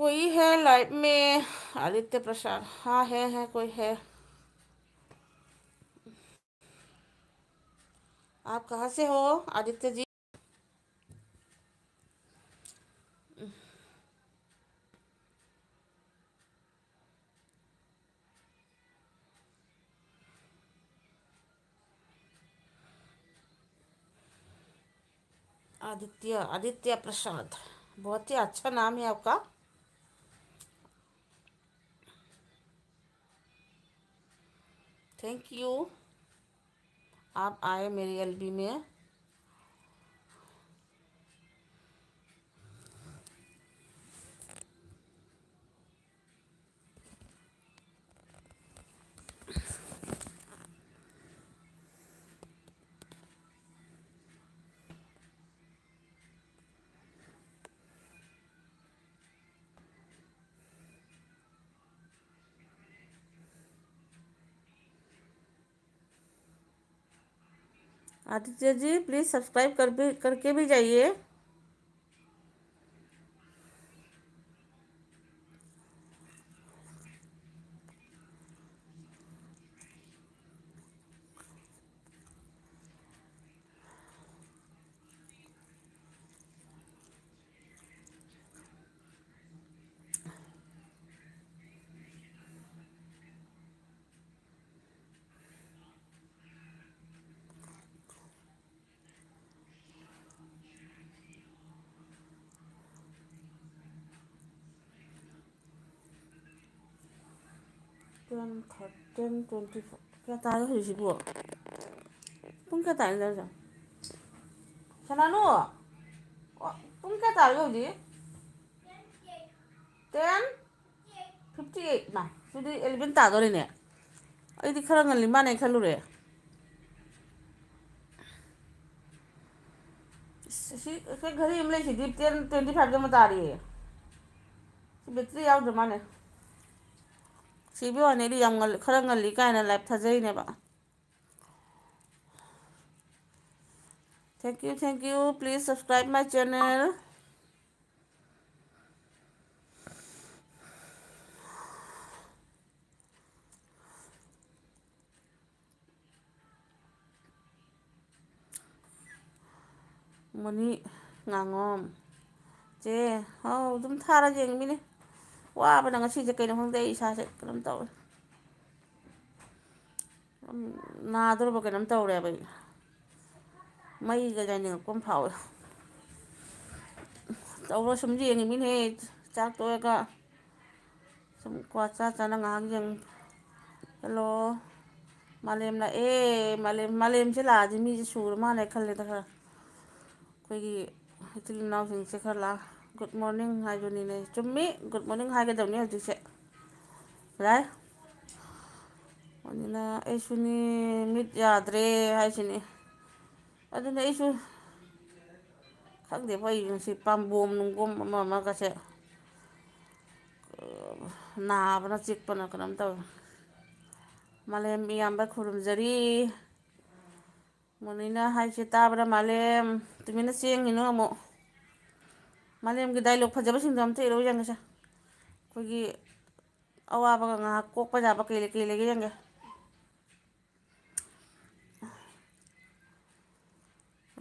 कोई है लाइव में? आदित्य प्रसाद, हाँ है कोई है। आप कहाँ से हो आदित्य जी? आदित्य आदित्य प्रसाद, बहुत ही अच्छा नाम है आपका। थैंक यू, आप आए मेरी एलबी में। आदित्य जी प्लीज़ सब्सक्राइब करके भी जाइए। टेन 24 क्या तारीख है इसी को? तुम क्या तारीख है? सनानु तुम क्या तारीख हो जी? 10:58 मा सुधी 11 तादोरेने। ꯑꯩꯗꯤ ꯈꯔ ꯉꯜꯂꯤ ꯃꯥꯅꯦ ꯈꯜꯂꯨꯔꯦ꯫ ꯁꯤ ꯑꯩꯈꯣꯏ ꯘꯔꯤ ꯑꯃ ꯂꯩꯁꯤꯗꯤ 10:25ꯗ ꯑꯃ ꯇꯥꯔꯤꯌꯦ꯫ ꯁꯤ ꯕꯦꯇ꯭ꯔꯤ ꯌꯥꯎꯗ꯭ꯔ ꯃꯥꯜꯂꯦ꯫ ꯁꯤꯕꯤ ꯋꯥꯅꯦꯗꯤ ꯌꯥꯝ ꯈꯔ ꯉꯜꯂꯤ ꯀꯥꯏꯅ ꯂꯥꯏꯞ ꯊꯥꯖꯩꯅꯦꯕ꯫ Thank you please subscribe my channel. ꯃꯅꯤ ꯉꯥꯉꯣꯝ ꯆꯦ ꯍꯥꯎ ꯑꯗꯨꯝ ꯊꯥꯔ ꯌꯦꯡꯃꯤꯅꯦ꯫ ꯋꯥꯕꯅ ꯉꯁꯤꯁꯦ ꯀꯩꯅꯣ ꯈꯪꯗꯦ ꯑꯩ ꯏꯁꯥꯁꯦ ꯀꯩꯅꯣꯝ ꯇꯧꯋꯦ꯫ ꯅꯥꯗꯣꯔꯕ ꯀꯩꯅꯣꯝ ꯇꯧꯔꯦꯕ ꯑꯩ꯫ ꯃꯩꯒ ꯌꯥꯏꯅꯤꯡꯉꯛꯄ ꯑꯃ ꯐꯥꯎꯋꯦ꯫ ꯇꯧꯔ ꯁꯨꯝ ꯌꯦꯡꯉꯤꯃꯤꯅꯦꯍꯦ ꯆꯥꯛ ꯇꯣꯛꯑꯒ ꯁꯨꯝ ꯀ꯭ꯋꯥ ꯆꯥꯅ ꯉꯥꯏꯍꯥꯛ ꯌꯦꯡ꯫ ꯍꯜꯂꯣ ꯃꯥꯂꯦꯝ ꯂꯥꯛꯑꯦ ꯃꯥꯂꯦꯝꯁꯦ ꯂꯥꯛꯑꯗꯤ ꯃꯤꯁꯦ ꯁꯨꯔ ꯃꯥꯜꯂꯦ ꯈꯜꯂꯦꯗ ꯈꯔ꯫ ꯑꯩꯈꯣꯏꯒꯤ ꯏꯆꯤꯜ ꯏꯅꯥꯎꯁꯤꯡꯁꯦ ꯈꯔ ꯒꯨꯗ ꯃꯣꯔꯅꯤꯡ ꯍꯥꯏꯗꯨꯅꯤꯅꯦ ꯆꯨꯝꯃꯤ ꯒꯨꯗ ꯃꯣꯔꯅꯤꯡ ꯍꯥꯏꯒꯗꯕꯅꯤ ꯍꯧꯖꯤꯛꯁꯦ꯫ ꯔꯥꯏ ꯑꯗꯨꯅ ꯑꯩꯁꯨꯅꯤ ꯃꯤꯠ ꯌꯥꯗ꯭ꯔꯦ ꯍꯥꯏꯁꯤꯅꯤ꯫ ꯑꯗꯨꯅ ꯑꯩꯁꯨ ꯈꯪꯗꯦꯕꯣ ꯑꯩ ꯉꯁꯤ ꯄꯥꯝꯕꯣꯝ ꯅꯨꯡꯕꯣꯝ ꯑꯃ ꯑꯃꯒꯁꯦ ꯅꯥꯕꯅ ꯆꯤꯛꯄꯅ ꯀꯩꯅꯣꯝ ꯇꯧꯋꯦ꯫ ꯃꯥꯂꯦꯝ ꯏꯌꯥꯝꯕ ꯈꯨꯔꯨꯝꯖꯔꯤ꯫ ꯃꯣꯅꯤꯅ ꯍꯥꯏꯁꯦ ꯇꯥꯕ꯭ꯔꯥ ꯃꯥꯂꯦꯝ? ꯇꯨꯃꯤꯟꯅ ꯆꯦꯟꯒꯤꯅꯨ ꯑꯃꯨꯛ꯫ ꯃꯥꯂꯦꯝꯒꯤ ꯗꯥꯏꯂꯣꯛ ꯐꯖꯕꯁꯤꯡꯗꯣ ꯑꯝꯇ ꯏꯔꯧ ꯌꯦꯡꯒꯦꯁꯦ꯫ ꯑꯩꯈꯣꯏꯒꯤ ꯑꯋꯥꯕꯒ ꯉꯥꯏꯍꯥꯛ ꯀꯣꯛꯄ ꯌꯥꯕ ꯀꯩ ꯂꯩꯒꯦ ꯌꯦꯡꯒꯦ꯫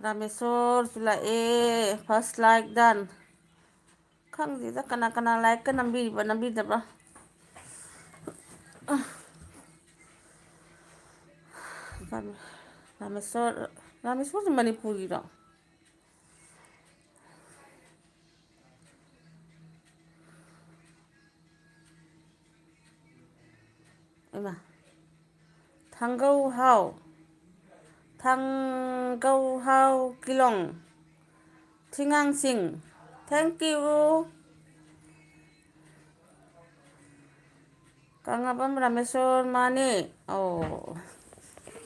ꯔꯥꯃꯦꯁꯣꯔꯁꯨ ꯂꯥꯛꯑꯦ ꯐꯥꯔꯁ ꯂꯥꯏꯛ ꯗꯟ꯫ ꯈꯪꯗꯦꯗ ꯀꯅꯥ ꯀꯅꯥ ꯂꯥꯏꯛꯀ ꯅꯝꯕꯤꯔꯤꯕ ꯅꯝꯕꯤꯗꯕ꯭ꯔꯥ꯫ ꯔꯥꯃꯦꯁꯣꯔꯁꯦ ꯃꯅꯤꯄꯨꯔꯒꯤꯔꯣ? ꯏꯃꯥ ꯊꯥꯡꯒꯧꯍꯥꯎ ꯀꯤꯂꯣꯡ ꯊꯤꯉꯥꯡꯁꯤꯡ ꯊꯦꯡꯛ ꯌꯨ꯫ ꯀꯪꯂꯥꯄꯝ ꯔꯥꯃꯦꯁꯣꯔ ꯃꯥꯅꯦ ꯑꯣ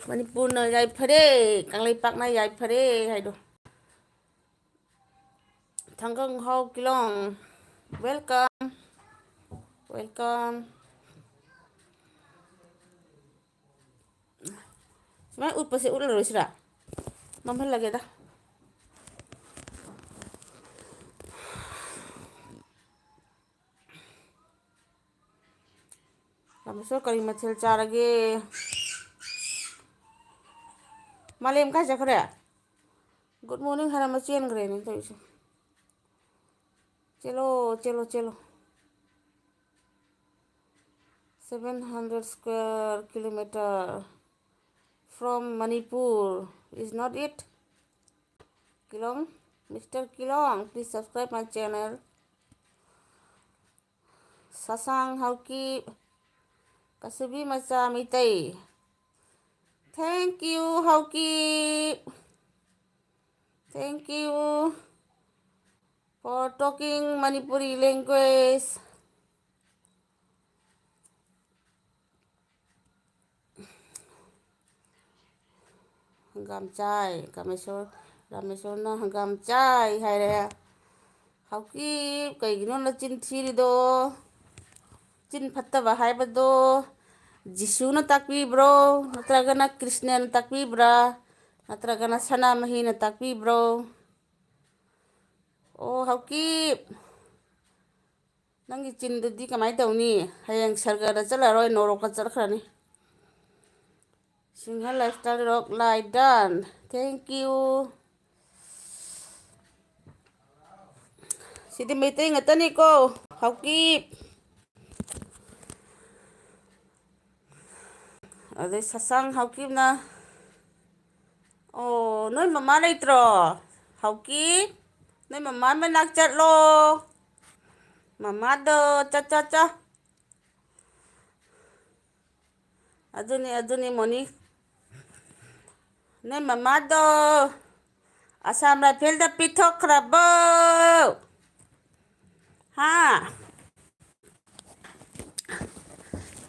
ꯃꯅꯤꯄꯨꯔꯅ ꯌꯥꯏꯐꯔꯦ ꯀꯪꯂꯩꯄꯥꯛꯅ ꯌꯥꯏꯐꯔꯦ ꯍꯥꯏꯗꯣ꯫ ꯊꯥꯡꯒꯪꯍꯥꯎ ꯀꯤꯂꯣꯡ ꯋꯦꯜꯀꯝ ꯋꯦꯜꯀꯝ꯫ ꯁꯨꯃꯥꯏꯅ ꯎꯠꯄꯁꯦ ꯎꯠꯂꯔꯣꯏꯁꯤꯔꯥ ꯃꯝꯍꯜꯂꯒꯦꯗ꯫ ꯔꯥꯃꯦꯁꯣꯔ ꯀꯔꯤ ꯃꯊꯦꯜ ꯆꯥꯔꯒꯦ ꯃꯥꯂꯦꯝ ꯀꯥꯏ ꯆꯠꯈ꯭ꯔꯦ ꯒꯨꯗ ꯃꯣꯔꯅꯤꯡ ꯍꯥꯏꯔꯝꯃ ꯆꯦꯟꯈ꯭ꯔꯦꯅꯦ ꯇꯧꯔꯤꯁꯦ ꯆꯦꯜꯂꯣ ꯆꯦꯜꯂꯣ ꯆꯦꯜꯂꯣ 700 square kilometer from Manipur is not it Kilong Mr. Kilong please subscribe my channel Sasang Hauki Kasubi Macha Mitai thank you Hauki thank you for talking Manipuri language hangam chai Rameswar hangam chai haire Hauki kaigino na chin thirido chin fattaba haibado Jisuna takbibro natragana Krishna na takbibra natragana Sanamahi na takbibro oh Hauki nangi chindudi kamai tawni hayang sargara chalaroi noroka charkhrani Singha lifestyle rock lie done thank you Sidi meeting atani ko Hauki Ade sasang Hauki na oh noi mama leitro Hauki noi mama menak chatlo mama do cha aduni moni noi mama do asam ra phel da pithok rabo ha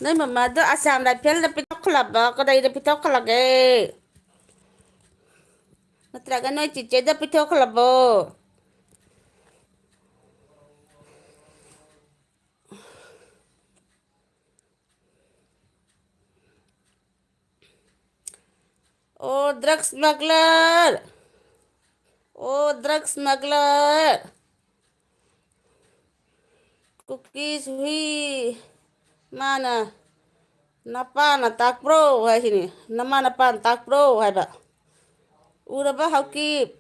noi mama do asam ra phel da pithok rabo kadai da pithok lage natraga noi chiche da pithok rabo oh drug smuggler cookies hui mana napa na takpro hai sini nama napa takpro hai ba uraba Hauki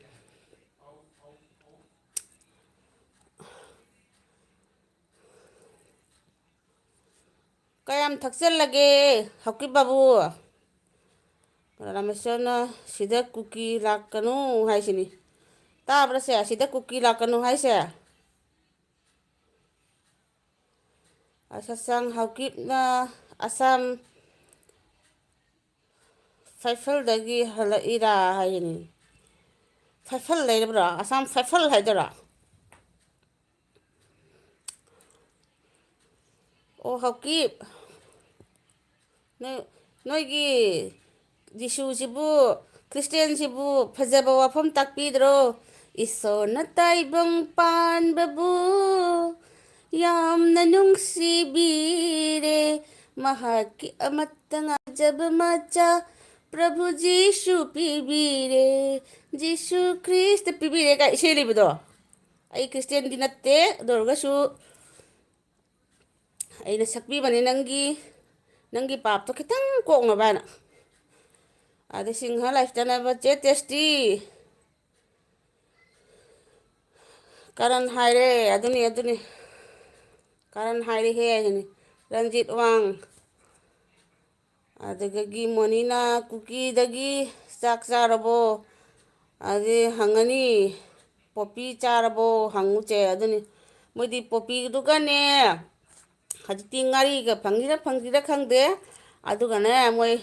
kayam thakchel lage Hauki babu Rameswar sida cookie lakanu hai sini tabra se sida cookie lakanu hai se asasang Hauki na asam faifal dagi hala ira hai ni faifal leibra asam faifal haidara oh Hauki noigi Jisusibu Christiansibu phajaba wafam takpidro isona taibang panbabu yamna nungsibire mahaki amatta ngajab macha Prabhu Jishu pibire Jishu Christ pibire ka ishe libido ai Christian dinatte dorgasu ai na sakbi bani nangi pap to kitang kok na bana ade Singha lifestyle ba che tasty karan haire aduni karan haire he ajani Ranjit Wang adagagi monina cookie dagi chak charabo ade hangani poppy charabo hangu che aduni moidi poppy dugane hajiti ngari ga phangira khangde adugane moi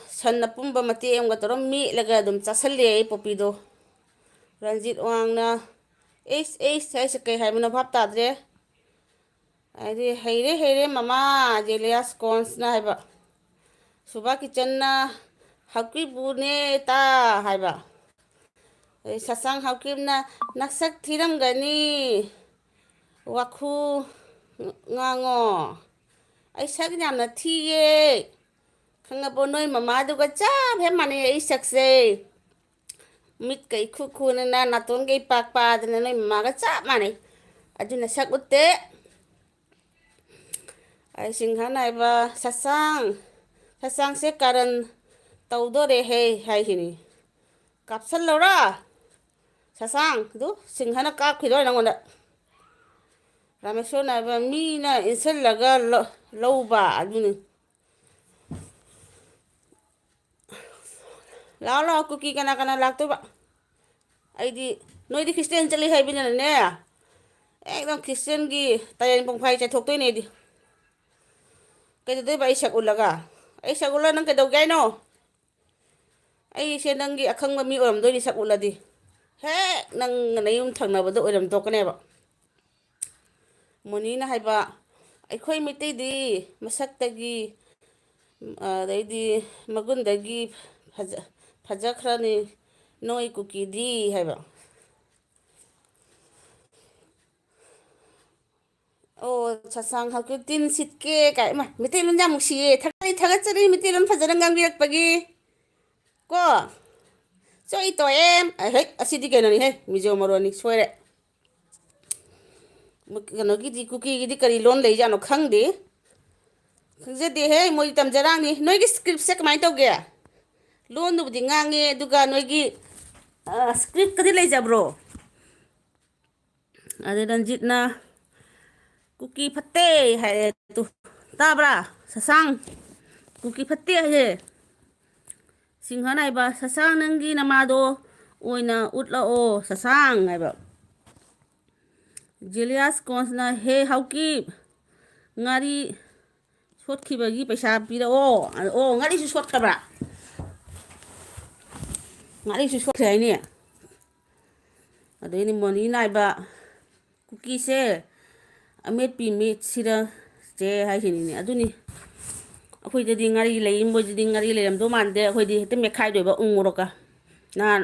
sanna pumba mate amga torom mi laga dum chasalle popido Ranjit Wang na sai se kai haimna bhap tadre ai heire mama jelias cons na haiba suba kitchen na Hauki bune ta haiba ai sasang Hauki na naksak thiram gani wakhu ngango ai sak nyamna thiye khangabo noi mama duga cha he mane ai sakse mit kai khu na naton gai pak pa dana noi mama ga cha mane aduna sak utte ꯑꯩ ꯁꯤꯡꯍꯥꯅꯥꯏꯕ ꯁꯁꯥꯡꯁꯦ ꯀꯥꯔꯟ ꯇꯧꯗꯣꯔꯦꯍꯦ ꯍꯥꯏꯈꯤꯅꯤ ꯀꯥꯞꯁꯤꯜꯂꯧꯔꯥ ꯁꯁꯥꯡ ꯑꯗꯨ ꯁꯤꯡꯍꯅ ꯀꯥꯞꯈꯤꯗꯣꯔꯦ ꯅꯪꯉꯣꯟꯗ ꯔꯥꯃꯦꯁꯣꯔꯅ ꯍꯥꯏꯕ ꯃꯤꯅ ꯏꯟꯁꯤꯜꯂꯒ ꯂꯧꯕ ꯑꯗꯨꯅꯤ ꯂꯥꯛꯑꯣ ꯂꯥꯛꯑꯣ ꯀꯨꯀꯤ ꯀꯅꯥ ꯀꯅꯥ ꯂꯥꯛꯇꯣꯏꯕ ꯑꯩꯗꯤ ꯅꯣꯏꯗꯤ ꯈ꯭ꯔꯤꯁꯇꯦꯟ ꯆꯠꯂꯤ ꯍꯥꯏꯕꯅꯤꯅꯅꯦ ꯑꯦꯛꯗꯝ ꯈ꯭ꯔꯤꯁꯇꯦꯟꯒꯤ ꯇꯔꯦꯟ ꯄꯨꯡꯐꯥꯏ ꯆꯠꯊꯣꯛꯇꯣꯏꯅꯦ ꯑꯩꯗꯤ ꯀꯩꯗꯧꯗꯣꯏꯕ ꯑꯩ ꯁꯛ ꯎꯠꯂꯒ ꯑꯩ ꯁꯛ ꯎꯠꯂꯒ ꯅꯪ ꯀꯩꯗꯧꯒꯦ ꯍꯥꯏꯅꯣ ꯑꯩꯁꯦ ꯅꯪꯒꯤ ꯑꯈꯪꯕ ꯃꯤ ꯑꯣꯏꯔꯝꯗꯣꯏꯅꯤ ꯁꯛ ꯎꯠꯂꯗꯤ ꯍꯦꯛ ꯅꯪꯒ ꯅꯌꯨꯝ ꯊꯪꯅꯕꯗꯣ ꯑꯣꯏꯔꯝꯗꯣꯛꯀꯅꯦꯕ ꯃꯣꯅꯤꯅ ꯍꯥꯏꯕ ꯑꯩꯈꯣꯏ ꯃꯩꯇꯩꯗꯤ ꯃꯁꯛꯇꯒꯤ ꯑꯗꯩꯗꯤ ꯃꯒꯨꯟꯗꯒꯤ ꯐꯖꯈ꯭ꯔꯅꯤ ꯅꯣꯏ ꯀꯨꯀꯤꯗꯤ ꯍꯥꯏꯕ ꯑꯣ ꯁꯁꯥꯡ ꯍꯛꯀꯤ ꯇꯤꯟ ꯁꯤꯠꯀꯦ ꯀꯥꯏ ꯃꯩꯇꯩꯂꯣꯟ ꯌꯥꯝ ꯅꯨꯡꯁꯤꯌꯦ ꯊꯥꯒꯠꯆꯔꯤ ꯃꯩꯇꯩꯂꯣꯟ ꯐꯖꯅ ꯉꯥꯡꯕꯤꯔꯛꯄꯒꯤ ꯀꯣ ꯆꯣꯏ ꯇꯣꯛꯑꯦ ꯍꯦꯛ ꯑꯁꯤꯗꯤ ꯀꯩꯅꯣꯅꯤꯍꯦ ꯃꯤꯖꯣ ꯃꯔꯣꯟꯅꯤ ꯁꯣꯏꯔꯦ ꯀꯩꯅꯣꯒꯤꯗꯤ ꯀꯨꯀꯤꯒꯤꯗꯤ ꯀꯔꯤ ꯂꯣꯟ ꯂꯩꯖꯥꯠꯅꯣ ꯈꯪꯗꯦ ꯈꯪꯖꯗꯦꯍꯦ ꯃꯣꯏꯗꯤ ꯇꯝꯖꯔꯥꯡꯅꯤ ꯅꯣꯏꯒꯤ ꯏꯁꯀ꯭ꯔꯤꯞꯁꯦ ꯀꯃꯥꯏꯅ ꯇꯧꯒꯦ ꯂꯣꯟꯗꯨꯕꯨꯗꯤ ꯉꯥꯡꯉꯦ ꯑꯗꯨꯒ ꯅꯣꯏꯒꯤ ꯏꯁꯀ꯭ꯔꯤꯞꯀꯗꯤ ꯂꯩꯖꯕ꯭ꯔꯣ ꯑꯗꯩ ꯔꯟꯖꯤꯠꯅ ꯀꯨꯀꯤ ꯐꯠꯇꯦ ꯍꯥꯏꯔꯦ ꯇꯨ ꯇꯥꯕ꯭ꯔꯥ ꯁꯁꯥꯡ ꯀꯨꯀꯤ ꯐꯠꯇꯦ ꯍꯥꯏꯁꯦ ꯁꯤꯡꯍ ꯅꯥꯏꯕ ꯁꯁꯥꯡ ꯅꯪꯒꯤ ꯅꯃꯥꯗꯣ ꯑꯣꯏꯅ ꯎꯠꯂꯛꯑꯣ ꯁꯁꯥꯡ ꯍꯥꯏꯕ ꯖꯦꯂꯤꯌꯥꯁ ꯀꯣꯟꯁꯅ ꯍꯦ ꯍꯥꯎꯀꯤꯞ ꯉꯥꯔꯤ ꯁꯣꯠꯈꯤꯕꯒꯤ ꯄꯩꯁꯥ ꯄꯤꯔꯛꯑꯣ ꯑꯣ ꯉꯥꯔꯤꯁꯨ ꯁꯣꯠꯈ꯭ꯔꯕ꯭ꯔꯥ ꯉꯥꯔꯤꯁꯨ ꯁꯣꯠꯈ꯭ꯔꯦ ꯍꯥꯏꯅꯦ ꯑꯗꯩꯗꯤ ꯃꯣꯅꯤ ꯅꯥꯏꯕ ꯀꯨꯀꯤꯁꯦ ꯑꯃꯦꯠꯄꯤ ꯃꯦꯠꯁꯤꯔ ꯆꯦ ꯍꯥꯏꯁꯤꯅꯤꯅꯦ ꯑꯗꯨꯅꯤ ꯑꯩꯈꯣꯏꯗꯗꯤ ꯉꯥꯔꯤ ꯂꯩ ꯃꯣꯏꯗꯗꯤ ꯉꯥꯔꯤ ꯂꯩꯔꯝꯗꯧ ꯃꯥꯟꯗꯦ ꯑꯩꯈꯣꯏꯗꯤ ꯍꯦꯛꯇ ꯃꯦꯠꯈꯥꯏꯗꯣꯏꯕ ꯎ ꯃꯣꯔꯣꯛꯀ ꯅꯍꯥꯟ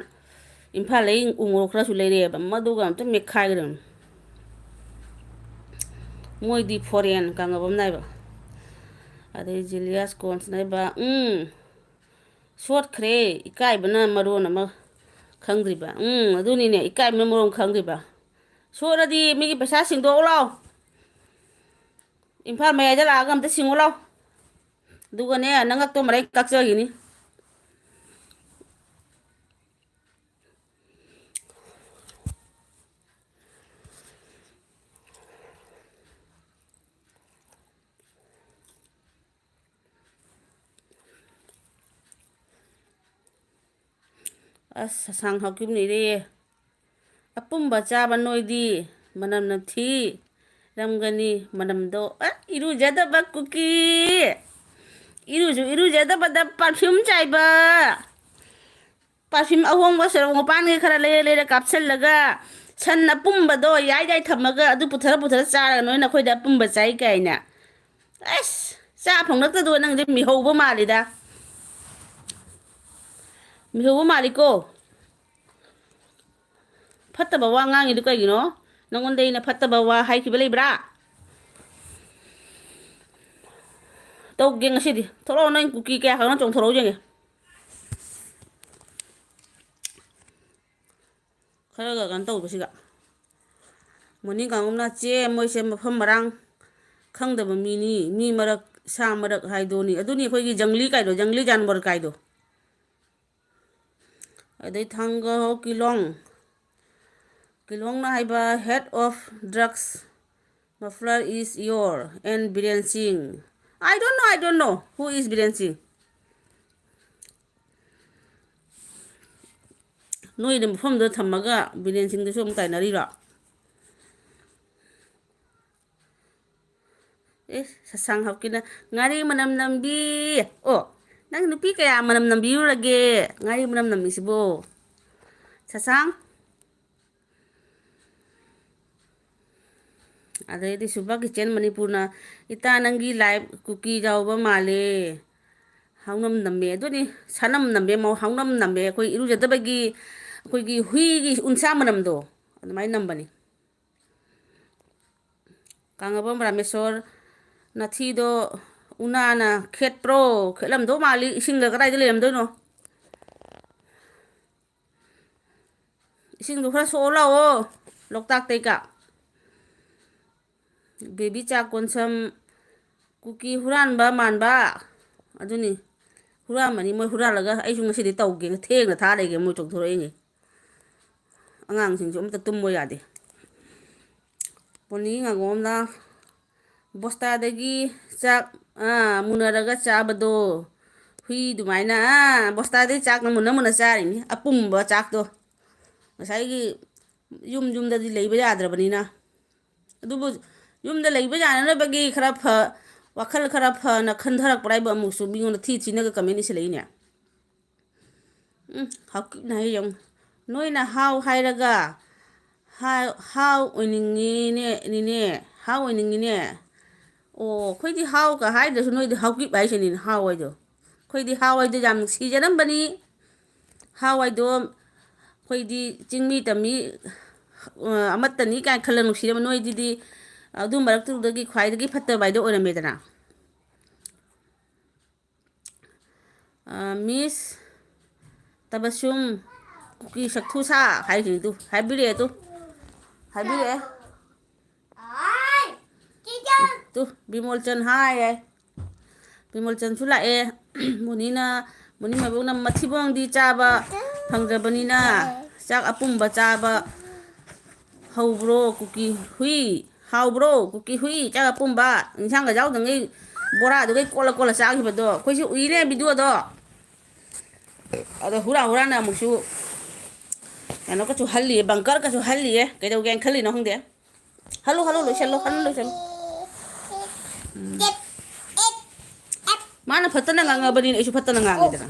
ꯏꯝꯐꯥꯜꯗꯩ ꯎ ꯃꯣꯔꯣꯛ ꯈꯔꯁꯨ ꯂꯩꯔꯛꯑꯦꯕ ꯃꯗꯨꯒ ꯑꯝꯇ ꯃꯦꯠꯈꯥꯏꯒꯗꯕꯅꯤ ꯃꯣꯏꯗꯤ ꯐꯣꯔꯦꯟ ꯀꯪꯉꯕꯝ ꯅꯥꯏꯕ ꯑꯗꯩ ꯖꯤꯂꯤꯌꯥꯁ ꯀꯣꯟꯁꯅꯕ ꯁꯣꯠꯈ꯭ꯔꯦ ꯏꯀꯥꯏꯕꯅ ꯃꯔꯣꯟ ꯑꯃ ꯈꯪꯗ꯭ꯔꯤꯕ ꯑꯗꯨꯅꯤꯅꯦ ꯏꯀꯥꯏꯕꯅ ꯃꯔꯣꯝ ꯈꯪꯗ꯭ꯔꯤꯕ ꯁꯣꯠꯂꯗꯤ ꯃꯤꯒꯤ ꯄꯩꯁꯥ ꯁꯤꯡꯗꯣꯛꯎ ꯂꯥꯎ ꯏꯝꯐꯥꯜ ꯃꯌꯥꯏꯗ ꯂꯥꯛꯑꯒ ꯑꯝꯇ ꯁꯤꯡꯉꯨ ꯂꯥꯎ ꯑꯗꯨꯒꯅꯦ ꯅꯉꯛꯇꯣ ꯃꯔꯩ ꯀꯛꯆꯈꯤꯅꯤ ꯑꯁ ꯁꯁꯥꯡ ꯍꯥꯎꯈꯤꯕꯅ ꯏꯔꯦꯌꯦ ꯑꯄꯨꯝꯕ ꯆꯥꯕ ꯅꯣꯏꯗꯤ ꯃꯅꯝ ꯅꯝꯊꯤ ꯔꯝꯒꯅꯤ ꯃꯅꯝꯗꯣ ꯏꯔꯨꯖꯗꯕ ꯀꯨꯀꯤ ꯏꯔꯨꯖꯗꯕꯗ ꯄꯔꯐ꯭ꯌꯨꯝ ꯆꯥꯏꯕ ꯄꯥꯔꯐꯤꯌꯨꯝ ꯑꯍꯣꯡꯕ ꯁꯣꯔꯣꯛ ꯃꯄꯥꯟꯒꯤ ꯈꯔ ꯂꯩꯔ ꯀꯥꯞꯁꯤꯜꯂꯒ ꯁꯟ ꯑꯄꯨꯝꯕꯗꯣ ꯌꯥꯏ ꯌꯥꯏ ꯊꯝꯃꯒ ꯑꯗꯨ ꯄꯨꯊꯔ ꯆꯥꯔꯒ ꯅꯣꯏꯅ ꯑꯩꯈꯣꯏꯗ ꯑꯄꯨꯝꯕ ꯆꯥꯏ ꯀꯥꯏꯅ ꯑꯁ ꯆꯥ ꯐꯪꯂꯛꯇꯗꯣ ꯅꯪꯗꯤ ꯃꯤꯍꯧꯕ ꯃꯥꯜꯂꯤꯗ ꯃꯤꯍꯧꯕ ꯃꯥꯜꯂꯤꯀꯣ ꯐꯠꯇꯕ ꯋꯥ ꯉꯥꯡꯉꯤꯗꯨ ꯀꯩꯒꯤꯅꯣ ꯅꯪꯉꯣꯟꯗ ꯑꯩꯅ ꯐꯠꯇꯕ ꯋꯥ ꯍꯥꯏꯈꯤꯕ ꯂꯩꯕ꯭ꯔꯥ ꯇꯧꯒꯦ ꯉꯁꯤꯗꯤ ꯊꯣꯛꯂꯛꯑꯣ ꯅꯪ ꯀꯨꯀꯤ ꯀꯌꯥ ꯈꯛꯅꯣ ꯆꯣꯡꯊꯣꯔꯛꯎ ꯌꯦꯡꯒꯦ ꯈꯔꯒ ꯀꯩꯅꯣ ꯇꯧꯕꯁꯤꯒ ꯃꯣꯔꯅꯤꯡ ꯀꯥꯡꯕꯨꯅ ꯆꯦ ꯃꯣꯏꯁꯦ ꯃꯐꯝ ꯃꯔꯥꯡ ꯈꯪꯗꯕ ꯃꯤꯅꯤ ꯃꯤ ꯃꯔꯛ ꯁꯥ ꯃꯔꯛ ꯍꯥꯏꯗꯣꯅꯤ ꯑꯗꯨꯅꯤ ꯑꯩꯈꯣꯏꯒꯤ ꯖꯪꯂꯤ ꯀꯥꯏꯗꯣ ꯖꯪꯂꯤ ꯖꯥꯟꯋꯥꯔ ꯀꯥꯏꯗꯣ ꯑꯗꯩ ꯊꯥꯡꯒ ꯀꯤꯂꯣꯡꯅ ꯍꯥꯏꯕ ꯍꯦꯠ ꯑꯣꯐ ꯗ꯭ꯔꯛꯁ ꯃꯐ꯭ꯂꯔ ꯏꯁ ꯌꯣꯔ ꯑꯦꯟ ꯕꯤꯔꯦꯟ ꯁꯤꯡ ꯑꯥꯏ ꯗꯣꯟ ꯅꯣ ꯍꯨ ꯏꯁ ꯕꯤꯔꯦꯟ ꯁꯤꯡ ꯅꯣꯏꯅ ꯃꯐꯝꯗꯨꯗ ꯊꯝꯃꯒ ꯕꯤꯔꯦꯟꯁꯤꯡꯗꯁꯨ ꯑꯃꯨꯛ ꯇꯥꯏꯅꯔꯤꯔꯣ ꯑꯦ ꯁꯁꯥꯡ ꯍꯞꯀꯤꯅ ꯉꯥꯔꯤ ꯃꯅꯝ ꯅꯝꯕꯤ ꯑꯣ ꯅꯪ ꯅꯨꯄꯤ ꯀꯌꯥ ꯃꯅꯝ ꯅꯝꯕꯤꯔꯨꯔꯒꯦ ꯉꯥꯔꯤ ꯃꯅꯝ ꯅꯝꯃꯤꯁꯤꯕꯣ ꯁꯁꯥꯡ ꯑꯗꯩꯗꯤ ꯁꯨꯄꯔ ꯀꯤꯠꯆꯦꯟ ꯃꯅꯤꯄꯨꯔꯅ ꯏꯇꯥ ꯅꯪꯒꯤ ꯂꯥꯏꯞ ꯀꯨꯀꯤ ꯌꯥꯎꯕ ꯃꯥꯜꯂꯦ ꯍꯥꯎꯅꯝ ꯅꯝꯃꯦ ꯑꯗꯨꯅꯤ ꯁꯥꯅꯝ ꯅꯝꯃꯦ ꯍꯥꯎꯅꯝ ꯅꯝꯃꯦ ꯑꯩꯈꯣꯏ ꯏꯔꯨꯖꯗꯕꯒꯤ ꯑꯩꯈꯣꯏꯒꯤ ꯍꯨꯏꯒꯤ ꯎꯟꯁꯥ ꯃꯅꯝꯗꯣ ꯑꯗꯨꯃꯥꯏꯅ ꯅꯝꯕꯅꯤ ꯀꯥꯡꯉꯕꯝ ꯔꯥꯃꯦꯁꯣꯔ ꯅꯥꯊꯤꯗꯣ ꯎꯅꯥꯅ ꯈꯦꯠꯄ꯭ꯔꯣ ꯈꯦꯠꯂꯝꯗꯧ ꯃꯥꯜꯂꯤ ꯏꯁꯤꯡꯒ ꯀꯗꯥꯏꯗ ꯂꯩꯔꯝꯗꯣꯏꯅꯣ ꯏꯁꯤꯡꯗꯣ ꯈꯔ ꯁꯣꯛꯑ ꯂꯥꯛꯑꯣ ꯂꯣꯛꯇꯥꯛꯇꯩꯒ ꯕꯦꯕꯤ ꯆꯥ ꯀꯣꯟꯁꯝ ꯀꯨꯀꯤ ꯍꯨꯔꯥꯟꯕ ꯃꯥꯟꯕ ꯑꯗꯨꯅꯤ ꯍꯨꯔꯥꯟꯕꯅꯤ ꯃꯣꯏ ꯍꯨꯔꯥꯜꯂꯒ ꯑꯩꯁꯨ ꯉꯁꯤꯗꯤ ꯇꯧꯒꯦꯅ ꯊꯦꯡꯅ ꯊꯥ ꯂꯩꯒꯦ ꯃꯣꯏ ꯆꯣꯡꯊꯣꯔꯛꯏꯅꯦ ꯑꯉꯥꯡꯁꯤꯡꯁꯨ ꯑꯝꯇ ꯇꯨꯝꯕ ꯌꯥꯗꯦ ꯄꯣꯅꯤ ꯉꯥꯒꯣꯝꯅ ꯕꯣꯁꯇꯥꯗꯒꯤ ꯆꯥꯛ ꯃꯨꯟꯅꯔꯒ ꯆꯥꯕꯗꯣ ꯍꯨꯏ ꯑꯗꯨꯃꯥꯏꯅ ꯕꯣꯁꯇꯥꯗꯩ ꯆꯥꯛꯅ ꯃꯨꯟꯅ ꯃꯨꯟꯅ ꯆꯥꯔꯤꯅꯤ ꯑꯄꯨꯝꯕ ꯆꯥꯛꯇꯣ ꯉꯁꯥꯏꯒꯤ ꯌꯨꯝꯗꯗꯤ ꯂꯩꯕ ꯌꯥꯗ꯭ꯔꯕꯅꯤꯅ ꯑꯗꯨꯕꯨ ꯌꯨꯝꯗ ꯂꯩꯕ ꯌꯥꯅꯅꯕꯒꯤ ꯈꯔ ꯋꯥꯈꯜ ꯈꯔ ꯐꯅ ꯈꯟꯊꯔꯛꯄ꯭ꯔꯥ ꯍꯥꯏꯕ ꯑꯃꯨꯛꯁꯨ ꯃꯤꯉꯣꯟꯗ ꯊꯤꯅꯒ ꯀꯃꯦꯟ ꯏꯁꯤꯜꯂꯛꯏꯅꯦ ꯍꯥꯎꯀꯤꯛꯅ ꯍꯥꯏ ꯌꯦꯡꯉꯨ ꯅꯣꯏꯅ ꯍꯥꯎ ꯍꯥꯏꯔꯒ ꯍꯥꯎ ꯑꯣꯏꯅꯤꯡꯉꯤꯅꯦ ꯍꯥꯎ ꯑꯣꯏꯅꯤꯡꯉꯤꯅꯦ ꯑꯣ ꯑꯩꯈꯣꯏꯗꯤ ꯍꯥꯎꯒ ꯍꯥꯏꯗ꯭ꯔꯁꯨ ꯅꯣꯏꯗꯤ ꯍꯥꯎꯀꯤꯞ ꯍꯥꯏꯁꯤꯅꯤꯅ ꯍꯥꯎ ꯍꯥꯏꯗꯣ ꯑꯩꯈꯣꯏꯗꯤ ꯍꯥꯎ ꯍꯥꯏꯗꯣ ꯌꯥꯝ ꯅꯨꯡꯁꯤꯖꯔꯝꯕꯅꯤ ꯍꯥꯎ ꯍꯥꯏꯗꯣ ꯑꯩꯈꯣꯏꯗꯤ ꯆꯤꯡꯃꯤ ꯇꯝꯃꯤ ꯑꯃꯠꯇꯅꯤ ꯀꯥꯏꯅ ꯈꯜꯂ ꯅꯨꯡꯁꯤꯔꯕ ꯅꯣꯏꯗꯨꯗꯤ ꯑꯗꯨ ꯃꯔꯛꯇꯨꯗꯒꯤ ꯈ꯭ꯋꯥꯏꯗꯒꯤ ꯐꯠꯇꯕ ꯍꯥꯏꯗꯣ ꯑꯣꯏꯔꯝꯃꯦꯗꯅ ꯃꯤꯁ ꯇꯕꯁꯨꯝ ꯀꯨꯀꯤ ꯁꯛꯊꯨ ꯁꯥ ꯍꯥꯏꯈꯤꯕꯗꯨ ꯍꯥꯏꯕꯤꯔꯛꯑꯦ ꯇꯨ ꯍꯥꯏꯕꯤꯔꯛꯑꯦ ꯇꯨ ꯕꯤꯃꯣꯜꯆꯟ ꯍꯥꯏ ꯕꯤꯃꯣꯜꯆꯟꯁꯨ ꯂꯥꯛꯑꯦ ꯃꯨꯅꯤ ꯃꯕꯣꯛꯅ ꯃꯊꯤꯕꯣꯡꯗꯤ ꯆꯥꯕ ꯐꯪꯗ꯭ꯔꯕꯅꯤꯅ ꯆꯥꯛ ꯑꯄꯨꯝꯕ ꯆꯥꯕ ꯍꯧꯕ꯭ꯔꯣ ꯀꯨꯀꯤ ꯍꯨꯏ ꯍꯥꯎꯕ꯭ꯔꯣ ꯀꯨꯀꯤ ꯍꯨꯏ ꯆꯥꯛ ꯑꯄꯨꯝꯕ ꯏꯟꯁꯥꯡꯒ ꯌꯥꯎꯗꯉꯩ ꯕꯣꯔꯥꯗꯨꯒꯩ ꯀꯣꯠꯂ ꯀꯣꯠꯂ ꯆꯥꯈꯤꯕꯗꯣ ꯑꯩꯈꯣꯏꯁꯨ ꯎꯏꯅꯦ ꯚꯤꯗꯤꯑꯣꯗꯣ ꯑꯗꯣ ꯍꯨꯔꯥꯟ ꯍꯨꯔꯥꯟꯅ ꯑꯃꯨꯛꯁꯨ ꯀꯩꯅꯣꯒꯁꯨ ꯍꯜꯂꯤꯌꯦ ꯕꯪꯀꯔꯒꯁꯨ ꯍꯜꯂꯤꯌꯦ ꯀꯩꯗꯧꯒꯦꯅ ꯈꯜꯂꯤꯅꯣ ꯈꯪꯗꯦ ꯍꯜꯂꯨ ꯂꯣꯏꯁꯜꯂꯨ ꯂꯣꯏꯁꯜꯂꯨ ꯃꯥꯅ ꯐꯠꯇꯅ ꯉꯥꯡꯉꯕꯅꯤꯅ ꯑꯩꯁꯨ ꯐꯠꯇꯅ ꯉꯥꯡꯉꯦꯗꯅ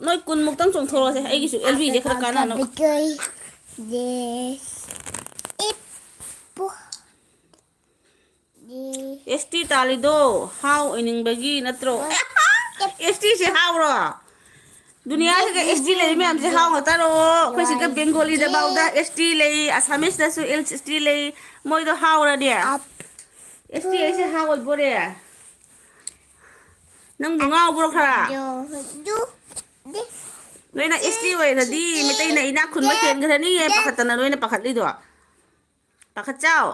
ꯅꯣꯏ ꯀꯨꯟꯃꯨꯛꯇꯪ ꯆꯣꯡꯊꯣꯔꯛꯑꯁꯦ ꯑꯩꯒꯤꯁꯨ ꯑꯦꯜꯕꯤꯁꯦ ꯈꯔ ꯀꯥꯟꯅꯅꯕ ꯑꯦꯁ ꯇꯤ ꯇꯥꯜꯂꯤꯗꯣ ꯍꯥꯎ ꯑꯣꯏꯅꯤꯡꯕꯒꯤ ꯅꯠꯇ꯭ꯔꯣ ꯑꯦꯁ ꯇꯤꯁꯦ ꯍꯥꯎꯔꯣ ꯗꯨꯅꯤꯌꯥꯁꯤꯗ ꯑꯦꯁ ꯇꯤ ꯂꯩꯔꯤ ꯃꯌꯥꯝꯁꯦ ꯍꯥꯎ ꯉꯇꯥꯔꯣ ꯑꯩꯈꯣꯏ ꯁꯤꯗ ꯕꯦꯡꯒꯣꯂꯤꯗꯐꯥꯎꯗ ꯑꯦꯁ ꯇꯤ ꯂꯩ ꯑꯁꯥꯃꯤꯁꯇꯁꯨ ꯑꯦꯁ ꯇꯤ ꯂꯩ ꯃꯣꯏꯗꯣ ꯍꯥꯎꯔꯗꯤ ꯑꯦꯁ ꯇꯤ ꯑꯩꯁꯦ ꯍꯥꯎ ꯑꯣꯏꯕꯣꯔꯦ ꯅꯪꯕꯨ ꯉꯥꯎꯕ꯭ꯔꯣ ꯈꯔ ꯅꯣꯏꯅ ꯑꯦꯁ ꯇꯤ ꯑꯣꯏꯔꯗꯤ ꯃꯩꯇꯩꯅ ꯏꯅꯥꯛ ꯈꯨꯟꯕ ꯍꯦꯟꯈ꯭ꯔꯅꯤꯌꯦ ꯄꯥꯈꯠꯇꯅ ꯅꯣꯏꯅ ꯄꯥꯈꯠꯂꯤꯗꯣ ꯄꯥꯈꯠꯆꯥꯎ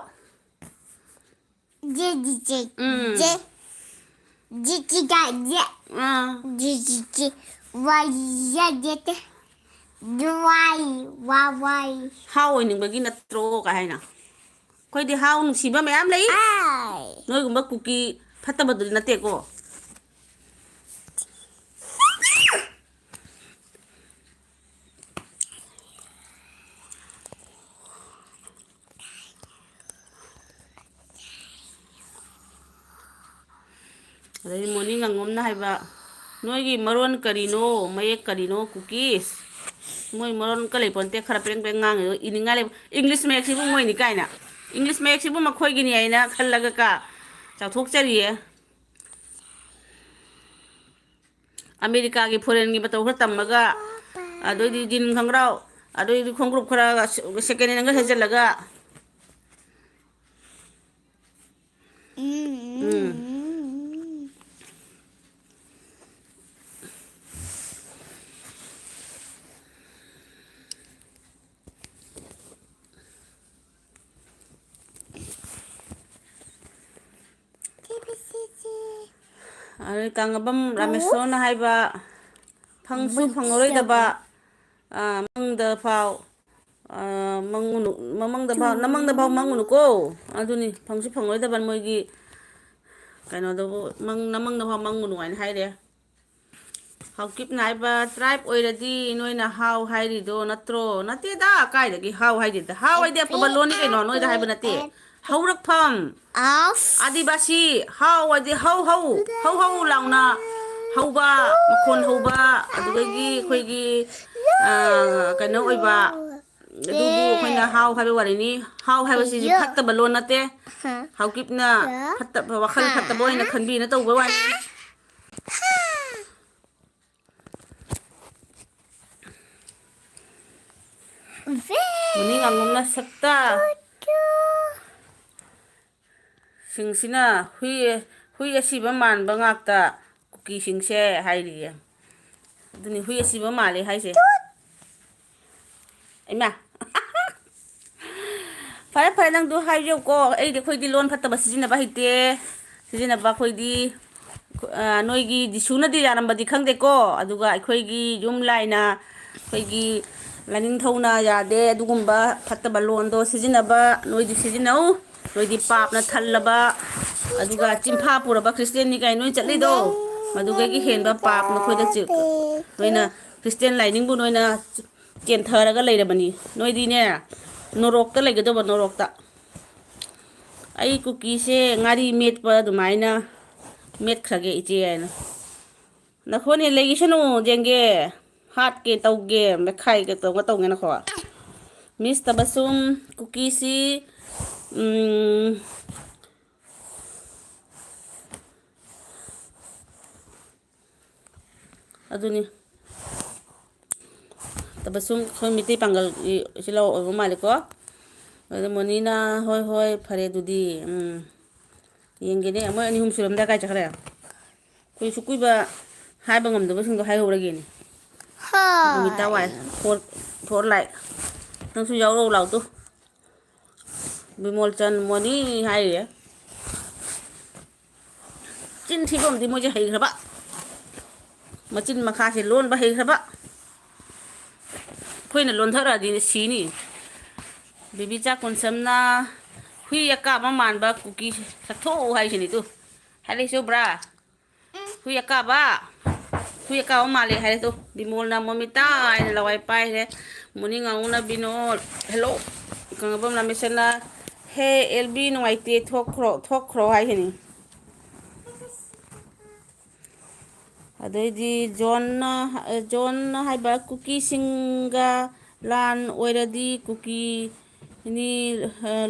ꯍꯥꯎ ꯑꯣꯏꯅꯤꯡꯕꯒꯤ ꯅꯠꯇ꯭ꯔꯣ ꯀꯥꯏ ꯍꯥꯏꯅ ꯑꯩꯈꯣꯏꯗꯤ ꯍꯥꯎ ꯅꯨꯡꯁꯤꯕ ꯃꯌꯥꯝ ꯂꯩ ꯅꯣꯏꯒꯨꯝꯕ ꯀꯨꯀꯤ ꯐꯠꯇꯕꯗꯨꯗꯤ ꯅꯠꯇꯦꯀꯣ ꯑꯗꯩꯗꯤ ꯃꯣꯅꯤ ꯉꯥꯉꯣꯝꯅ ꯍꯥꯏꯕ ꯅꯣꯏꯒꯤ ꯃꯔꯣꯟ ꯀꯔꯤꯅꯣ ꯃꯌꯦꯛ ꯀꯔꯤꯅꯣ ꯀꯨꯀꯤꯁ ꯃꯣꯏ ꯃꯔꯣꯟ ꯀ ꯈꯔ ꯄꯦꯡ ꯉꯥꯡꯉꯤ ꯏꯅꯤꯡꯉꯥꯏ ꯂꯩꯕ ꯏꯪꯂꯤꯁ ꯃꯌꯦꯛꯁꯤꯕꯨ ꯃꯣꯏꯅꯤ ꯀꯥꯏꯅ ꯏꯪꯂꯤꯁ ꯃꯌꯦꯛꯁꯤꯕꯨ ꯃꯈꯣꯏꯒꯤꯅꯤ ꯍꯥꯏꯅ ꯈꯜꯂꯒ ꯆꯥꯎꯊꯣꯛꯆꯔꯤꯌꯦ ꯑꯃꯦꯔꯤꯀꯥꯒꯤ ꯐꯣꯔꯦꯟꯒꯤ ꯃꯇꯧ ꯈꯔ ꯇꯝꯃꯒ ꯑꯗꯩꯗꯤ ꯖꯤꯟ ꯈꯣꯡꯒ꯭ꯔꯥꯎ ꯑꯗꯩꯗꯤ ꯈꯣꯡꯒ꯭ꯔꯨꯞ ꯈꯔ ꯁꯦꯀꯦꯟ ꯍꯦꯟꯒ ꯁꯦꯠꯆꯜꯂꯒ ꯑꯗꯩ ꯀꯥꯡꯉꯕꯝ ꯔꯥꯃꯦꯁꯣꯔꯅ ꯍꯥꯏꯕ ꯐꯪꯁꯨ ꯐꯪꯉꯔꯣꯏꯗꯕ ꯃꯪꯗ ꯐꯥꯎ ꯅꯃꯪꯗꯐꯥꯎ ꯃꯪꯉꯨꯅꯨꯀꯣ ꯑꯗꯨꯅꯤ ꯐꯪꯁꯨ ꯐꯪꯉꯣꯏꯗꯕ ꯃꯣꯏꯒꯤ ꯀꯩꯅꯣꯗꯨꯕꯨ ꯅꯃꯪꯗꯐꯥꯎ ꯃꯪꯉꯨꯅꯨ ꯍꯥꯏꯅ ꯍꯥꯏꯔꯦ ꯍꯥꯎꯀꯤꯞꯅ ꯍꯥꯏꯕ ꯇ꯭ꯔꯥꯏꯞ ꯑꯣꯏꯔꯗꯤ ꯅꯣꯏꯅ ꯍꯥꯎ ꯍꯥꯏꯔꯤꯗꯣ ꯅꯠꯇ꯭ꯔꯣ ꯅꯠꯇꯦꯗ ꯀꯥꯏꯗꯒꯤ ꯍꯥꯎ ꯍꯥꯏꯗꯦꯗ ꯍꯥꯎ ꯍꯥꯏꯗꯤ ꯑꯐꯕ ꯂꯣꯟꯅꯤ ꯀꯩꯅꯣ ꯅꯣꯏꯗ ꯍꯥꯏꯕ ꯅꯠꯇꯦ ꯍꯧꯔꯛꯐꯝ ꯑꯥꯗꯤꯕꯥꯁꯤ ꯍꯥꯎ ꯍꯥꯏꯗꯤ ꯍꯧ ꯍꯧ ꯂꯥꯎꯅ ꯍꯧꯕ ꯃꯈꯣꯟ ꯍꯧꯕ ꯑꯗꯨꯗꯒꯤ ꯑꯩꯈꯣꯏꯒꯤ ꯀꯩꯅꯣ ꯑꯣꯏꯕ ꯑꯗꯨꯕꯨ ꯑꯩꯈꯣꯏꯅ ꯍꯥꯎ ꯍꯥꯏꯕ ꯋꯥꯔꯤꯅꯤ ꯍꯥꯎ ꯍꯥꯏꯕꯁꯤꯁꯨ ꯐꯠꯇꯕ ꯂꯣꯟ ꯅꯠꯇꯦ ꯍꯥꯎꯀꯤꯞꯅ ꯐꯠꯇꯕ ꯋꯥꯈꯜ ꯐꯠꯇꯕ ꯑꯣꯏꯅ ꯈꯟꯕꯤꯅ ꯇꯧꯕ ꯋꯥꯅꯤ ꯃꯨꯅꯤ ꯉꯥꯉꯣꯝꯅ ꯁꯛꯇ ꯁꯤꯡꯁꯤꯅ ꯍꯨꯏ ꯑꯁꯤꯕ ꯃꯥꯟꯕ ꯉꯥꯛꯇ ꯀꯨꯀꯤꯁꯤꯡꯁꯦ ꯍꯥꯏꯔꯤꯌꯦ ꯑꯗꯨꯅꯤ ꯍꯨꯏ ꯑꯁꯤꯕ ꯃꯥꯜꯂꯦ ꯍꯥꯏꯁꯦ ꯏꯃꯥ ꯐꯔꯦ ꯐꯔꯦ ꯅꯪꯗꯣ ꯍꯥꯏꯖꯧꯀꯣ ꯑꯩꯈꯣꯏꯗꯤ ꯂꯣꯟ ꯐꯠꯇꯕ ꯁꯤꯖꯤꯟꯅꯕ ꯍꯩꯇꯦ ꯁꯤꯖꯤꯟꯅꯕ ꯑꯩꯈꯣꯏꯗꯤ ꯅꯣꯏꯒꯤ ꯖꯤꯁꯨꯅꯗꯤ ꯌꯥꯔꯝꯕꯗꯤ ꯈꯪꯗꯦꯀꯣ ꯑꯗꯨꯒ ꯑꯩꯈꯣꯏꯒꯤ ꯌꯨꯝ ꯂꯥꯏꯅ ꯑꯩꯈꯣꯏꯒꯤ ꯂꯥꯏꯅꯤꯡꯊꯧꯅ ꯌꯥꯗꯦ ꯑꯗꯨꯒꯨꯝꯕ ꯐꯠꯇꯕ ꯂꯣꯟꯗꯣ ꯁꯤꯖꯤꯟꯅꯕ ꯅꯣꯏꯗꯤ ꯁꯤꯖꯤꯟꯅꯧ ꯅꯣꯏꯗꯤ ꯄꯥꯞꯅ ꯊꯜꯂꯕ ꯑꯗꯨꯒ ꯆꯤꯟꯐꯥ ꯄꯨꯔꯕ ꯈ꯭ꯔꯤꯁꯇꯦꯟꯅꯤ ꯀꯥꯏ ꯅꯣꯏ ꯆꯠꯂꯤꯗꯣ ꯃꯗꯨꯗꯒꯤ ꯍꯦꯟꯕ ꯄꯥꯞ ꯅꯈꯣꯏꯗ ꯅꯣꯏꯅ ꯈ꯭ꯔꯤꯁꯇꯦꯟ ꯂꯥꯏꯅꯤꯡꯕꯨ ꯅꯣꯏꯅ ꯆꯦꯟꯊꯔꯒ ꯂꯩꯔꯕꯅꯤ ꯅꯣꯏꯗꯤꯅꯦ ꯅꯣꯔꯣꯛꯇ ꯂꯩꯒꯗꯧꯕ ꯅꯣꯔꯣꯛꯇ ꯑꯩ ꯀꯨꯀꯤꯁꯦ ꯉꯥꯔꯤ ꯃꯦꯠꯄ ꯑꯗꯨꯃꯥꯏꯅ ꯃꯦꯠꯈ꯭ꯔꯒꯦ ꯏꯆꯦ ꯍꯥꯏꯅ ꯅꯈꯣꯏꯅꯦ ꯂꯩꯒꯤꯁꯅꯨ ꯌꯦꯡꯒꯦ ꯍꯥꯠꯀꯦ ꯇꯧꯒꯦ ꯃꯦꯠꯈꯥꯏꯒꯦ ꯇꯧꯒꯦ ꯅꯈꯣ ꯃꯤꯁ ꯇꯕꯁꯨꯝ ꯀꯨꯀꯤꯁꯤ ꯑꯗꯨꯅꯤ ꯇꯕꯁꯨꯝ ꯑꯩꯈꯣꯏ ꯃꯩꯇꯩ ꯄꯥꯡꯒꯜꯒꯤ ꯏꯆꯤꯜ ꯏꯅꯥꯎ ꯑꯣꯏꯕ ꯃꯥꯜꯂꯦꯀꯣ ꯑꯗꯨ ꯃꯣꯅꯤꯅ ꯍꯣꯏ ꯍꯣꯏ ꯐꯔꯦ ꯑꯗꯨꯗꯤ ꯌꯦꯡꯒꯦꯅꯦ ꯃꯣꯏ ꯑꯅꯤ ꯑꯍꯨꯝ ꯁꯨꯔꯝꯗꯥꯏ ꯀꯥꯏ ꯆꯠꯈ꯭ꯔꯦ ꯑꯩꯈꯣꯏ ꯁꯨ ꯀꯨꯏꯕ ꯍꯥꯏꯕ ꯉꯝꯗꯕꯁꯤꯡꯗꯣ ꯍꯥꯏꯍꯧꯔꯒꯦꯅꯦ ꯅꯨꯃꯤꯠꯇ ꯋꯥꯏ ꯐꯣꯔ ꯂꯥꯏ ꯅꯪꯁꯨ ꯌꯥꯎꯔꯛꯎ ꯂꯥꯎꯇꯨ ꯕꯤꯃꯣꯜꯆꯟ ꯃꯣꯅꯤ ꯍꯥꯏꯔꯤꯌꯦ ꯆꯤꯟ ꯊꯤꯕ ꯃꯣꯏꯁꯦ ꯍꯩꯈ꯭ꯔꯕ ꯃꯆꯤꯟ ꯃꯈꯥꯁꯦ ꯂꯣꯟꯕ ꯍꯩꯈ꯭ꯔꯕ ꯑꯩꯈꯣꯏꯅ ꯂꯣꯟꯊꯔꯛꯑꯗꯤ ꯁꯤꯅꯤ ꯕꯦꯕꯤ ꯆꯥ ꯀꯣꯟꯁꯝꯅ ꯍꯨꯏ ꯑꯀꯥꯕ ꯃꯥꯟꯕ ꯀꯨꯀꯤ ꯆꯠꯊꯣꯛꯎ ꯍꯥꯏꯁꯤꯅꯤ ꯇꯨ ꯍꯥꯏꯔꯛꯏꯁꯤ ꯎꯕ꯭ꯔꯥ ꯍꯨꯏ ꯑꯀꯥꯕ ꯍꯨꯏ ꯑꯀꯥꯕ ꯃꯥꯜꯂꯦ ꯍꯥꯏꯔꯦ ꯇꯨ ꯕꯤꯃꯣꯜꯅ ꯃꯃꯤꯠ ꯇꯥꯏꯅ ꯂꯋꯥꯏ ꯄꯥꯏꯔꯦ ꯃꯣꯅꯤ ꯉꯥꯉꯨꯅ ꯕꯤꯅꯣꯜ ꯍꯦꯜꯂꯣ ꯀꯪꯂꯥꯕꯝ ꯔꯥꯃꯦꯁꯟꯅ ꯍꯦ ꯑꯦꯜꯕꯤ ꯅꯨꯡꯉꯥꯏꯇꯦ ꯊꯣꯛꯈ꯭ꯔꯣ ꯍꯥꯏꯁꯤꯅꯤ ꯑꯗꯩꯗꯤ ꯖꯣꯟꯅ ꯍꯥꯏꯕ ꯀꯨꯀꯤꯁꯤꯡꯒ ꯂꯥꯟ ꯑꯣꯏꯔꯗꯤ ꯀꯨꯀꯤꯅꯤ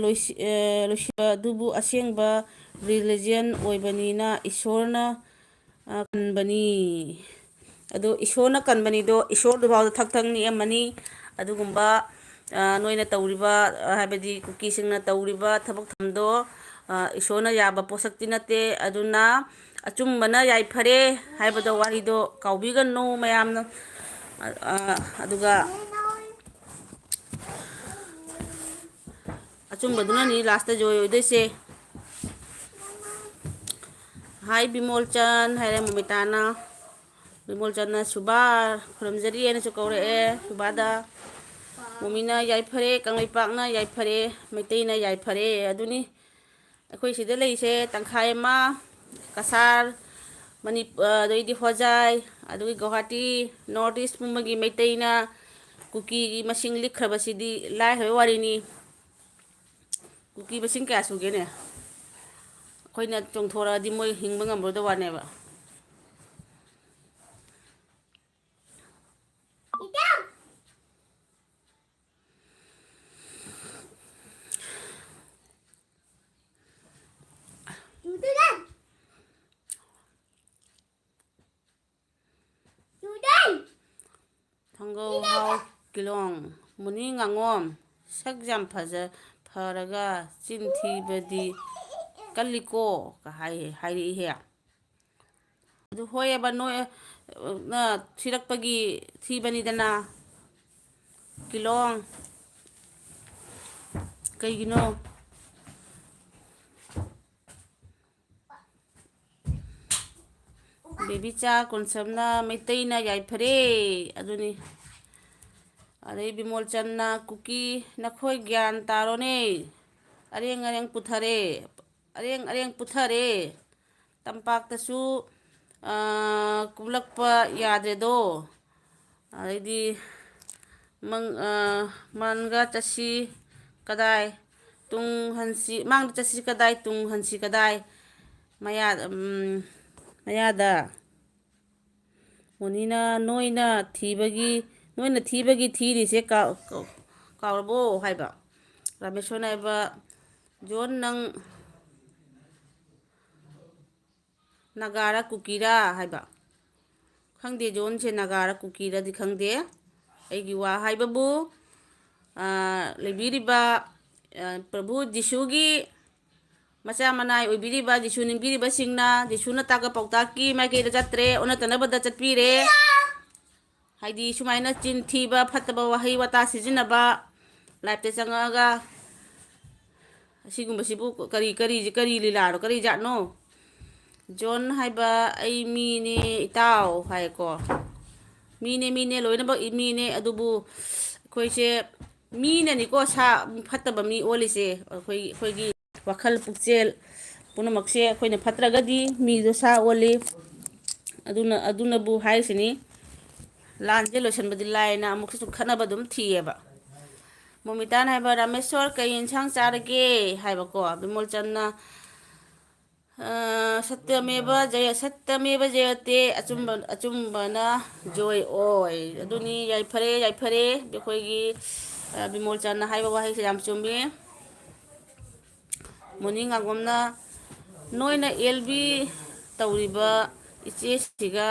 ꯂꯣꯏꯁꯤꯕ ꯑꯗꯨꯕꯨ ꯑꯁꯦꯡꯕ ꯔꯤꯂꯤꯖꯟ ꯑꯣꯏꯕꯅꯤꯅ ꯏꯁꯣꯔꯅ ꯀꯟꯕꯅꯤ ꯑꯗꯣ ꯏꯁꯣꯔꯅ ꯀꯟꯕꯅꯤꯗꯣ ꯏꯁꯣꯔꯗꯨꯐꯥꯎꯗ ꯊꯛ ꯊꯛ ꯅꯤꯛꯑꯝꯃꯅꯤ ꯑꯗꯨꯒꯨꯝꯕ ꯅꯣꯏꯅ ꯇꯧꯔꯤꯕ ꯍꯥꯏꯕꯗꯤ ꯀꯨꯀꯤꯁꯤꯡꯅ ꯇꯧꯔꯤꯕ ꯊꯕꯛ ꯊꯧꯔꯝꯗꯣ ꯏꯁꯣꯔꯅ ꯌꯥꯕ ꯄꯣꯠꯁꯛꯇꯤ ꯅꯠꯇꯦ ꯑꯗꯨꯅ ꯑꯆꯨꯝꯕꯅ ꯌꯥꯏꯐꯔꯦ ꯍꯥꯏꯕꯗꯣ ꯋꯥꯔꯤꯗꯣ ꯀꯥꯎꯕꯤꯒꯅꯨ ꯃꯌꯥꯝꯅ ꯑꯗꯨꯒ ꯑꯆꯨꯝꯕꯗꯨꯅꯅꯤ ꯂꯥꯁꯇ ꯖꯣꯏ ꯑꯣꯏꯗꯣꯏꯁꯦ ꯍꯥꯏ ꯕꯤꯃꯣꯜꯆꯟ ꯍꯥꯏꯔꯦ ꯃꯣꯃꯤꯇꯥꯅ ꯕꯤꯃꯣꯜꯆꯟꯅ ꯁꯨꯕꯥ ꯈꯨꯔꯨꯝꯖꯔꯤꯑꯅꯁꯨ ꯀꯧꯔꯛꯑꯦ ꯁꯨꯕꯥꯗ ꯃꯣꯃꯤꯅ ꯌꯥꯏꯐꯔꯦ ꯀꯪꯂꯩꯄꯥꯛꯅ ꯌꯥꯏꯐꯔꯦ ꯃꯩꯇꯩꯅ ꯌꯥꯏꯐꯔꯦ ꯑꯗꯨꯅꯤ ꯑꯩꯈꯣꯏ ꯁꯤꯗ ꯂꯩꯔꯤꯁꯦ ꯇꯪꯈꯥꯏ ꯑꯃ ꯀꯁꯥꯔ ꯑꯗꯩꯗꯤ ꯍꯣꯖꯥꯏ ꯑꯗꯨꯒꯤ ꯒꯧꯍꯥꯇꯤ ꯅꯣꯔꯠ ꯏꯁ ꯄꯨꯝꯕꯒꯤ ꯃꯩꯇꯩꯅ ꯀꯨꯀꯤꯒꯤ ꯃꯁꯤꯡ ꯂꯤꯛꯈ꯭ꯔꯕꯁꯤꯗꯤ ꯂꯥꯏꯔꯕ ꯋꯥꯔꯤꯅꯤ ꯀꯨꯀꯤ ꯃꯁꯤꯡ ꯀꯌꯥ ꯁꯨꯒꯦꯅꯦ ꯑꯩꯈꯣꯏꯅ ꯆꯣꯡꯊꯣꯔꯛꯑꯗꯤ ꯃꯣꯏ ꯍꯤꯡꯕ ꯉꯝꯃꯔꯣꯏꯗꯕ ꯋꯥꯅꯦꯕ ꯊꯪꯒꯧ ꯍꯥꯎ ꯀꯤꯂꯣꯡ ꯃꯨꯅꯤ ꯉꯥꯉꯣꯝ ꯁꯛ ꯌꯥꯝ ꯐꯔꯒ ꯆꯤꯟ ꯊꯤꯕꯗꯤ ꯀꯜꯂꯤꯀꯣ ꯍꯥꯏꯔꯛꯏꯍꯦ ꯑꯗꯨ ꯍꯣꯏꯑꯕ ꯅꯣꯏ ꯊꯤꯔꯛꯄꯒꯤ ꯊꯤꯕꯅꯤꯗꯅ ꯀꯤꯂꯣꯡ ꯀꯩꯒꯤꯅꯣ ꯕꯦꯕꯤꯆꯥ ꯀꯣꯟꯁꯝꯅ ꯃꯩꯇꯩꯅ ꯌꯥꯏꯐꯔꯦ ꯑꯗꯨꯅꯤ ꯑꯗꯩ ꯕꯤꯃꯣꯜꯆꯟꯅ ꯀꯨꯀꯤ ꯅꯈꯣꯏ ꯒ꯭ꯌꯥꯟ ꯇꯥꯔꯣꯅꯦ ꯑꯔꯦꯡ ꯑꯔꯦꯡ ꯄꯨꯊꯔꯦ ꯇꯝꯄꯥꯛꯇꯁꯨ ꯀꯨꯝꯂꯛꯄ ꯌꯥꯗ꯭ꯔꯦꯗꯣ ꯑꯗꯩꯗꯤ ꯃꯟꯒ ꯆꯠꯁꯤ ꯀꯗꯥꯏ ꯇꯨꯡ ꯍꯟꯁꯤ ꯃꯥꯡꯗ ꯆꯠꯁꯤ ꯀꯗꯥꯏ ꯇꯨꯡ ꯍꯟꯁꯤ ꯀꯗꯥꯏ ꯃꯌꯥꯗ ꯃꯣꯅꯤꯅ ꯅꯣꯏꯅ ꯊꯤꯕꯒꯤ ꯊꯤꯔꯤꯁꯦ ꯀꯥꯎꯔꯕꯣ ꯍꯥꯏꯕ ꯔꯥꯃꯦꯁꯣꯔꯅ ꯍꯥꯏꯕ ꯖꯣꯟ ꯅꯪ ꯅꯥꯒꯥꯔ ꯀꯨꯀꯤꯔꯥ ꯍꯥꯏꯕ ꯈꯪꯗꯦ ꯖꯣꯟꯁꯦ ꯅꯥꯒꯥꯔ ꯀꯨꯀꯤꯔꯗꯤ ꯈꯪꯗꯦ ꯑꯩꯒꯤ ꯋꯥ ꯍꯥꯏꯕꯕꯨ ꯂꯩꯕꯤꯔꯤꯕ ꯄ꯭ꯔꯚꯨ ꯖꯤꯁꯨꯒꯤ ꯃꯆꯥ ꯃꯅꯥꯏ ꯑꯣꯏꯕꯤꯔꯤꯕ ꯖꯤꯁꯨ ꯅꯤꯡꯕꯤꯔꯤꯕꯁꯤꯡꯅ ꯖꯤꯁꯨꯅ ꯇꯥꯛꯄ ꯄꯥꯎꯇꯥꯛꯀꯤ ꯃꯥꯏꯀꯩꯗ ꯆꯠꯇ꯭ꯔꯦ ꯑꯣꯟꯅ ꯇꯩꯅꯕꯗ ꯆꯠꯄꯤꯔꯦ ꯍꯥꯏꯗꯤ ꯁꯨꯃꯥꯏꯅ ꯆꯤꯟ ꯊꯤꯕ ꯐꯠꯇꯕ ꯋꯥꯍꯩ ꯋꯥꯇꯥ ꯁꯤꯖꯤꯟꯅꯕ ꯂꯥꯏꯞꯇ ꯆꯪꯉꯛꯑꯒ ꯑꯁꯤꯒꯨꯝꯕꯁꯤꯕꯨ ꯀꯔꯤ ꯂꯤꯂꯥꯔꯣ ꯀꯔꯤ ꯖꯥꯠꯅꯣ ꯖꯣꯟ ꯍꯥꯏꯕ ꯑꯩ ꯃꯤꯅꯦ ꯏꯇꯥꯎ ꯍꯥꯏꯀꯣ ꯃꯤꯅꯦ ꯂꯣꯏꯅꯃꯛ ꯃꯤꯅꯦ ꯑꯗꯨꯕꯨ ꯑꯩꯈꯣꯏꯁꯦ ꯃꯤꯅꯅꯤꯀꯣ ꯁꯥ ꯐꯠꯇꯕ ꯃꯤ ꯑꯣꯜꯂꯤꯁꯦ ꯑꯩꯈꯣꯏꯒꯤ ꯋꯥꯈꯜ ꯄꯨꯛꯆꯦꯜ ꯄꯨꯝꯅꯃꯛꯁꯦ ꯑꯩꯈꯣꯏꯅ ꯐꯠꯇ꯭ꯔꯒꯗꯤ ꯃꯤꯗꯣ ꯁꯥ ꯑꯣꯜꯂꯤ ꯑꯗꯨꯅꯕꯨ ꯍꯥꯏꯔꯤꯁꯤꯅꯤ ꯂꯥꯟꯁꯦ ꯂꯣꯏꯁꯤꯟꯕꯗꯤ ꯂꯥꯏꯅ ꯑꯃꯨꯛꯀꯁꯨ ꯈꯠꯅꯕ ꯑꯗꯨꯝ ꯊꯤꯌꯦꯕ ꯃꯣꯃꯤꯇꯥꯅ ꯍꯥꯏꯕ ꯔꯥꯃꯦꯁꯣꯔ ꯀꯩ ꯌꯦꯟꯁꯥꯡ ꯆꯥꯔꯒꯦ ꯍꯥꯏꯕꯀꯣ ꯕꯤꯃꯣꯜꯆꯟꯅ ꯁꯠꯇꯃꯦꯕ ꯖꯌꯇꯦ ꯑꯆꯨꯝꯕꯅ ꯖꯣꯏ ꯑꯣꯏ ꯑꯗꯨꯅꯤ ꯌꯥꯏꯐꯔꯦ ꯑꯩꯈꯣꯏꯒꯤ ꯕꯤꯃꯣꯜꯆꯟꯅ ꯍꯥꯏꯕ ꯋꯥꯍꯩꯁꯦ ꯌꯥꯝ ꯆꯨꯝꯃꯤ ꯃꯣꯅꯤ ꯉꯥꯡꯉꯣꯝꯅ ꯅꯣꯏꯅ ꯑꯦꯜꯕꯤ ꯇꯧꯔꯤꯕ ꯏꯆꯦꯁꯤꯒ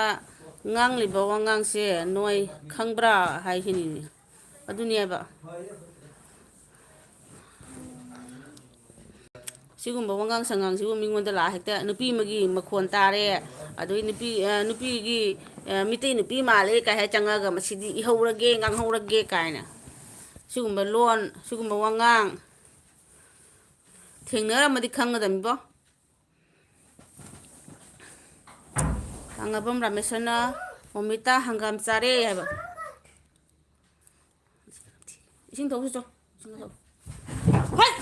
ꯉꯥꯡꯂꯤꯕ ꯋꯥꯉꯥꯡꯁꯦ ꯅꯣꯏ ꯈꯪꯕ꯭ꯔꯥ ꯍꯥꯏꯈꯤꯅꯤꯅꯦ ꯑꯗꯨꯅꯦꯕ ꯁꯤꯒꯨꯝꯕ ꯋꯥꯉꯥꯡ ꯁꯉꯥꯡꯁꯤꯕꯨ ꯃꯤꯉꯣꯟꯗ ꯂꯥꯛꯑ ꯍꯦꯛꯇ ꯅꯨꯄꯤ ꯑꯃꯒꯤ ꯃꯈꯣꯟ ꯇꯥꯔꯦ ꯑꯗꯨꯗꯩ ꯅꯨꯄꯤꯒꯤ ꯃꯤꯇꯩ ꯅꯨꯄꯤ ꯃꯥꯜꯂꯦ ꯀꯥꯏ ꯍꯥꯏ ꯆꯪꯉꯒ ꯃꯁꯤꯗꯤ ꯏꯍꯧꯔꯒꯦ ꯉꯥꯡꯍꯧꯔꯒꯦ ꯀꯥꯏꯅ ꯁꯤꯒꯨꯝꯕ ꯂꯣꯟ ꯁꯤꯒꯨꯝꯕ ꯋꯥꯉꯥꯡ ꯊꯦꯡꯅꯔꯝꯃꯗꯤ ꯈꯪꯒꯗꯕꯅꯤꯕꯣ ꯊꯥꯡꯉꯕꯝ ꯔꯥꯃꯦꯁꯣꯔꯅ ꯃꯣꯃꯤꯇꯥ ꯍꯪꯒꯥꯝ ꯆꯥꯔꯦ ꯍꯥꯏꯕ ꯏꯁꯤꯡ ꯊꯧꯁꯤ ꯆꯣ ꯏꯁꯤꯡ ꯊꯧ ꯍꯩ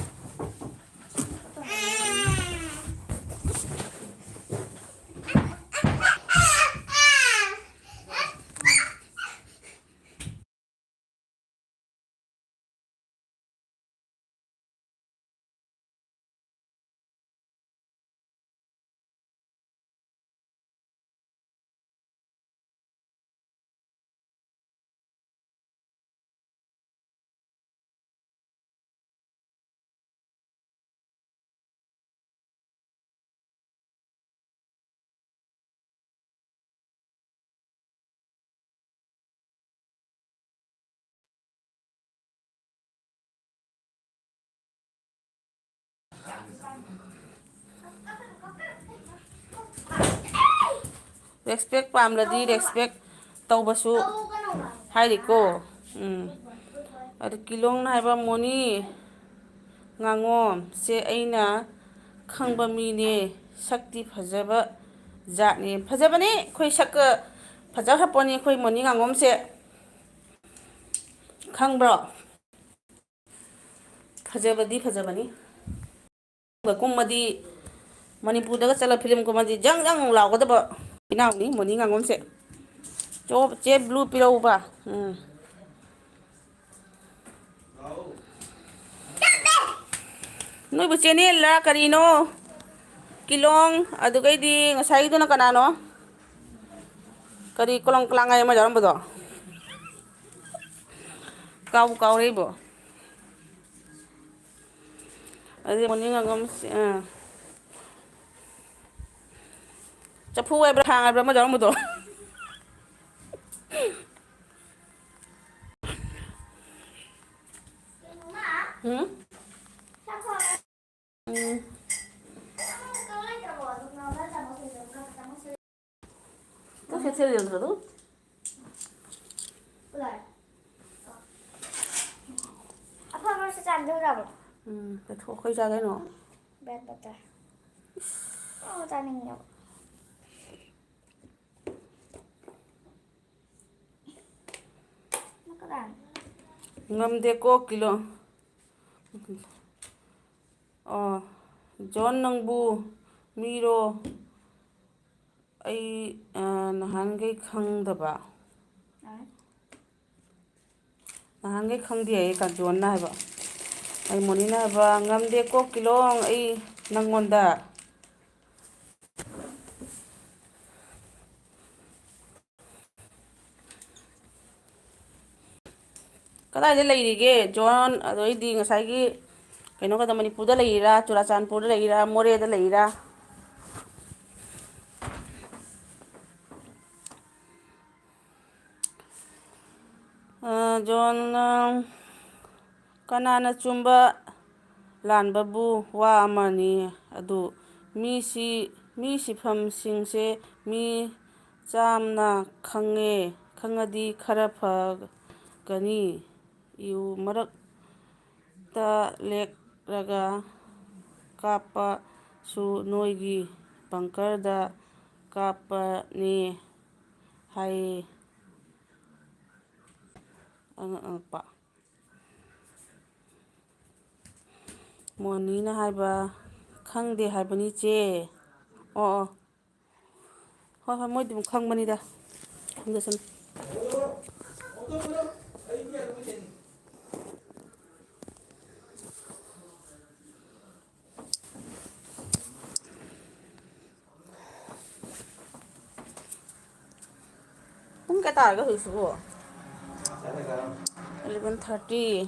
ꯔꯦꯁꯄꯦꯛ ꯄꯥꯝꯂꯗꯤ ꯔꯦꯁꯄꯦꯛ ꯇꯧꯕꯁꯨ ꯍꯥꯏꯔꯤꯀꯣ ꯑꯗꯨ ꯀꯤꯂꯣꯡꯅ ꯍꯥꯏꯕ ꯃꯣꯅꯤ ꯉꯥꯉꯣꯝ ꯁꯦ ꯑꯩꯅ ꯈꯪꯕ ꯃꯤꯅꯦ ꯁꯛꯇꯤ ꯐꯖꯕ ꯖꯥꯠꯅꯦ ꯐꯖꯕꯅꯤ ꯑꯩꯈꯣꯏ ꯁꯛꯀ ꯐꯖꯈ꯭ꯔꯄꯣꯠꯅꯤ ꯑꯩꯈꯣꯏ ꯃꯣꯅꯤ ꯉꯥꯉꯣꯝꯁꯦ ꯈꯪꯕ꯭ꯔꯣ ꯐꯖꯕꯅꯤ ꯀꯨꯝꯃꯗꯤ ꯃꯅꯤꯄꯨꯔꯗꯒ ꯆꯠꯂ ꯐꯤꯂꯝ ꯀꯨꯝꯃꯗꯤ ꯖꯪ ꯖꯪ ꯂꯥꯎꯒꯗꯕ ꯏꯅꯥꯎꯅꯤ ꯃꯣꯅꯤ ꯉꯥꯉꯣꯝꯁꯦ ꯆꯦ ꯕ꯭ꯂꯨ ꯄꯤꯔꯧꯕ ꯅꯣꯏꯕꯨ ꯆꯦꯅꯦꯜꯂ ꯀꯔꯤꯅꯣ ꯀꯤꯂꯣꯡ ꯑꯗꯨꯒꯩꯗꯤ ꯉꯁꯥꯏꯒꯤꯗꯨꯅ ꯀꯅꯥꯅꯣ ꯀꯔꯤ ꯀꯣꯂꯪ ꯀꯂꯥꯡꯉꯥꯏ ꯑꯃ ꯌꯥꯎꯔꯝꯕꯗꯣ ꯀꯥꯎꯕꯨ ꯀꯥꯎꯔꯦ ꯑꯩꯕꯣ ꯑꯗꯨꯗꯤ ꯃꯣꯅꯤ ꯉꯥꯉꯣꯝ ꯆꯐꯨ ꯍꯥꯏꯕ꯭ꯔꯥ ꯊꯥꯡ ꯍꯥꯏꯕ꯭ꯔꯥ ꯑꯃ ꯌꯥꯎꯔꯝꯕꯗꯣ ꯎꯝ ꯀꯩ ꯆꯥꯒꯦ ꯍꯥꯏꯅꯣ ꯉꯝꯗꯦꯀꯣ ꯀꯤꯂꯣ ꯑꯣ ꯖꯣꯟ ꯅꯪꯕꯨ ꯃꯤꯔꯣ ꯑꯩ ꯅꯍꯥꯟꯈꯩ ꯈꯪꯗꯕ ꯅꯍꯥꯟꯈꯩ ꯈꯪꯗꯦ ꯑꯩ ꯀꯥꯖꯣꯟꯅ ꯍꯥꯏꯕ ꯑꯩ ꯃꯣꯅꯤꯅ ꯍꯥꯏꯕ ꯉꯝꯗꯦꯀꯣ ꯀꯤꯂꯣꯡ ꯑꯩ ꯅꯪꯉꯣꯟꯗ ꯀꯗꯥꯏꯗ ꯂꯩꯔꯤꯒꯦ ꯖꯣꯟ ꯑꯗꯩꯗꯤ ꯉꯁꯥꯏꯒꯤ ꯀꯩꯅꯣꯒꯗ ꯃꯅꯤꯄꯨꯔꯗ ꯂꯩꯔꯤꯔꯥ ꯆꯨꯔꯥꯆꯥꯟꯄꯨꯔꯗ ꯂꯩꯔꯤꯔꯥ ꯃꯣꯔꯦꯗ ꯂꯩꯔꯤꯔꯥ ꯖꯣꯟꯅ ꯀꯅꯥꯅ ꯆꯨꯝꯕ ꯂꯥꯟꯕꯕꯨ ꯋꯥ ꯑꯃꯅꯤ ꯑꯗꯨ ꯃꯤ ꯁꯤꯐꯝꯁꯤꯡꯁꯦ ꯃꯤ ꯆꯥꯝꯅ ꯈꯪꯉꯗꯤ ꯈꯔ ꯐꯒꯅꯤ ꯏꯌꯨ ꯃꯔꯛꯇ ꯂꯦꯛꯂꯒ ꯀꯥꯞꯄꯁꯨ ꯅꯣꯏꯒꯤ ꯕꯪꯀꯔꯗ ꯀꯥꯞꯄꯅꯤ ꯍꯥꯏꯌꯦ꯫ ꯑꯉꯛꯄ ꯃꯣꯅꯤꯅ ꯍꯥꯏꯕ ꯈꯪꯗꯦ ꯍꯥꯏꯕꯅꯤ ꯆꯦ꯫ ꯑꯣ ꯑꯣ ꯍꯣꯏ ꯍꯣꯏ ꯃꯣꯏꯗꯤ ꯑꯗꯨꯝ ꯈꯪꯕꯅꯤꯗ ꯈꯪꯖꯁꯅꯨ꯫ ꯄꯨꯡ ꯀꯌꯥ ꯇꯥꯔꯒꯦ ꯍꯧꯖꯤꯛꯁꯤꯕꯨ 11:30꯫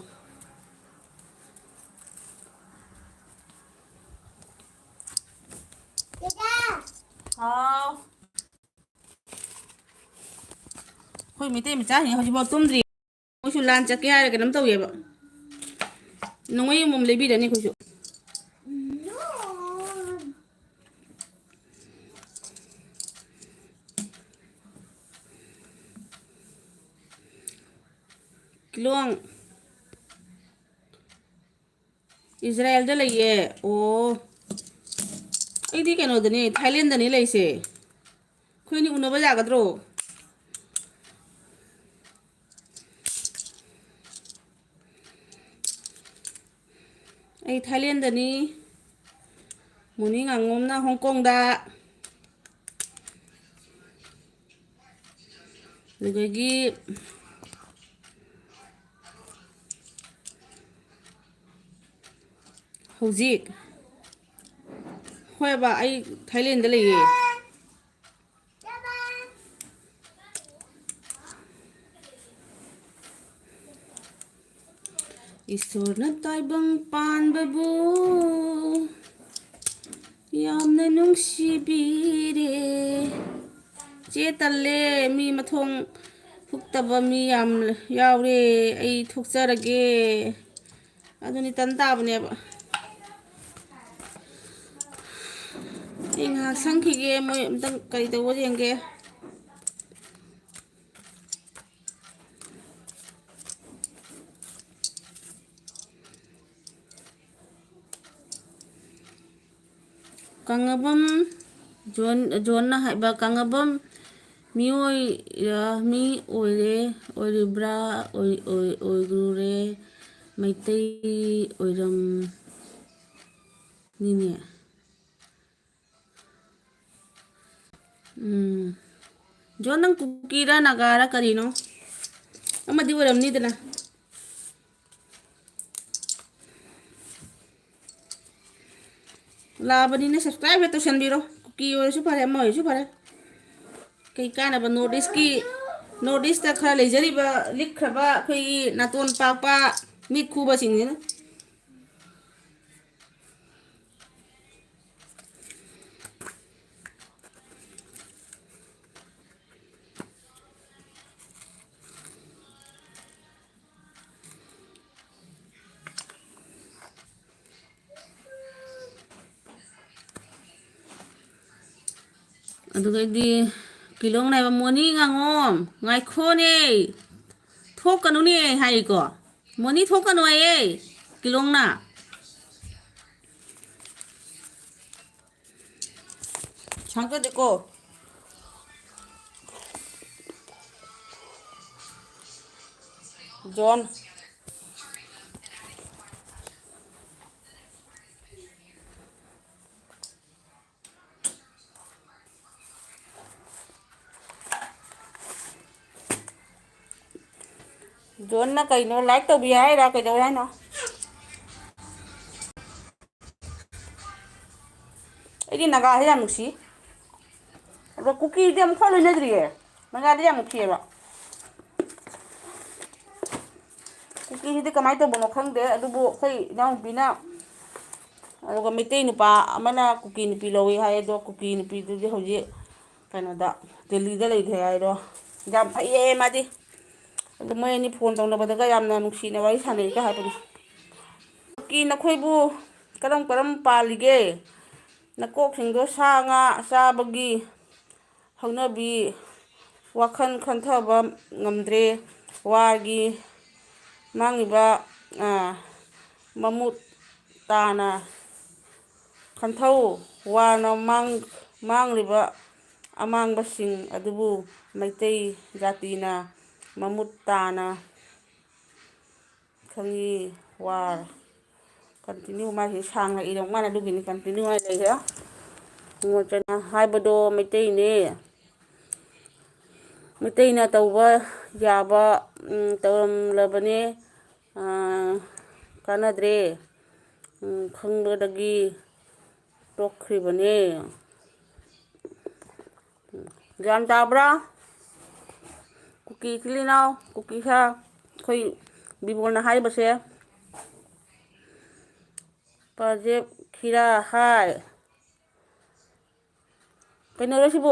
ꯍꯥꯎ ꯑꯩꯈꯣꯏ ꯃꯩꯇꯩ ꯃꯆꯥꯁꯤꯡ ꯍꯧꯖꯤꯛꯐꯥꯎ ꯇꯨꯝꯗ꯭ꯔꯤ ꯃꯣꯏꯁꯨ ꯂꯥꯟ ꯆꯠꯀꯦ ꯍꯥꯏꯔ ꯀꯩꯅꯣꯝ ꯇꯧꯋꯦꯕ ꯅꯣꯡꯃꯩ ꯑꯃꯃꯝ ꯂꯩꯕꯤꯔꯅꯤ ꯑꯩꯈꯣꯏꯁꯨ꯫ ꯀꯤꯂꯣꯡ ꯏꯖꯔꯦꯜꯗ ꯂꯩꯌꯦ꯫ ꯑꯣ ꯑꯩꯗꯤ ꯀꯩꯅꯣꯗꯅꯤ ꯊꯥꯏꯂꯦꯟꯗꯅꯤ ꯂꯩꯁꯦ꯫ ꯑꯩꯈꯣꯏꯅꯤ ꯎꯅꯕ ꯌꯥꯒꯗ꯭ꯔꯣ? ꯑꯩ ꯊꯥꯏꯂꯦꯟꯗꯅꯤ ꯃꯣꯅꯤ ꯉꯥꯉꯣꯝꯅ ꯍꯣꯡꯀꯣꯡꯗ꯫ ꯑꯗꯨꯗꯒꯤ ꯍꯧꯖꯤꯛ ꯍꯣꯏꯕ ꯑꯩ ꯊꯥꯏꯂꯦꯟꯗ ꯂꯩꯌꯦ꯫ ꯏꯁꯣꯔꯅ ꯇꯥꯏꯕꯪ ꯄꯥꯟꯕꯕꯨ ꯌꯥꯝꯅ ꯅꯨꯡꯁꯤꯕꯤꯔꯦ꯫ ꯆꯦ ꯇꯜꯂꯦ ꯃꯤ ꯃꯊꯣꯡ ꯍꯨꯛꯇꯕ ꯃꯤ ꯌꯥꯝ ꯌꯥꯎꯔꯦ ꯑꯩ ꯊꯣꯛꯆꯔꯒꯦ꯫ ꯑꯗꯨꯅꯤ ꯇꯟ ꯇꯥꯕꯅꯦꯕ꯫ ꯑꯩ ꯉꯥꯏꯍꯥꯛ ꯁꯪꯈꯤꯒꯦ ꯃꯣꯏ ꯑꯝꯇꯪ ꯀꯔꯤ ꯇꯧꯕ ꯌꯦꯡꯒꯦ꯫ ꯀꯪꯂꯥꯕꯝ ꯖꯣꯟꯅ ꯍꯥꯏꯕ ꯀꯪꯂꯥꯕꯝ ꯃꯤ ꯑꯣꯏꯔꯤꯕ꯭ꯔꯥ ꯑꯣꯏꯔꯨꯔꯦ ꯃꯩꯇꯩ ꯑꯣꯏꯔꯝꯅꯤꯅꯦ꯫ ꯖꯣꯟ ꯅꯪ ꯀꯨꯀꯤꯔ ꯅꯥꯒꯥꯔ ꯀꯔꯤꯅꯣ ꯑꯃꯗꯤ ꯑꯣꯏꯔꯝꯅꯤꯗꯅ꯫ ꯂꯥꯛꯑꯕꯅꯤꯅ ꯁꯞꯁꯀ꯭ꯔꯥꯏꯕ ꯇꯧꯁꯟꯕꯤꯔꯣ ꯀꯨꯀꯤ ꯑꯣꯏꯔꯁꯨ ꯐꯔꯦ ꯑꯃ ꯑꯣꯏꯔꯁꯨ ꯐꯔꯦ꯫ ꯀꯩ ꯀꯥꯟꯅꯕ ꯅꯣꯔꯠ ꯏꯁꯇ ꯈꯔ ꯂꯩꯖꯔꯤꯕ ꯂꯤꯛꯈ꯭ꯔꯕ ꯑꯩꯈꯣꯏꯒꯤ ꯅꯥꯇꯣꯟ ꯄꯥꯛꯄ ꯃꯤꯠ ꯈꯨꯕꯁꯤꯡꯁꯤꯅ꯫ ꯑꯗꯨꯒꯩꯗꯤ ꯀꯤꯂꯣꯡ ꯅꯥꯏꯕ ꯃꯣꯅꯤ ꯉꯥꯉꯣꯝ ꯉꯥꯏꯈꯣꯅꯦ ꯊꯣꯛꯀꯅꯨꯅꯦ ꯍꯥꯏꯀꯣ ꯃꯣꯅꯤ ꯊꯣꯛꯀꯅꯨ ꯍꯥꯏꯌꯦ ꯀꯤꯂꯣꯡꯅ꯫ ꯁꯪꯀꯗꯦꯀꯣ ꯖꯣꯟ ꯖꯣꯟꯅ ꯀꯩꯅꯣ ꯂꯥꯏꯛ ꯇꯧꯕꯤ ꯍꯥꯏꯔ ꯀꯩꯗꯧꯋꯦ ꯍꯥꯏꯅꯣ? ꯑꯩꯗꯤ ꯅꯥꯒꯥꯁꯦ ꯌꯥꯝ ꯅꯨꯡꯁꯤ ꯑꯗꯣ ꯀꯨꯀꯤꯗꯤ ꯑꯃꯨꯛꯐꯥꯎ ꯂꯣꯏꯅꯗ꯭ꯔꯤꯌꯦ ꯅꯥꯒꯥꯗꯤ ꯌꯥꯝ ꯅꯨꯡꯁꯤꯌꯦꯕ꯫ ꯀꯨꯀꯤꯁꯤꯗꯤ ꯀꯃꯥꯏꯅ ꯇꯧꯕꯅꯣ ꯈꯪꯗꯦ ꯑꯗꯨꯕꯨ ꯑꯩꯈꯣꯏ ꯏꯅꯥꯎꯅꯨꯄꯤꯅ ꯑꯗꯨꯒ ꯃꯩꯇꯩ ꯅꯨꯄꯥ ꯑꯃꯅ ꯀꯨꯀꯤ ꯅꯨꯄꯤ ꯂꯧꯋꯦ ꯍꯥꯏ ꯑꯗꯣ ꯀꯨꯀꯤ ꯅꯨꯄꯤꯗꯨꯗꯤ ꯍꯧꯖꯤꯛ ꯀꯩꯅꯣꯗ ꯗꯦꯜꯂꯤꯗ ꯂꯩꯈ꯭ꯔꯦ ꯍꯥꯏꯗꯣ ꯌꯥꯝ ꯐꯩꯌꯦ ꯃꯥꯗꯤ꯫ ꯑꯗꯨ ꯃꯣꯏ ꯑꯅꯤ ꯐꯣꯟ ꯇꯧꯅꯕꯗꯒ ꯌꯥꯝꯅ ꯅꯨꯡꯁꯤꯅ ꯋꯥꯔꯤ ꯁꯥꯟꯅꯩꯒ ꯍꯥꯏꯕꯅꯤ꯫ ꯀꯨꯀꯤ ꯅꯈꯣꯏꯕꯨ ꯀꯔꯝ ꯀꯔꯝ ꯄꯥꯜꯂꯤꯒꯦ? ꯅꯀꯣꯛꯁꯤꯡꯗꯣ ꯁꯥ ꯉꯥ ꯆꯥꯕꯒꯤ ꯍꯧꯅꯕꯤ ꯋꯥꯈꯜ ꯈꯟꯊꯕ ꯉꯝꯗ꯭ꯔꯦ ꯋꯥꯔꯒꯤ ꯃꯥꯡꯉꯤꯕ ꯃꯃꯨꯠ ꯇꯥꯅ ꯈꯟꯊꯧ ꯋꯥꯔꯅ ꯃꯥꯡꯂꯤꯕ ꯑꯃꯥꯡꯕꯁꯤꯡ ꯑꯗꯨꯕꯨ ꯃꯩꯇꯩ ꯖꯥꯇꯤꯅ ꯃꯃꯨꯠ ꯇꯥꯅ ꯈꯪꯉꯤ꯫ ꯋꯥꯔ ꯀꯟꯇꯤꯅ꯭ꯌꯨ ꯃꯥꯁꯤ ꯁꯥꯡꯅ ꯏꯔꯝ ꯃꯥꯅ ꯑꯗꯨꯒꯤꯅꯤ ꯀꯟꯇꯤꯅ꯭ꯌꯨ ꯍꯥꯏ ꯂꯩꯈ꯭ꯔꯦ꯫ ꯅꯤꯡꯉꯣꯜ ꯆꯥꯅ ꯍꯥꯏꯕꯗꯣ ꯃꯩꯇꯩꯅ ꯇꯧꯕ ꯌꯥꯕ ꯇꯧꯔꯝꯂꯕꯅꯦ ꯀꯥꯟꯅꯗ꯭ꯔꯦ ꯈꯪꯕꯗꯒꯤ ꯇꯣꯛꯈ꯭ꯔꯤꯕꯅꯦ꯫ ꯒ꯭ꯌꯥꯟ ꯇꯥꯕ꯭ꯔꯥ ꯀꯨꯀꯤ ꯏꯆꯤꯜ ꯏꯅꯥꯎ ꯀꯨꯀꯤ ꯈꯔ ꯑꯩꯈꯣꯏ ꯕꯤꯃꯣꯜꯅ ꯍꯥꯏꯔꯤꯕꯁꯦ ꯄ꯭ꯔꯥꯏꯚꯦꯠ ꯈꯤꯔꯥ ꯍꯥꯏ ꯀꯩꯅꯣꯔꯣ ꯁꯤꯕꯣ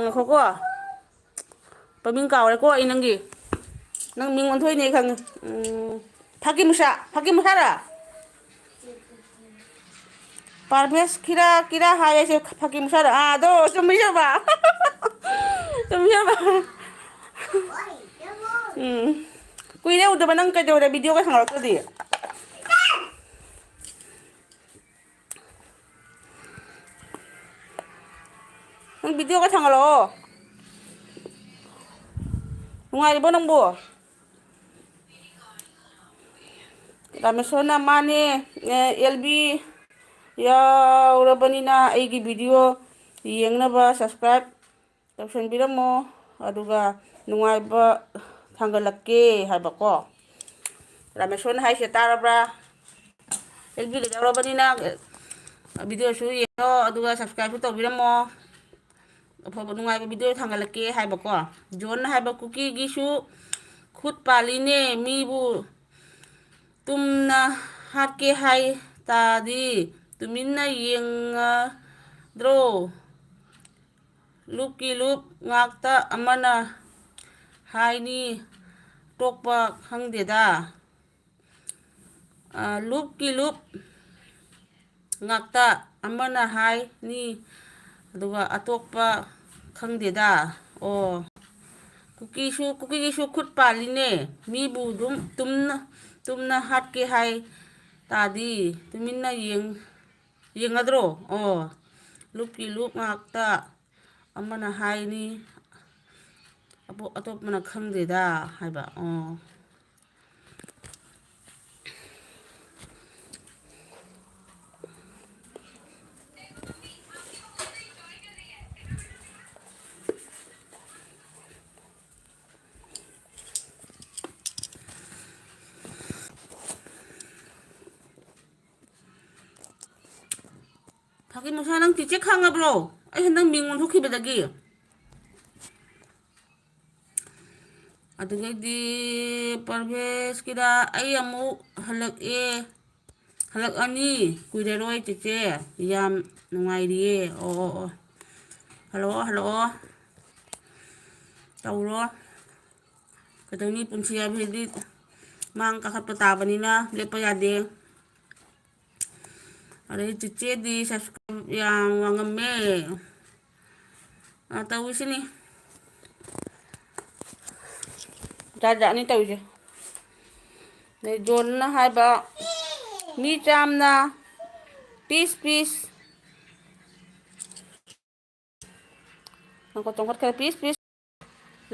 ꯉꯥꯏꯈꯣꯀꯣ ꯃꯃꯤꯡ ꯀꯥꯎꯔꯦꯀꯣ ꯑꯩ ꯅꯪ ꯃꯤꯡ ꯑꯣꯟꯊꯣꯛꯏꯅꯦ ꯑꯩ ꯈꯪꯉꯦ꯫ ꯐꯀꯤ ꯃꯨꯁꯥꯔꯥ ꯄꯥꯔꯚꯦꯁ ꯀꯤꯔꯥ ꯍꯥꯏꯌꯦꯁꯦ ꯐꯀꯤ ꯃꯨꯁꯥꯔꯥ ꯑꯗꯣ ꯆꯨꯝꯃꯤꯅꯦꯕ ꯆꯨꯝꯃꯤꯅꯦꯕ ꯀꯨꯏꯔꯦ ꯎꯗꯕ ꯅꯪ ꯀꯩꯗꯧꯔꯦ ꯚꯤꯗꯤꯑꯣꯒ ꯊꯥꯡꯒꯠꯂꯛꯇ꯭ꯔꯗꯤ ꯅꯪ ꯚꯤꯗꯤꯑꯣꯒ ꯊꯥꯡꯒꯠꯂꯛꯑꯣ ꯅꯨꯡꯉꯥꯏꯔꯤꯕꯣ ꯅꯪꯕꯨ ꯔꯥꯃꯦꯁꯣꯔꯅ ꯃꯥꯅꯦ ꯑꯦꯜꯕꯤ ꯌꯥꯎꯔꯕꯅꯤꯅ ꯑꯩꯒꯤ ꯚꯤꯗꯤꯑꯣ ꯌꯦꯡꯅꯕ ꯁꯕꯁꯀ꯭ꯔꯥꯏꯞ ꯇꯧꯁꯟꯕꯤꯔꯝꯃꯣ ꯑꯗꯨꯒ ꯅꯨꯡꯉꯥꯏꯕ ꯊꯥꯡꯒꯠꯂꯛꯀꯦ ꯍꯥꯏꯕꯀꯣ ꯔꯥꯃꯦꯁꯣꯔꯅ ꯍꯥꯏꯁꯦ ꯇꯥꯔꯕ꯭ꯔꯥ ꯑꯦꯜꯕꯤꯒ ꯌꯥꯎꯔꯕꯅꯤꯅ ꯚꯤꯗꯤꯑꯣꯁꯨ ꯌꯦꯡꯉꯣ ꯑꯗꯨꯒ ꯁꯕꯁꯀ꯭ꯔꯥꯏꯕꯁꯨ ꯇꯧꯕꯤꯔꯝꯃꯣ ꯑꯐꯕ ꯅꯨꯡꯉꯥꯏꯕ ꯚꯤꯗꯤꯑꯣ ꯊꯥꯡꯒꯠꯂꯛꯀꯦ ꯍꯥꯏꯕꯀꯣ ꯖꯣꯟꯅ ꯍꯥꯏꯕ ꯀꯨꯀꯤꯒꯤꯁꯨ ꯈꯨꯠ ꯄꯥꯜꯂꯤꯅꯦ ꯃꯤꯕꯨ ꯇꯨꯝꯅ ꯍꯥꯠꯀꯦ ꯍꯥꯏ ꯇꯥꯗꯤ ꯇꯨꯃꯤꯟꯅ ꯌꯦꯡꯉꯗ꯭ꯔꯣ ꯂꯨꯞꯀꯤ ꯂꯨꯞ ꯉꯥꯛꯇ ꯑꯃꯅ ꯍꯥꯏꯅꯤ ꯇꯣꯛꯄ ꯈꯪꯗꯦꯗ ꯂꯨꯞꯀꯤ ꯂꯨꯞ ꯉꯥꯛꯇ ꯑꯃꯅ ꯍꯥꯏꯅꯤ ꯑꯗꯨꯒ ꯑꯇꯣꯞꯄ ꯈꯪꯗꯦꯗ ꯑꯣ ꯀꯨꯀꯤꯒꯤꯁꯨ ꯈꯨꯠ ꯄꯥꯜꯂꯤꯅꯦ ꯃꯤꯕꯨ ꯑꯗꯨꯝ ꯇꯨꯝꯅ ꯍꯥꯠꯀꯦ ꯍꯥꯏ ꯇꯥꯗꯤ ꯇꯨꯃꯤꯟꯅ ꯌꯦꯡꯉꯗ꯭ꯔꯣ ꯑꯣ ꯂꯨꯞꯀꯤ ꯂꯨꯞ ꯉꯥꯛꯇ ꯑꯃꯅ ꯍꯥꯏꯅꯤ ꯑꯇꯣꯞꯄꯅ ꯈꯪꯗꯦꯗ ꯍꯥꯏꯕ ꯑꯣ ꯐꯀꯤ ꯃꯨꯁꯥ ꯅꯪ ꯇꯤꯆꯦ ꯈꯪꯉꯕ꯭ꯔꯣ ꯑꯩ ꯍꯟꯗꯛ ꯃꯤꯡ ꯑꯣꯟꯊꯣꯛꯈꯤꯕꯗꯒꯤ ꯑꯗꯨꯗꯩꯗꯤ ꯄꯔꯚꯦꯁꯀꯤꯗ ꯑꯩ ꯑꯃꯨꯛ ꯍꯜꯂꯛꯑꯅꯤ ꯀꯨꯏꯔꯔꯣꯏ ꯆꯦꯆꯦ ꯌꯥꯝ ꯅꯨꯡꯉꯥꯏꯔꯤꯌꯦ ꯑꯣ ꯍꯜꯂꯛꯑꯣ ꯇꯧꯔꯣ ꯀꯩꯗꯧꯅꯤ ꯄꯨꯟꯁꯤ ꯍꯥꯏꯕꯁꯤꯗꯤ ꯃꯥꯡ ꯀꯥꯈꯠꯄ ꯇꯥꯕꯅꯤꯅ ꯂꯦꯞꯄ ꯌꯥꯗꯦ ꯑꯗꯩ ꯆꯤꯆꯦꯗꯤ ꯁꯕꯁꯀ꯭ꯔꯥꯏꯞ ꯌꯥꯝ ꯋꯥꯡꯉꯝꯃꯦ ꯇꯧꯏꯁꯤꯅꯤ ꯖꯥꯠ ꯖꯥꯠꯅꯤ ꯇꯧꯔꯤꯁꯦ ꯑꯗꯩ ꯖꯣꯟꯅ ꯍꯥꯏꯕ ꯃꯤ ꯆꯥꯝꯅ ꯄꯤꯁ ꯆꯣꯡꯈꯠꯈ꯭ꯔꯦ ꯄꯤꯁ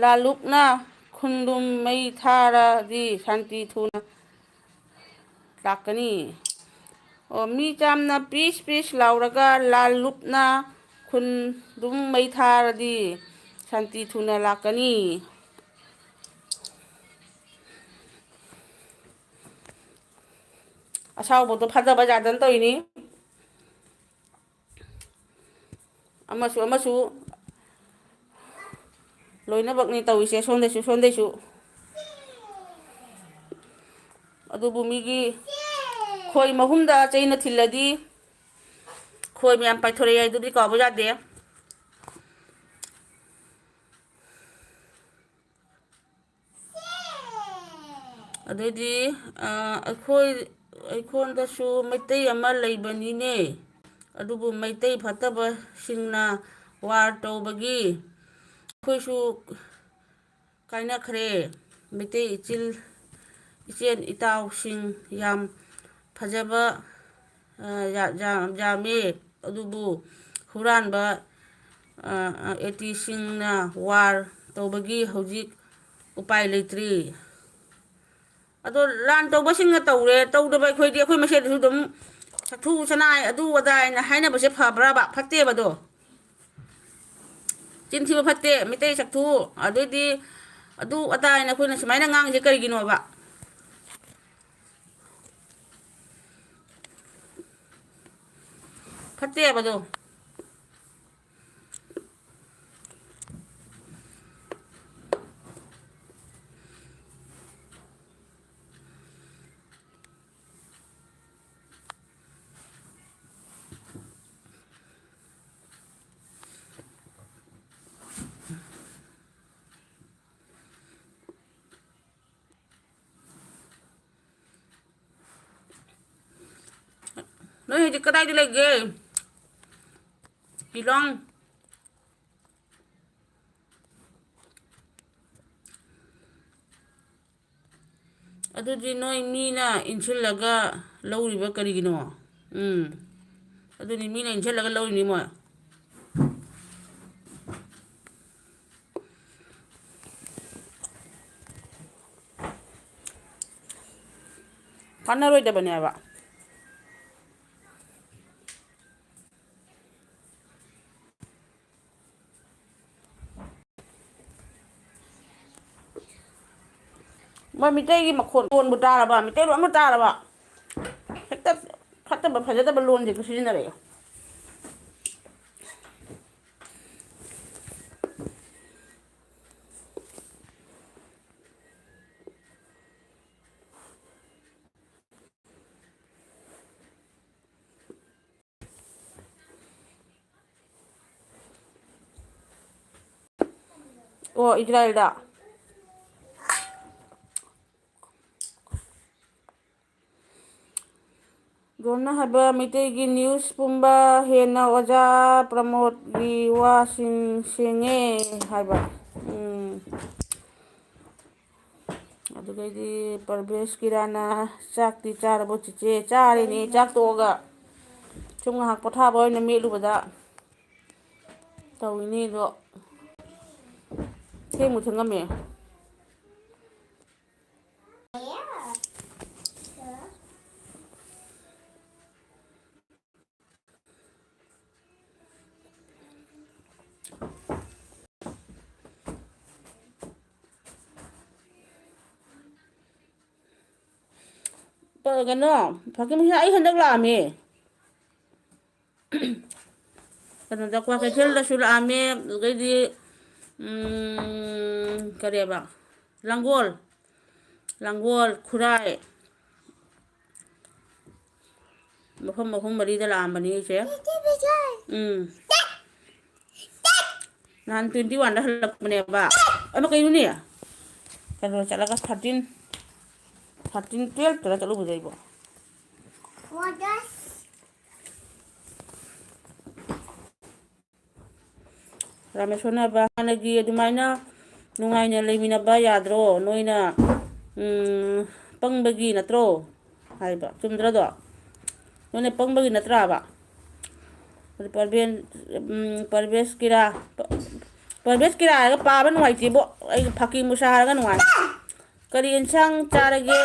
ꯂꯥꯂꯨꯞꯅ ꯈꯨꯟꯗꯨꯝ ꯃꯩ ꯊꯥꯔꯗꯤ ꯁꯥꯟꯇꯤ ꯊꯨꯅ ꯂꯥꯛꯀꯅꯤ ꯑꯣ ꯃꯤ ꯆꯥꯝꯅ ꯄꯤꯁ ꯂꯥꯎꯔꯒ ꯂꯥꯜ ꯂꯨꯞꯅ ꯈꯨꯟꯗꯨꯝ ꯃꯩ ꯊꯥꯔꯗꯤ ꯁꯥꯟꯇꯤ ꯊꯨꯅ ꯂꯥꯛꯀꯅꯤ ꯑꯁꯥꯎꯕꯗꯣ ꯐꯖꯕ ꯌꯥꯗꯅ ꯇꯧꯔꯤꯅꯤ ꯑꯃꯁꯨ ꯂꯣꯏꯅꯃꯛꯅꯤ ꯇꯧꯔꯤꯁꯦ ꯁꯣꯟꯗꯩꯁꯨ ꯑꯗꯨꯕꯨ ꯃꯤꯒꯤ ꯈꯣꯏ ꯃꯍꯨꯝꯗ ꯆꯩꯅ ꯊꯤꯜꯂꯗꯤ ꯈꯣꯏ ꯃꯌꯥꯝ ꯄꯥꯏꯊꯣꯔꯛꯑꯦ ꯑꯗꯨꯗꯤ ꯀꯥꯎꯕ ꯌꯥꯗꯦ ꯑꯗꯩꯗꯤ ꯑꯩꯈꯣꯟꯗꯁꯨ ꯃꯩꯇꯩ ꯑꯃ ꯂꯩꯕꯅꯤꯅꯦ ꯑꯗꯨꯕꯨ ꯃꯩꯇꯩ ꯐꯠꯇꯕꯁꯤꯡꯅ ꯋꯥꯔ ꯇꯧꯕꯒꯤ ꯑꯩꯈꯣꯏꯁꯨ ꯀꯥꯏꯅꯈ꯭ꯔꯦ ꯃꯩꯇꯩ ꯏꯆꯤꯜ ꯏꯅꯥꯎꯁꯤꯡ ꯌꯥꯝ ꯐꯖꯕ ꯌꯥꯝꯃꯤ ꯑꯗꯨꯕꯨ ꯍꯨꯔꯥꯟꯕ ꯑꯦꯇꯤꯁꯤꯡꯅ ꯋꯥꯔ ꯇꯧꯕꯒꯤ ꯍꯧꯖꯤꯛ ꯎꯄꯥꯏ ꯂꯩꯇ꯭ꯔꯤ ꯑꯗꯣ ꯂꯥꯟ ꯇꯧꯕꯁꯤꯡꯅ ꯇꯧꯔꯦ ꯇꯧꯗꯕ ꯑꯩꯈꯣꯏꯗꯤ ꯑꯩꯈꯣꯏ ꯃꯁꯦꯟꯗꯁꯨ ꯑꯗꯨꯝ ꯁꯥꯊꯨ ꯁꯅꯥꯏ ꯑꯗꯨ ꯑꯗꯥꯏꯅ ꯍꯥꯏꯅꯕꯁꯦ ꯐꯕ꯭ꯔꯕ ꯐꯠꯇꯦꯕꯗꯣ ꯆꯤꯟꯊꯤꯕ ꯐꯠꯇꯦ ꯃꯤꯇꯩ ꯆꯐꯨ ꯑꯗꯩꯗꯤ ꯑꯗꯨ ꯑꯗꯥꯏꯅ ꯑꯩꯈꯣꯏꯅ ꯁꯨꯃꯥꯏꯅ ꯉꯥꯡꯉꯤꯁꯦ ꯀꯔꯤꯒꯤꯅꯣꯕ ꯐꯠꯇꯦꯕꯗꯣ ꯅꯣꯏ ꯍꯧꯖꯤꯛ ꯀꯗꯥꯏꯗ ꯂꯩꯒꯦ ꯄꯤꯂꯣꯡ ꯑꯗꯨꯗꯤ ꯅꯣꯏ ꯃꯤꯅ ꯏꯟꯁꯤꯜꯂꯒ ꯂꯧꯔꯤꯕ ꯀꯔꯤꯒꯤꯅꯣ ꯎꯝ ꯑꯗꯨꯅꯤ ꯃꯤꯅ ꯏꯟꯁꯤꯜꯂꯒ ꯂꯧꯔꯤꯅꯤ ꯃꯣꯏ ꯀꯥꯟꯅꯔꯣꯏꯗꯕꯅꯦꯕ ꯃꯣꯏ ꯃꯤꯇꯩꯒꯤ ꯃꯈꯣꯟ ꯂꯣꯟꯕꯨ ꯇꯥꯔꯕ ꯃꯤꯇꯩ ꯂꯣꯟꯕꯨ ꯇꯥꯔꯕ ꯍꯦꯛꯇ ꯐꯠꯇꯕ ꯐꯖꯗꯕ ꯂꯣꯟꯁꯦ ꯁꯤꯖꯤꯟꯅꯔꯛꯑꯦ ꯑꯣ ꯏꯖꯔꯥꯏꯜꯗ ꯗꯣꯝꯅ ꯍꯥꯏꯕ ꯃꯩꯇꯩꯒꯤ ꯅ꯭ꯌꯨꯁ ꯄꯨꯝꯕ ꯍꯦꯟꯅ ꯑꯣꯖꯥ ꯄ꯭ꯔꯃꯣꯠꯀꯤ ꯋꯥꯁꯤꯡ ꯁꯦꯡꯉꯦ ꯍꯥꯏꯕ ꯑꯗꯨꯗꯩꯗꯤ ꯄꯔꯚꯦꯁ ꯀꯤꯔꯥꯅ ꯆꯥꯛꯇꯤ ꯆꯥꯔꯕꯣ ꯆꯤꯆꯦ ꯆꯥꯔꯤꯅꯤ ꯆꯥꯛ ꯇꯣꯛꯑꯒ ꯁꯨꯝ ꯉꯥꯏꯍꯥꯛ ꯄꯣꯊꯥꯕ ꯑꯣꯏꯅ ꯃꯦꯠꯂꯨꯕꯗ ꯇꯧꯏꯅꯤ ꯑꯗꯣ ꯊꯦꯡꯃꯨ ꯊꯦꯡꯉꯝꯃꯦ ꯀꯩꯅꯣ ꯐꯥꯀꯤꯃꯤꯁꯥ ꯑꯩ ꯍꯟꯗꯛ ꯂꯥꯛꯑꯝꯃꯦ ꯀꯩꯅꯣꯗ ꯀ꯭ꯋꯥꯀꯩꯊꯦꯜꯗꯁꯨ ꯂꯥꯛꯑꯝꯃꯦ ꯑꯗꯨꯗꯩꯗꯤ ꯀꯔꯤꯕ ꯂꯥꯡꯒꯣꯜ ꯈꯨꯔꯥꯏ ꯃꯐꯝ ꯑꯍꯨꯝ ꯃꯔꯤꯗ ꯂꯥꯛꯑꯝꯕꯅꯤ ꯑꯩꯁꯦ ꯅꯍꯥꯟ 21ꯗ ꯍꯜꯂꯛꯄꯅꯦꯕ ꯑꯃ ꯀꯩꯅꯣꯅꯦ ꯀꯩꯅꯣ ꯆꯠꯂꯒ 12ꯇꯔ ꯆꯠꯂꯨꯕꯁꯦ ꯑꯩꯕꯣ ꯔꯥꯃꯦꯁꯣꯔꯅ ꯍꯥꯟꯅꯒꯤ ꯑꯗꯨꯃꯥꯏꯅ ꯅꯨꯡꯉꯥꯏꯅ ꯂꯩꯃꯤꯟꯅꯕ ꯌꯥꯗ꯭ꯔꯣ ꯅꯣꯏꯅ ꯄꯪꯕꯒꯤ ꯅꯠꯇ꯭ꯔꯣ ꯍꯥꯏꯕ ꯆꯨꯝꯗ꯭ꯔꯗꯣ ꯅꯣꯏꯅ ꯄꯪꯕꯒꯤ ꯅꯠꯇ꯭ꯔꯥꯕ ꯄꯔꯚꯦꯁꯀꯤꯔꯥ ꯍꯥꯏꯔꯒ ꯄꯥꯕ ꯅꯨꯡꯉꯥꯏꯇꯦꯕꯣ ꯑꯩ ꯐꯀꯤ ꯃꯨꯁꯥ ꯍꯥꯏꯔꯒ ꯅꯨꯡꯉꯥꯏ ꯀꯔꯤ ꯌꯦꯟꯁꯥꯡ ꯆꯥꯔꯒꯦ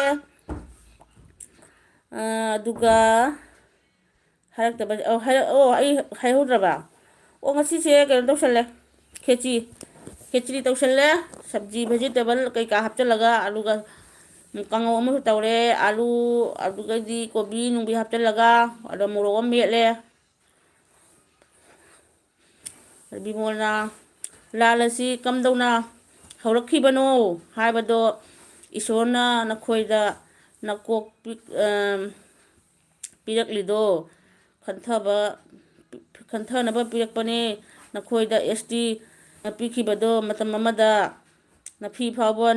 ꯑꯗꯨꯒ ꯍꯥꯏꯔꯛꯇꯕ ꯑꯩ ꯍꯥꯏꯍꯧꯗ꯭ꯔꯕ ꯑꯣ ꯉꯁꯤꯁꯦ ꯀꯩꯅꯣ ꯇꯧꯁꯜꯂꯦ ꯈꯦꯆ꯭ꯔꯤ ꯇꯧꯁꯜꯂꯦ ꯁꯞꯖꯤ ꯚꯦꯖꯤꯇꯦꯕꯜ ꯀꯩꯀꯥ ꯍꯥꯞꯆꯤꯜꯂꯒ ꯑꯗꯨꯒ ꯀꯥꯡꯉꯧ ꯑꯃꯁꯨ ꯇꯧꯔꯦ ꯑꯥꯂꯨ ꯑꯗꯨꯒꯩꯗꯤ ꯀꯣꯕꯤ ꯅꯨꯡꯕꯤ ꯍꯥꯞꯆꯤꯜꯂꯒ ꯑꯗ ꯃꯣꯔꯣꯛ ꯑꯃ ꯃꯦꯠꯂꯦ ꯕꯤꯃꯣꯜꯅ ꯂꯥꯟ ꯑꯁꯤ ꯀꯝꯗꯧꯅ ꯍꯧꯔꯛꯈꯤꯕꯅꯣ ꯍꯥꯏꯕꯗꯣ ꯏꯁꯣꯔꯅ ꯅꯈꯣꯏꯗ ꯅꯀꯣꯛ ꯄꯤꯔꯛꯂꯤꯗꯣ ꯈꯟꯊꯅꯕ ꯄꯤꯔꯛꯄꯅꯦ ꯅꯈꯣꯏꯗ ꯑꯦꯁ ꯇꯤ ꯄꯤꯈꯤꯕꯗꯣ ꯃꯇꯝ ꯑꯃꯗ ꯅꯐꯤ ꯐꯥꯎꯕ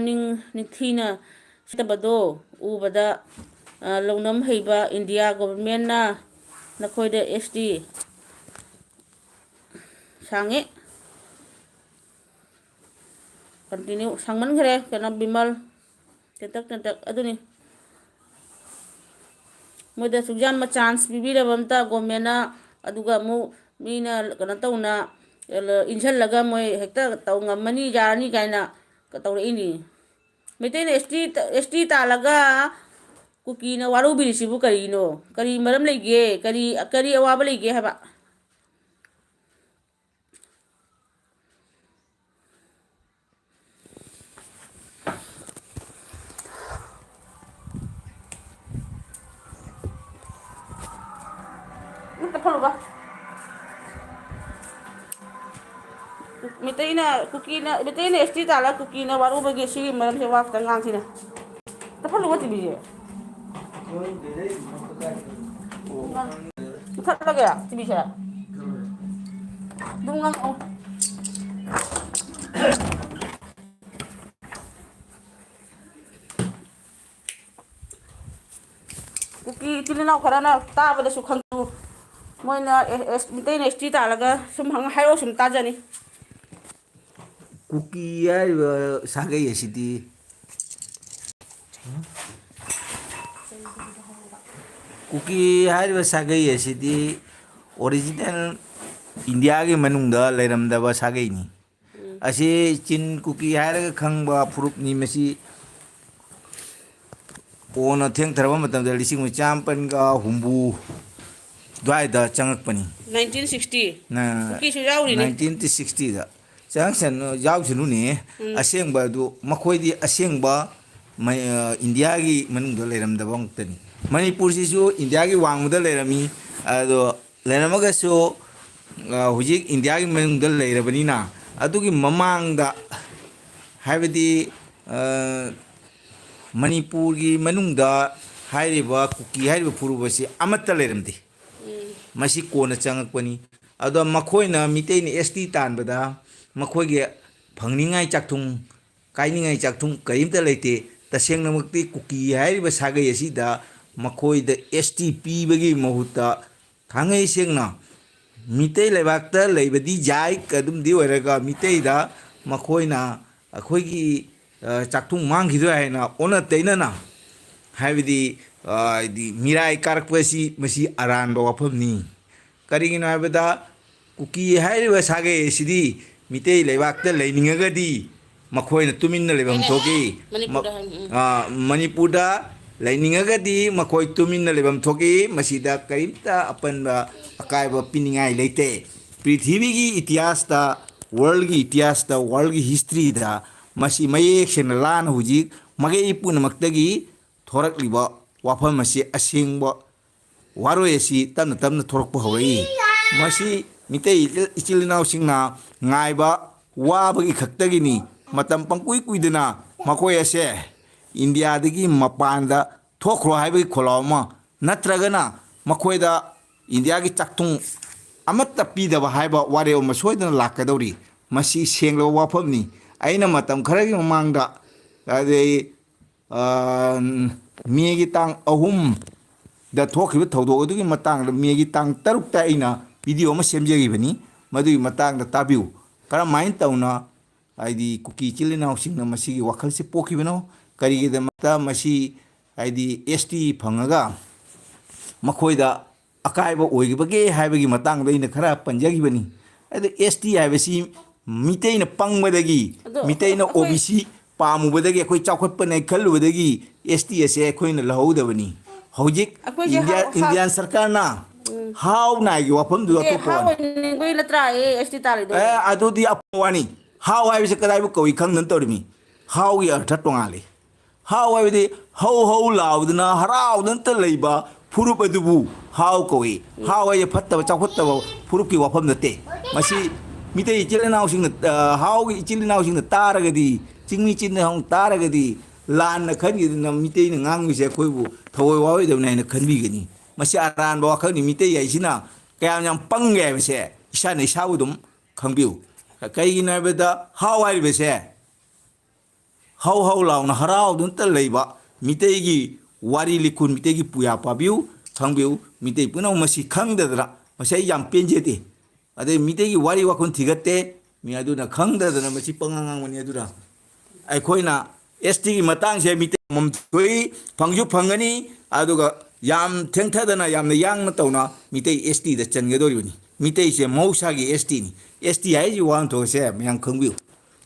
ꯅꯤꯡꯊꯤꯅ ꯁꯤꯠꯇꯕꯗꯣ ꯎꯕꯗ ꯂꯧꯅꯝ ꯍꯩꯕ ꯏꯟꯗꯤꯌꯥ ꯒꯣꯚꯔꯟꯃꯦꯟꯅ ꯅꯈꯣꯏꯗ ꯑꯦꯁ ꯇꯤ ꯁꯥꯡꯉꯦ ꯀꯟꯇꯤꯅ꯭ꯌꯨ ꯁꯥꯡꯃꯟꯈ꯭ꯔꯦ ꯀꯩꯅꯣ ꯕꯤꯃꯜ ꯇꯦꯟꯇꯛ ꯑꯗꯨꯅꯤ ꯃꯣꯏꯗ ꯁꯨꯛꯌꯥꯝꯕ ꯆꯥꯟꯁ ꯄꯤꯕꯤꯔꯕ ꯑꯝꯇ ꯒꯣꯔꯃꯦꯟꯅ ꯑꯗꯨꯒ ꯑꯃꯨꯛ ꯃꯤꯅ ꯀꯩꯅꯣ ꯇꯧꯅ ꯏꯟꯁꯤꯜꯂꯒ ꯃꯣꯏ ꯍꯦꯛꯇ ꯇꯧ ꯉꯝꯃꯅꯤ ꯌꯥꯔꯅꯤ ꯀꯥꯏꯅ ꯇꯧꯔꯛꯏꯅꯤ ꯃꯩꯇꯩꯅ ꯑꯦꯁ ꯇꯤ ꯇꯥꯜꯂꯒ ꯀꯨꯀꯤꯅ ꯋꯥꯔꯧꯕꯤꯔꯤꯁꯤꯕꯨ ꯀꯔꯤꯅꯣ ꯀꯔꯤ ꯃꯔꯝ ꯂꯩꯒꯦ ꯀꯔꯤ ꯑꯋꯥꯕ ꯂꯩꯒꯦ ꯍꯥꯏꯕ ꯑꯝꯇ ꯐꯠꯂꯨꯕ ꯃꯩꯇꯩꯅ ꯑꯦꯁ ꯇꯤ ꯇꯥꯜꯂꯒ ꯀꯨꯀꯤꯅ ꯋꯥꯔꯧꯕꯒꯤ ꯁꯤꯒꯤ ꯃꯔꯝꯁꯦ ꯋꯥ ꯈꯛꯇꯪ ꯉꯥꯡꯁꯤꯅꯦ ꯐꯠꯂꯨꯕ ꯇꯤꯚꯤꯁꯦ ꯃꯨꯊꯠꯂꯒꯦ ꯇꯤꯚꯤꯁꯦ ꯑꯗꯨꯝ ꯉꯥꯡꯉꯛꯑꯣ ꯀꯨꯀꯤ ꯏꯆꯤꯜ ꯏꯅꯥꯎ ꯈꯔꯅ ꯇꯥꯕꯗꯁꯨ ꯈꯪꯖꯨ ꯃꯣꯏꯅ ꯃꯩꯇꯩꯅ ꯑꯦꯁ ꯇꯤ ꯇꯥꯜꯂꯒ ꯁꯨꯝ ꯍꯥꯏꯔꯛꯑꯣ ꯁꯨꯝ ꯇꯥꯖꯅꯤ ꯀꯨꯀꯤ ꯍꯥꯏꯔꯤꯕ ꯁꯥꯒꯩ ꯑꯁꯤꯗꯤ ꯀꯨꯀꯤ ꯍꯥꯏꯔꯤꯕ ꯁꯥꯒꯩ ꯑꯁꯤꯗꯤ ꯑꯣꯔꯤꯖꯤꯅꯦꯜ ꯏꯟꯗꯤꯌꯥꯒꯤ ꯃꯅꯨꯡꯗ ꯂꯩꯔꯝꯗꯕ ꯁꯥꯒꯩꯅꯤ ꯑꯁꯤ ꯆꯤꯟ ꯀꯨꯀꯤ ꯍꯥꯏꯔꯒ ꯈꯪꯕ ꯐꯨꯔꯨꯞꯅꯤ ꯃꯁꯤ ꯀꯣꯟꯅ ꯊꯦꯡꯊꯔꯕ ꯃꯇꯝꯗ 1950 ꯑꯗꯨꯋꯥꯏꯗ ꯆꯪꯉꯛꯄꯅꯤ 1960 ꯀꯨꯀꯤꯁꯨ ꯌꯥꯎꯔꯤꯅꯤ 1960ꯗ ꯌꯥꯎꯁꯅꯨꯅꯦ ꯑꯁꯦꯡꯕ ꯑꯗꯨ ꯃꯈꯣꯏꯗꯤ ꯑꯁꯦꯡꯕ ꯏꯟꯗꯤꯌꯥꯒꯤ ꯃꯅꯨꯡꯗ ꯂꯩꯔꯝꯗꯕ ꯉꯥꯛꯇꯅꯤ ꯃꯅꯤꯄꯨꯔꯁꯤꯁꯨ ꯏꯟꯗꯤꯌꯥꯒꯤ ꯋꯥꯡꯃꯗ ꯂꯩꯔꯝꯃꯤ ꯑꯗꯣ ꯂꯩꯔꯝꯃꯒꯁꯨ ꯍꯧꯖꯤꯛ ꯏꯟꯗꯤꯌꯥꯒꯤ ꯃꯅꯨꯡꯗ ꯂꯩꯔꯕꯅꯤꯅ ꯑꯗꯨꯒꯤ ꯃꯃꯥꯡꯗ ꯍꯥꯏꯕꯗꯤ ꯃꯅꯤꯄꯨꯔꯒꯤ ꯃꯅꯨꯡꯗ ꯍꯥꯏꯔꯤꯕ ꯀꯨꯀꯤ ꯍꯥꯏꯔꯤꯕ ꯐꯨꯔꯨꯞ ꯑꯁꯤ ꯑꯃꯠꯇ ꯂꯩꯔꯝꯗꯦ ꯃꯁꯤ ꯀꯣꯟꯅ ꯆꯪꯉꯛꯄꯅꯤ ꯑꯗꯣ ꯃꯈꯣꯏꯅ ꯃꯤꯇꯩꯅ ꯑꯦꯁ ꯇꯤ ꯇꯥꯟꯕꯗ ꯃꯈꯣꯏꯒꯤ ꯐꯪꯅꯤꯡꯉꯥꯏ ꯆꯥꯛꯊꯨꯡ ꯀꯥꯏꯅꯤꯡꯉꯥꯏ ꯆꯥꯛꯊꯨꯡ ꯀꯔꯤꯝꯇ ꯂꯩꯇꯦ ꯇꯁꯦꯡꯅꯃꯛꯇꯤ ꯀꯨꯀꯤ ꯍꯥꯏꯔꯤꯕ ꯁꯥꯒꯩ ꯑꯁꯤꯗ ꯃꯈꯣꯏꯗ ꯑꯦꯁ ꯇꯤ ꯄꯤꯕꯒꯤ ꯃꯍꯨꯠꯇ ꯊꯥꯡꯉꯩ ꯁꯦꯡꯅ ꯃꯤꯇꯩ ꯂꯩꯕꯥꯛꯇ ꯂꯩꯕꯗꯤ ꯌꯥꯏ ꯑꯗꯨꯝꯗꯤ ꯑꯣꯏꯔꯒ ꯃꯤꯇꯩꯗ ꯃꯈꯣꯏꯅ ꯑꯩꯈꯣꯏꯒꯤ ꯆꯥꯛꯊꯨꯡ ꯃꯥꯡꯈꯤꯗ꯭ꯔꯥ ꯍꯥꯏꯅ ꯑꯣꯟꯅ ꯇꯩꯅꯅ ꯍꯥꯏꯕꯗꯤ ꯃꯤꯔꯥꯏ ꯀꯥꯔꯛꯄꯁꯤ ꯃꯁꯤ ꯑꯔꯥꯟꯕ ꯋꯥꯐꯝꯅꯤ ꯀꯔꯤꯒꯤꯅꯣ ꯍꯥꯏꯕꯗ ꯀꯨꯀꯤ ꯍꯥꯏꯔꯤꯕ ꯁꯥꯒꯩ ꯑꯁꯤꯗꯤ ꯃꯤꯇꯩ ꯂꯩꯕꯥꯛꯇ ꯂꯩꯅꯤꯡꯉꯒꯗꯤ ꯃꯈꯣꯏꯅ ꯇꯨꯃꯤꯟꯅ ꯂꯩꯐꯝ ꯊꯣꯛꯏ ꯃꯅꯤꯄꯨꯔꯗ ꯂꯩꯅꯤꯡꯉꯒꯗꯤ ꯃꯈꯣꯏ ꯇꯨꯃꯤꯟꯅ ꯂꯩꯐꯝ ꯊꯣꯛꯏ ꯃꯁꯤꯗ ꯀꯔꯤꯝꯇ ꯑꯄꯟꯕ ꯑꯀꯥꯏꯕ ꯄꯤꯅꯤꯡꯉꯥꯏ ꯂꯩꯇꯦ ꯄ꯭ꯔꯤꯊꯤꯕꯤꯒꯤ ꯏꯇꯤꯍꯥꯁꯇ ꯋꯥꯔꯜꯒꯤ ꯏꯇꯤꯍꯥꯁꯇ ꯋꯥꯔꯜꯒꯤ ꯍꯤꯁꯇ꯭ꯔꯤꯗ ꯃꯁꯤ ꯃꯌꯦꯛ ꯁꯦꯡꯅ ꯂꯥꯟꯅ ꯍꯧꯖꯤꯛ ꯃꯥꯏꯀꯩ ꯄꯨꯝꯅꯃꯛꯇꯒꯤ ꯊꯣꯔꯛꯂꯤꯕ ꯋꯥꯐꯝ ꯑꯁꯤ ꯑꯁꯦꯡꯕ ꯋꯥꯔꯣꯏ ꯑꯁꯤ ꯇꯞꯅ ꯇꯞꯅ ꯊꯣꯔꯛꯄ ꯍꯧꯔꯛꯏ ꯃꯁꯤ ꯃꯤꯇꯩ ꯏꯆꯤꯜ ꯏꯅꯥꯎꯁꯤꯡꯅ ꯉꯥꯏꯕ ꯋꯥꯕꯒꯤ ꯈꯛꯇꯒꯤꯅꯤ ꯃꯇꯝ ꯄꯪꯀꯨꯏ ꯀꯨꯏꯗꯅ ꯃꯈꯣꯏ ꯑꯁꯦ ꯏꯟꯗꯤꯌꯥꯗꯒꯤ ꯃꯄꯥꯟꯗ ꯊꯣꯛꯈ꯭ꯔꯣ ꯍꯥꯏꯕꯒꯤ ꯈꯣꯜꯂꯥꯎ ꯑꯃ ꯅꯠꯇ꯭ꯔꯒꯅ ꯃꯈꯣꯏꯗ ꯏꯟꯗꯤꯌꯥꯒꯤ ꯆꯥꯛꯊꯨꯡ ꯑꯃꯠꯇ ꯄꯤꯗꯕ ꯍꯥꯏꯕ ꯋꯥꯔꯦꯞ ꯑꯃ ꯁꯣꯏꯗꯅ ꯂꯥꯛꯀꯗꯧꯔꯤ ꯃꯁꯤ ꯁꯦꯡꯂꯕ ꯋꯥꯐꯝꯅꯤ ꯑꯩꯅ ꯃꯇꯝ ꯈꯔꯒꯤ ꯃꯃꯥꯡꯗ ꯑꯗꯩ ꯃꯦꯒꯤ ꯇꯥꯡ 3ꯗ ꯊꯣꯛꯈꯤꯕ ꯊꯧꯗꯣꯛ ꯑꯗꯨꯒꯤ ꯃꯇꯥꯡꯗ ꯃꯦꯒꯤ ꯇꯥꯡ 6ꯇ ꯑꯩꯅ ꯚꯤꯗꯤꯑꯣ ꯑꯃ ꯁꯦꯝꯖꯈꯤꯕꯅꯤ ꯃꯗꯨꯒꯤ ꯃꯇꯥꯡꯗ ꯇꯥꯕꯤꯌꯨ ꯀꯔꯝꯍꯥꯏꯅ ꯇꯧꯅ ꯍꯥꯏꯗꯤ ꯀꯨꯀꯤ ꯏꯆꯤꯜ ꯏꯅꯥꯎꯁꯤꯡꯅ ꯃꯁꯤꯒꯤ ꯋꯥꯈꯜꯁꯤ ꯄꯣꯛꯈꯤꯕꯅꯣ ꯀꯔꯤꯒꯤꯗꯃꯛꯇ ꯃꯁꯤ ꯍꯥꯏꯗꯤ ꯑꯦꯁ ꯇꯤ ꯐꯪꯉꯒ ꯃꯈꯣꯏꯗ ꯑꯀꯥꯏꯕ ꯑꯣꯏꯈꯤꯕꯒꯦ ꯍꯥꯏꯕꯒꯤ ꯃꯇꯥꯡꯗ ꯑꯩꯅ ꯈꯔ ꯄꯟꯖꯈꯤꯕꯅꯤ ꯑꯗ ꯑꯦꯁ ꯇꯤ ꯍꯥꯏꯕꯁꯤ ꯃꯤꯇꯩꯅ ꯄꯪꯕꯗꯒꯤ ꯑꯗꯣ ꯃꯤꯇꯩꯅ ꯑꯣ ꯕꯤ ꯑꯩꯈꯣꯏ ꯁꯤ ꯄꯥꯝꯃꯨꯕꯗꯒꯤ ꯑꯩꯈꯣꯏ ꯆꯥꯎꯈꯠꯄꯅꯦ ꯈꯜꯂꯨꯕꯗꯒꯤ ꯑꯦꯁ ꯇꯤ ꯑꯁꯦ ꯑꯩꯈꯣꯏꯅ ꯂꯧꯍꯧꯗꯕꯅꯤ ꯍꯧꯖꯤꯛ ꯑꯩꯈꯣꯏꯁꯦ ꯏꯟꯗꯤꯌꯥꯟ ꯁꯔꯀꯥꯔꯅ ꯍꯥꯎ ꯅꯥꯏꯒꯤ ꯋꯥꯐꯝꯗꯨ ꯅꯠꯇꯦ ꯑꯇꯣꯞꯄ ꯋꯥꯅꯤ ꯍꯥꯎꯅꯤꯡꯕꯩ ꯅꯠꯇ꯭ꯔꯥ ꯑꯦꯁ ꯇꯤ ꯇꯥꯜꯂꯤꯗꯣ ꯑꯗꯨꯗꯤ ꯑꯐꯕ ꯋꯥꯅꯤ ꯍꯥꯎ ꯍꯥꯏꯕꯁꯤ ꯀꯗꯥꯏꯕꯨ ꯀꯧꯏ ꯈꯪꯗꯅ ꯇꯧꯔꯤꯃꯤ ꯍꯥꯎꯒꯤ ꯑꯔꯊ ꯇꯣꯉꯥꯜꯂꯤ ꯍꯥꯎ ꯍꯥꯏꯕꯗꯤ ꯍꯧ ꯍꯧ ꯂꯥꯎꯗꯅ ꯍꯔꯥꯎꯗꯅꯇ ꯂꯩꯕ ꯐꯨꯔꯨꯞ ꯑꯗꯨꯕꯨ ꯍꯥꯎ ꯀꯧꯏ ꯍꯥꯎ ꯍꯥꯏꯁꯦ ꯐꯠꯇꯕ ꯆꯥꯎꯈꯠꯇꯕ ꯐꯨꯔꯨꯞꯀꯤ ꯋꯥꯐꯝ ꯅꯠꯇꯦ ꯃꯁꯤ ꯃꯤꯇꯩ ꯏꯆꯤꯜ ꯏꯅꯥꯎꯁꯤꯡꯅ ꯍꯥꯎꯒꯤ ꯏꯆꯤꯜ ꯏꯅꯥꯎꯁꯤꯡꯅ ꯇꯥꯔꯒꯗꯤ ꯆꯤꯡꯃꯤ ꯆꯤꯟꯅꯥꯎ ꯇꯥꯔꯒꯗꯤ ꯂꯥꯟꯅ ꯈꯟꯈꯤꯗꯨꯅ ꯃꯤꯇꯩꯅ ꯉꯥꯡꯉꯤꯁꯦ ꯑꯩꯈꯣꯏꯕꯨ ꯊꯑꯣꯏ ꯋꯥꯔꯣꯏꯗꯕꯅꯤ ꯍꯥꯏꯅ ꯈꯟꯕꯤꯒꯅꯤ ꯃꯁꯤ ꯑꯔꯥꯟꯕ ꯋꯥꯈꯜꯅꯤ ꯃꯤꯇꯩ ꯍꯥꯏꯁꯤꯅ ꯀꯌꯥꯝ ꯌꯥꯝ ꯄꯪꯒꯦ ꯍꯥꯏꯕꯁꯦ ꯏꯁꯥꯅ ꯏꯁꯥꯕꯨ ꯑꯗꯨꯝ ꯈꯪꯕꯤꯌꯨ ꯀꯩꯒꯤꯅꯣ ꯍꯥꯏꯕꯗ ꯍꯥꯎ ꯍꯥꯏꯔꯤꯕꯁꯦ ꯍꯧ ꯍꯧ ꯂꯥꯎꯅ ꯍꯔꯥꯎꯗꯨꯅꯇ ꯂꯩꯕ ꯃꯤꯇꯩꯒꯤ ꯋꯥꯔꯤ ꯂꯤꯈꯨꯟ ꯃꯤꯇꯩꯒꯤ ꯄꯨꯌꯥ ꯄꯥꯕꯤꯌꯨ ꯈꯪꯕꯤꯌꯨ ꯃꯤꯇꯩ ꯄꯨꯝꯅꯃꯛ ꯃꯁꯤ ꯈꯪꯗꯗꯅ ꯃꯁꯤ ꯑꯩ ꯌꯥꯝ ꯄꯦꯟꯖꯗꯦ ꯑꯗꯩ ꯃꯤꯇꯩꯒꯤ ꯋꯥꯔꯤ ꯋꯥꯈꯨꯟ ꯊꯤꯒꯠꯇꯦ ꯃꯤ ꯑꯗꯨꯅ ꯈꯪꯗꯗꯅ ꯃꯁꯤ ꯄꯪꯉꯥꯡ ꯉꯥꯡꯕꯅꯤ ꯑꯗꯨꯅ ꯑꯩꯈꯣꯏꯅ ꯑꯦꯁ ꯇꯤꯒꯤ ꯃꯇꯥꯡꯁꯦ ꯃꯤꯇꯩ ꯑꯃꯃꯝ ꯊꯣꯛꯏ ꯐꯪꯁꯨ ꯐꯪꯒꯅꯤ ꯑꯗꯨꯒ ꯌꯥꯝ ꯊꯦꯡꯊꯗꯅ ꯌꯥꯝꯅ ꯌꯥꯡꯅ ꯇꯧꯅ ꯃꯤꯇꯩ ꯑꯦꯁ ꯇꯤꯗ ꯆꯟꯒꯗꯧꯔꯤꯕꯅꯤ ꯃꯤꯇꯩꯁꯦ ꯃꯍꯧꯁꯥꯒꯤ ꯑꯦꯁ ꯇꯤꯅꯤ ꯑꯦꯁ ꯇꯤ ꯍꯥꯏꯁꯤ ꯋꯥꯍꯟꯊꯣꯛꯁꯦ ꯃꯌꯥꯝ ꯈꯪꯕꯤꯌꯨ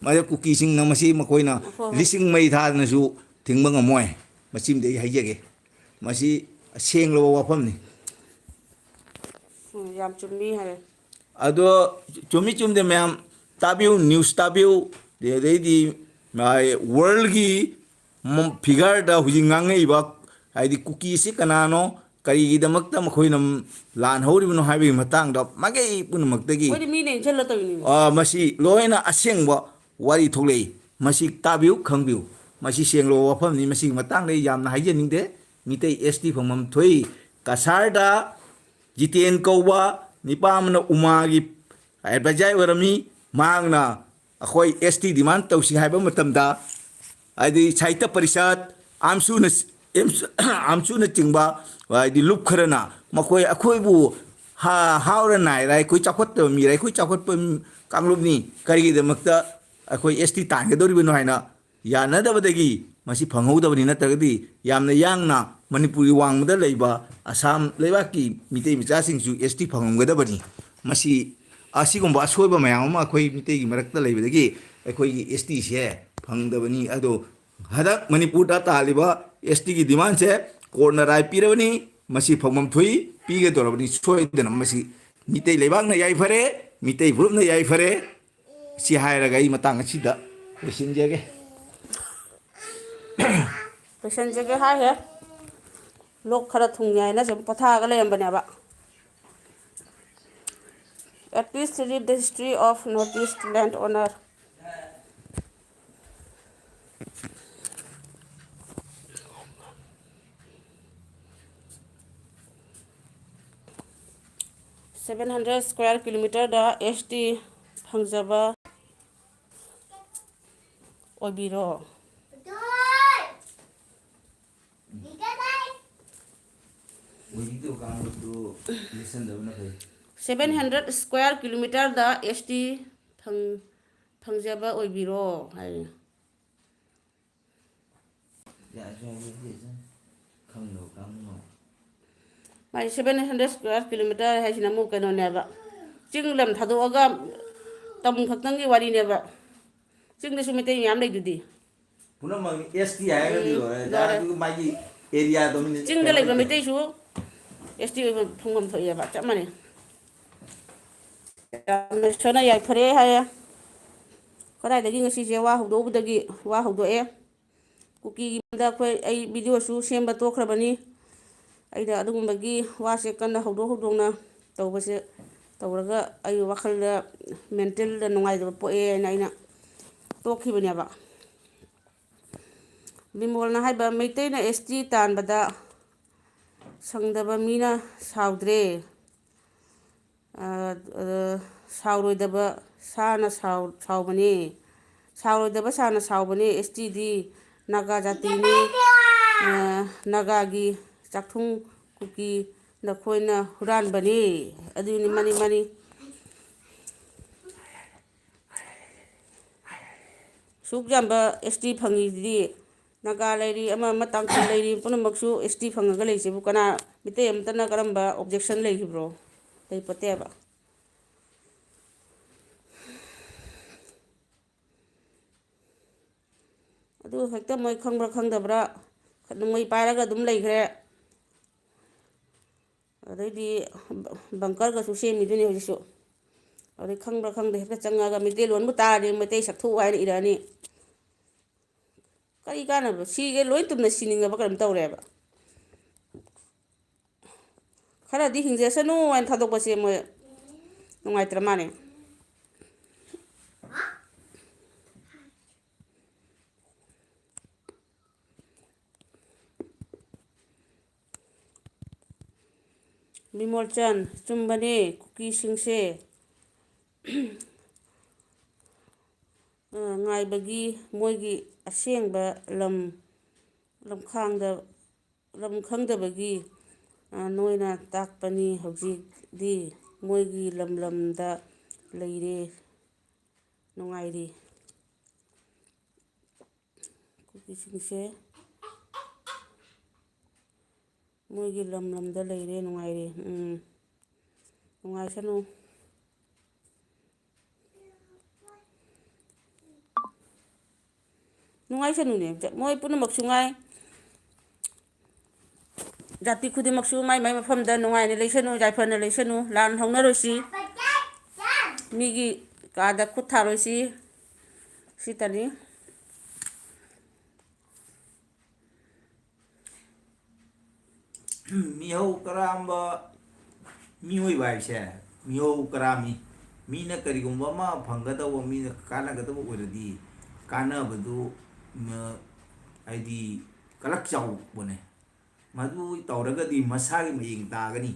ꯃꯗꯨ ꯀꯨꯀꯤꯁꯤꯡꯅ ꯃꯁꯤ ꯃꯈꯣꯏꯅ ꯍꯣꯏ ꯍꯣꯏ ꯂꯤꯁꯤꯡ ꯃꯩ ꯊꯥꯗꯅꯁꯨ ꯊꯤꯡꯕ ꯉꯝꯃꯣꯏ ꯃꯁꯤꯃꯗꯤ ꯑꯩ ꯍꯥꯏꯖꯒꯦ ꯃꯁꯤ ꯁꯦꯡꯂꯕ ꯋꯥꯐꯝꯅꯤ ꯌꯥꯝ ꯆꯨꯝꯃꯤ ꯍꯥꯏꯔꯦ ꯑꯗꯣ ꯆꯨꯝꯃꯤ ꯆꯨꯝꯗꯦ ꯃꯌꯥꯝ ꯇꯥꯕꯤꯌꯨ ꯅ꯭ꯌꯨꯁ ꯇꯥꯕꯤꯌꯨ ꯑꯗꯩꯗꯤ ꯋꯥꯔꯜꯒꯤ ꯐꯤꯒꯔꯗ ꯍꯧꯖꯤꯛ ꯉꯥꯡꯉꯛꯏꯕ ꯍꯥꯏꯗꯤ ꯀꯨꯀꯤꯁꯤ ꯀꯅꯥꯅꯣ ꯀꯔꯤꯒꯤꯗꯃꯛꯇ ꯃꯈꯣꯏꯅ ꯂꯥꯟꯍꯧꯔꯤꯕꯅꯣ ꯍꯥꯏꯕꯒꯤ ꯃꯇꯥꯡꯗ ꯃꯥꯏꯀꯩ ꯄꯨꯝꯅꯃꯛꯇꯒꯤ ꯃꯣꯏꯗꯤ ꯃꯤꯅ ꯏꯟꯁꯤꯜꯂ ꯇꯧꯔꯤꯅꯤꯅꯦ ꯃꯁꯤ ꯂꯣꯏꯅ ꯑꯁꯦꯡꯕ ꯋꯥꯔꯤ ꯊꯣꯛꯂꯛꯏ ꯃꯁꯤ ꯇꯥꯕꯤꯌꯨ ꯈꯪꯕꯤꯌꯨ ꯃꯁꯤ ꯁꯦꯡꯂꯕ ꯋꯥꯐꯝꯅꯤ ꯃꯁꯤꯒꯤ ꯃꯇꯥꯡꯗ ꯑꯩ ꯌꯥꯝꯅ ꯍꯥꯏꯖꯅꯤꯡꯗꯦ ꯃꯤꯇꯩ ꯑꯦꯁ ꯇꯤ ꯐꯪꯐꯝ ꯊꯣꯛꯏ ꯀꯁꯥꯔꯗ ꯖꯤꯇꯦꯟ ꯀꯧꯕ ꯅꯤꯄꯥ ꯑꯃꯅ ꯎꯃꯥꯒꯤ ꯑꯦꯗꯚꯥꯏꯖꯔ ꯑꯣꯏꯔꯝꯃꯤ ꯃꯍꯥꯛꯅ ꯑꯩꯈꯣꯏ ꯑꯦꯁ ꯇꯤ ꯗꯤꯃꯥꯟ ꯇꯧꯁꯤ ꯍꯥꯏꯕ ꯃꯇꯝꯗ ꯍꯥꯏꯗꯤ ꯁꯥꯍꯤꯇ꯭ꯌ ꯄꯔꯤꯁꯠ ꯑꯝꯁꯨꯅꯆꯤꯡꯕ ꯍꯥꯏꯗꯤ ꯂꯨꯞ ꯈꯔꯅ ꯃꯈꯣꯏ ꯑꯩꯈꯣꯏꯕꯨ ꯍꯥꯎꯔ ꯅꯥꯏꯔ ꯑꯩꯈꯣꯏ ꯆꯥꯎꯈꯠꯇꯕ ꯃꯤꯔ ꯑꯩꯈꯣꯏ ꯆꯥꯎꯈꯠꯄ ꯀꯥꯡꯂꯨꯞꯅꯤ ꯀꯔꯤꯒꯤꯗꯃꯛꯇ ꯑꯩꯈꯣꯏ ꯑꯦꯁ ꯇꯤ ꯇꯥꯟꯒꯗꯧꯔꯤꯕꯅꯣ ꯍꯥꯏꯅ ꯌꯥꯅꯗꯕꯗꯒꯤ ꯃꯁꯤ ꯐꯪꯍꯧꯗꯕꯅꯤ ꯅꯠꯇ꯭ꯔꯒꯗꯤ ꯌꯥꯝꯅ ꯌꯥꯡꯅ ꯃꯅꯤꯄꯨꯔꯒꯤ ꯋꯥꯡꯃꯗ ꯂꯩꯕ ꯑꯁꯥꯝ ꯂꯩꯕꯥꯛꯀꯤ ꯃꯤꯇꯩ ꯃꯆꯥꯁꯤꯡꯁꯨ ꯑꯦꯁ ꯇꯤ ꯐꯪꯉꯝꯒꯗꯕꯅꯤ ꯃꯁꯤ ꯑꯁꯤꯒꯨꯝꯕ ꯑꯁꯣꯏꯕ ꯃꯌꯥꯝ ꯑꯃ ꯑꯩꯈꯣꯏ ꯃꯤꯇꯩꯒꯤ ꯃꯔꯛꯇ ꯂꯩꯕꯗꯒꯤ ꯑꯩꯈꯣꯏꯒꯤ ꯑꯦꯁ ꯇꯤꯁꯦ ꯐꯪꯗꯕꯅꯤ ꯑꯗꯣ ꯍꯟꯗꯛ ꯃꯅꯤꯄꯨꯔꯗ ꯇꯥꯜꯂꯤꯕ ꯑꯦꯁ ꯇꯤꯒꯤ ꯗꯤꯃꯥꯟꯁꯦ ꯀꯣꯔꯠꯅ ꯔꯥꯏꯠ ꯄꯤꯔꯕꯅꯤ ꯃꯁꯤ ꯐꯪꯐꯝ ꯊꯣꯛꯏ ꯄꯤꯒꯗꯧꯔꯕꯅꯤ ꯁꯣꯏꯗꯅ ꯃꯁꯤ ꯃꯤꯇꯩ ꯂꯩꯕꯥꯛꯅ ꯌꯥꯏꯐꯔꯦ ꯃꯤꯇꯩ ꯐꯨꯔꯨꯞꯅ ꯌꯥꯏꯐꯔꯦ ꯁꯤ ꯍꯥꯏꯔꯒ ꯑꯩ ꯃꯇꯥꯡ ꯑꯁꯤꯗ ꯂꯣꯏꯁꯤꯟꯖꯒꯦ ꯂꯣꯏꯁꯟꯖꯒꯦ ꯍꯥꯏꯍꯦ ꯂꯣꯛ ꯈꯔ ꯊꯨꯡꯉꯦ ꯍꯥꯏꯅ ꯁꯨꯝ ꯄꯣꯊꯥꯔꯒ ꯂꯩꯔꯝꯕꯅꯦꯕ At least read the history of Northeast landowner. (700 square kilometer) S T फंजबा ओबिरो 700 square kilometer एस टी फंजबा ओबिरो हाय माय 700 square kilometer हायसिना मु कनोनेबा चिंग लम थादोगा तम खक्तंगी वारीनेबा चिंगदसु मितै याम लेदुदी पुनः एस टी हायरदि लोरे मागी एरिया डोमिनेट चिंगदा लेबा मितैसु एस टी फंगम थोयबा चप माने सना याइफरे हाय कदाइदगी ngasiसे वा हौदोबदगी वा हौदोए कुकी दा खोय आई वीडियो सु सेमबा तोखरबनी ꯑꯩꯗ ꯑꯗꯨꯒꯨꯝꯕꯒꯤ ꯋꯥꯁꯦ ꯀꯟꯅ ꯍꯧꯗꯣꯛꯅ ꯇꯧꯕꯁꯦ ꯇꯧꯔꯒ ꯑꯩ ꯋꯥꯈꯜꯗ ꯃꯦꯟꯇꯦꯜꯗ ꯅꯨꯡꯉꯥꯏꯇꯕ ꯄꯣꯛꯑꯦꯅ ꯑꯩꯅ ꯇꯣꯛꯈꯤꯕꯅꯦꯕ ꯕꯤꯃꯣꯜꯅ ꯍꯥꯏꯕ ꯃꯩꯇꯩꯅ ꯑꯦꯁ ꯇꯤ ꯇꯥꯟꯕꯗ ꯁꯪꯗꯕ ꯃꯤꯅ ꯁꯥꯎꯗ꯭ꯔꯦ ꯁꯥꯎꯔꯣꯏꯗꯕ ꯁꯥꯅ ꯁꯥꯎꯕꯅꯤ ꯁꯥꯎꯔꯣꯏꯗꯕ ꯁꯥꯅ ꯁꯥꯎꯕꯅꯤ ꯑꯦꯁ ꯇꯤꯗꯤ ꯅꯥꯒꯥ ꯖꯥꯇꯤꯅꯤ ꯅꯥꯒꯥꯒꯤ ꯆꯥꯛꯊꯨꯡ ꯀꯨꯀꯤ ꯅꯈꯣꯏꯅ ꯍꯨꯔꯥꯟꯕꯅꯤ ꯑꯗꯨꯅꯤ ꯃꯅꯤ ꯁꯨꯛ ꯌꯥꯝꯕ ꯑꯦꯁ ꯇꯤ ꯐꯪꯉꯤꯗꯤ ꯅꯥꯒꯥ ꯂꯩꯔꯤ ꯑꯃ ꯇꯥꯡꯈꯨꯜ ꯂꯩꯔꯤ ꯄꯨꯝꯅꯃꯛꯁꯨ ꯑꯦꯁ ꯇꯤ ꯐꯪꯉꯒ ꯂꯩꯁꯤꯕꯨ ꯀꯅꯥ ꯃꯤꯇꯩ ꯑꯃꯇꯅ ꯀꯔꯝꯕ ꯑꯣꯕꯖꯦꯛꯁꯟ ꯂꯩꯈꯤꯕ꯭ꯔꯣ ꯂꯩꯄꯣꯠꯇꯦꯕ ꯑꯗꯨ ꯍꯦꯛꯇ ꯃꯣꯏ ꯈꯪꯕ꯭ꯔꯥ ꯈꯪꯗꯕ꯭ꯔꯥ ꯃꯣꯏ ꯄꯥꯏꯔꯒ ꯑꯗꯨꯝ ꯂꯩꯈ꯭ꯔꯦ ꯑꯗꯩꯗꯤ ꯕꯪꯀꯔꯒꯁꯨ ꯁꯦꯝꯃꯤꯗꯨꯅꯤ ꯍꯧꯖꯤꯛꯁꯨ ꯑꯗꯩ ꯈꯪꯕ꯭ꯔꯥ ꯈꯪꯗꯦ ꯍꯦꯛꯇ ꯆꯪꯉꯒ ꯃꯩꯇꯩꯂꯣꯟꯕꯨ ꯇꯥꯔꯗꯤ ꯃꯩꯇꯩ ꯁꯛꯊꯣꯛꯎ ꯍꯥꯏꯅ ꯏꯔꯛꯑꯅꯤ ꯀꯔꯤ ꯀꯥꯟꯅꯕ ꯁꯤꯒꯦ ꯂꯣꯏ ꯇꯨꯝꯅ ꯁꯤꯅꯤꯡꯉꯕ ꯀꯩꯅꯣꯝ ꯇꯧꯔꯦꯕ ꯈꯔꯗꯤ ꯍꯤꯡꯖꯁꯅꯨ ꯍꯥꯏꯅ ꯊꯥꯗꯣꯛꯄꯁꯦ ꯃꯣꯏ ꯅꯨꯡꯉꯥꯏꯇ꯭ꯔ ꯃꯥꯜꯂꯦ ꯕꯤꯃꯣꯜꯆꯟ ꯆꯨꯝꯕꯅꯦ ꯀꯨꯀꯤꯁꯤꯡꯁꯦ ꯉꯥꯏꯕꯒꯤ ꯃꯣꯏꯒꯤ ꯑꯁꯦꯡꯕ ꯂꯝ ꯈꯪꯗꯕꯒꯤ ꯅꯣꯏꯅ ꯇꯥꯛꯄꯅꯤ ꯍꯧꯖꯤꯛꯇꯤ ꯃꯣꯏꯒꯤ ꯂꯝꯗ ꯂꯩꯔꯦ ꯅꯨꯡꯉꯥꯏꯔꯤ ꯀꯨꯀꯤꯁꯤꯡꯁꯦ ꯃꯣꯏꯒꯤ ꯂꯝꯗ ꯂꯩꯔꯦ ꯅꯨꯡꯉꯥꯏꯔꯦ ꯅꯨꯡꯉꯥꯏꯁꯅꯨ ꯅꯨꯡꯉꯥꯏꯁꯅꯨꯅꯦ ꯃꯣꯏ ꯄꯨꯝꯅꯃꯛꯁꯨ ꯉꯥꯏ ꯖꯥꯇꯤ ꯈꯨꯗꯤꯡꯃꯛꯁꯨ ꯃꯥꯏ ꯃꯥꯏ ꯃꯐꯝꯗ ꯅꯨꯡꯉꯥꯏꯅ ꯂꯩꯁꯅꯨ ꯌꯥꯏꯐꯅ ꯂꯩꯁꯅꯨ ꯂꯥꯟ ꯍꯧꯅꯔꯣꯏꯁꯤ ꯃꯤꯒꯤ ꯀꯥꯗ ꯈꯨꯠ ꯊꯥꯔꯣꯏꯁꯤ ꯁꯤꯇꯅꯤ ꯃꯤꯍꯧ ꯀꯔꯥꯝꯕ ꯃꯤꯑꯣꯏꯕ ꯍꯥꯏꯕꯁꯦ ꯃꯤꯍꯧ ꯀꯔꯥꯝꯃꯤ ꯃꯤꯅ ꯀꯔꯤꯒꯨꯝꯕ ꯑꯃ ꯐꯪꯒꯗꯧꯕ ꯃꯤꯅ ꯀꯥꯟꯅꯒꯗꯕ ꯑꯣꯏꯔꯗꯤ ꯀꯥꯟꯅꯕꯗꯨ ꯍꯥꯏꯗꯤ ꯀꯂꯛ ꯆꯥꯎꯕꯅꯦ ꯃꯗꯨ ꯇꯧꯔꯒꯗꯤ ꯃꯁꯥꯒꯤ ꯃꯌꯦꯡ ꯇꯥꯒꯅꯤ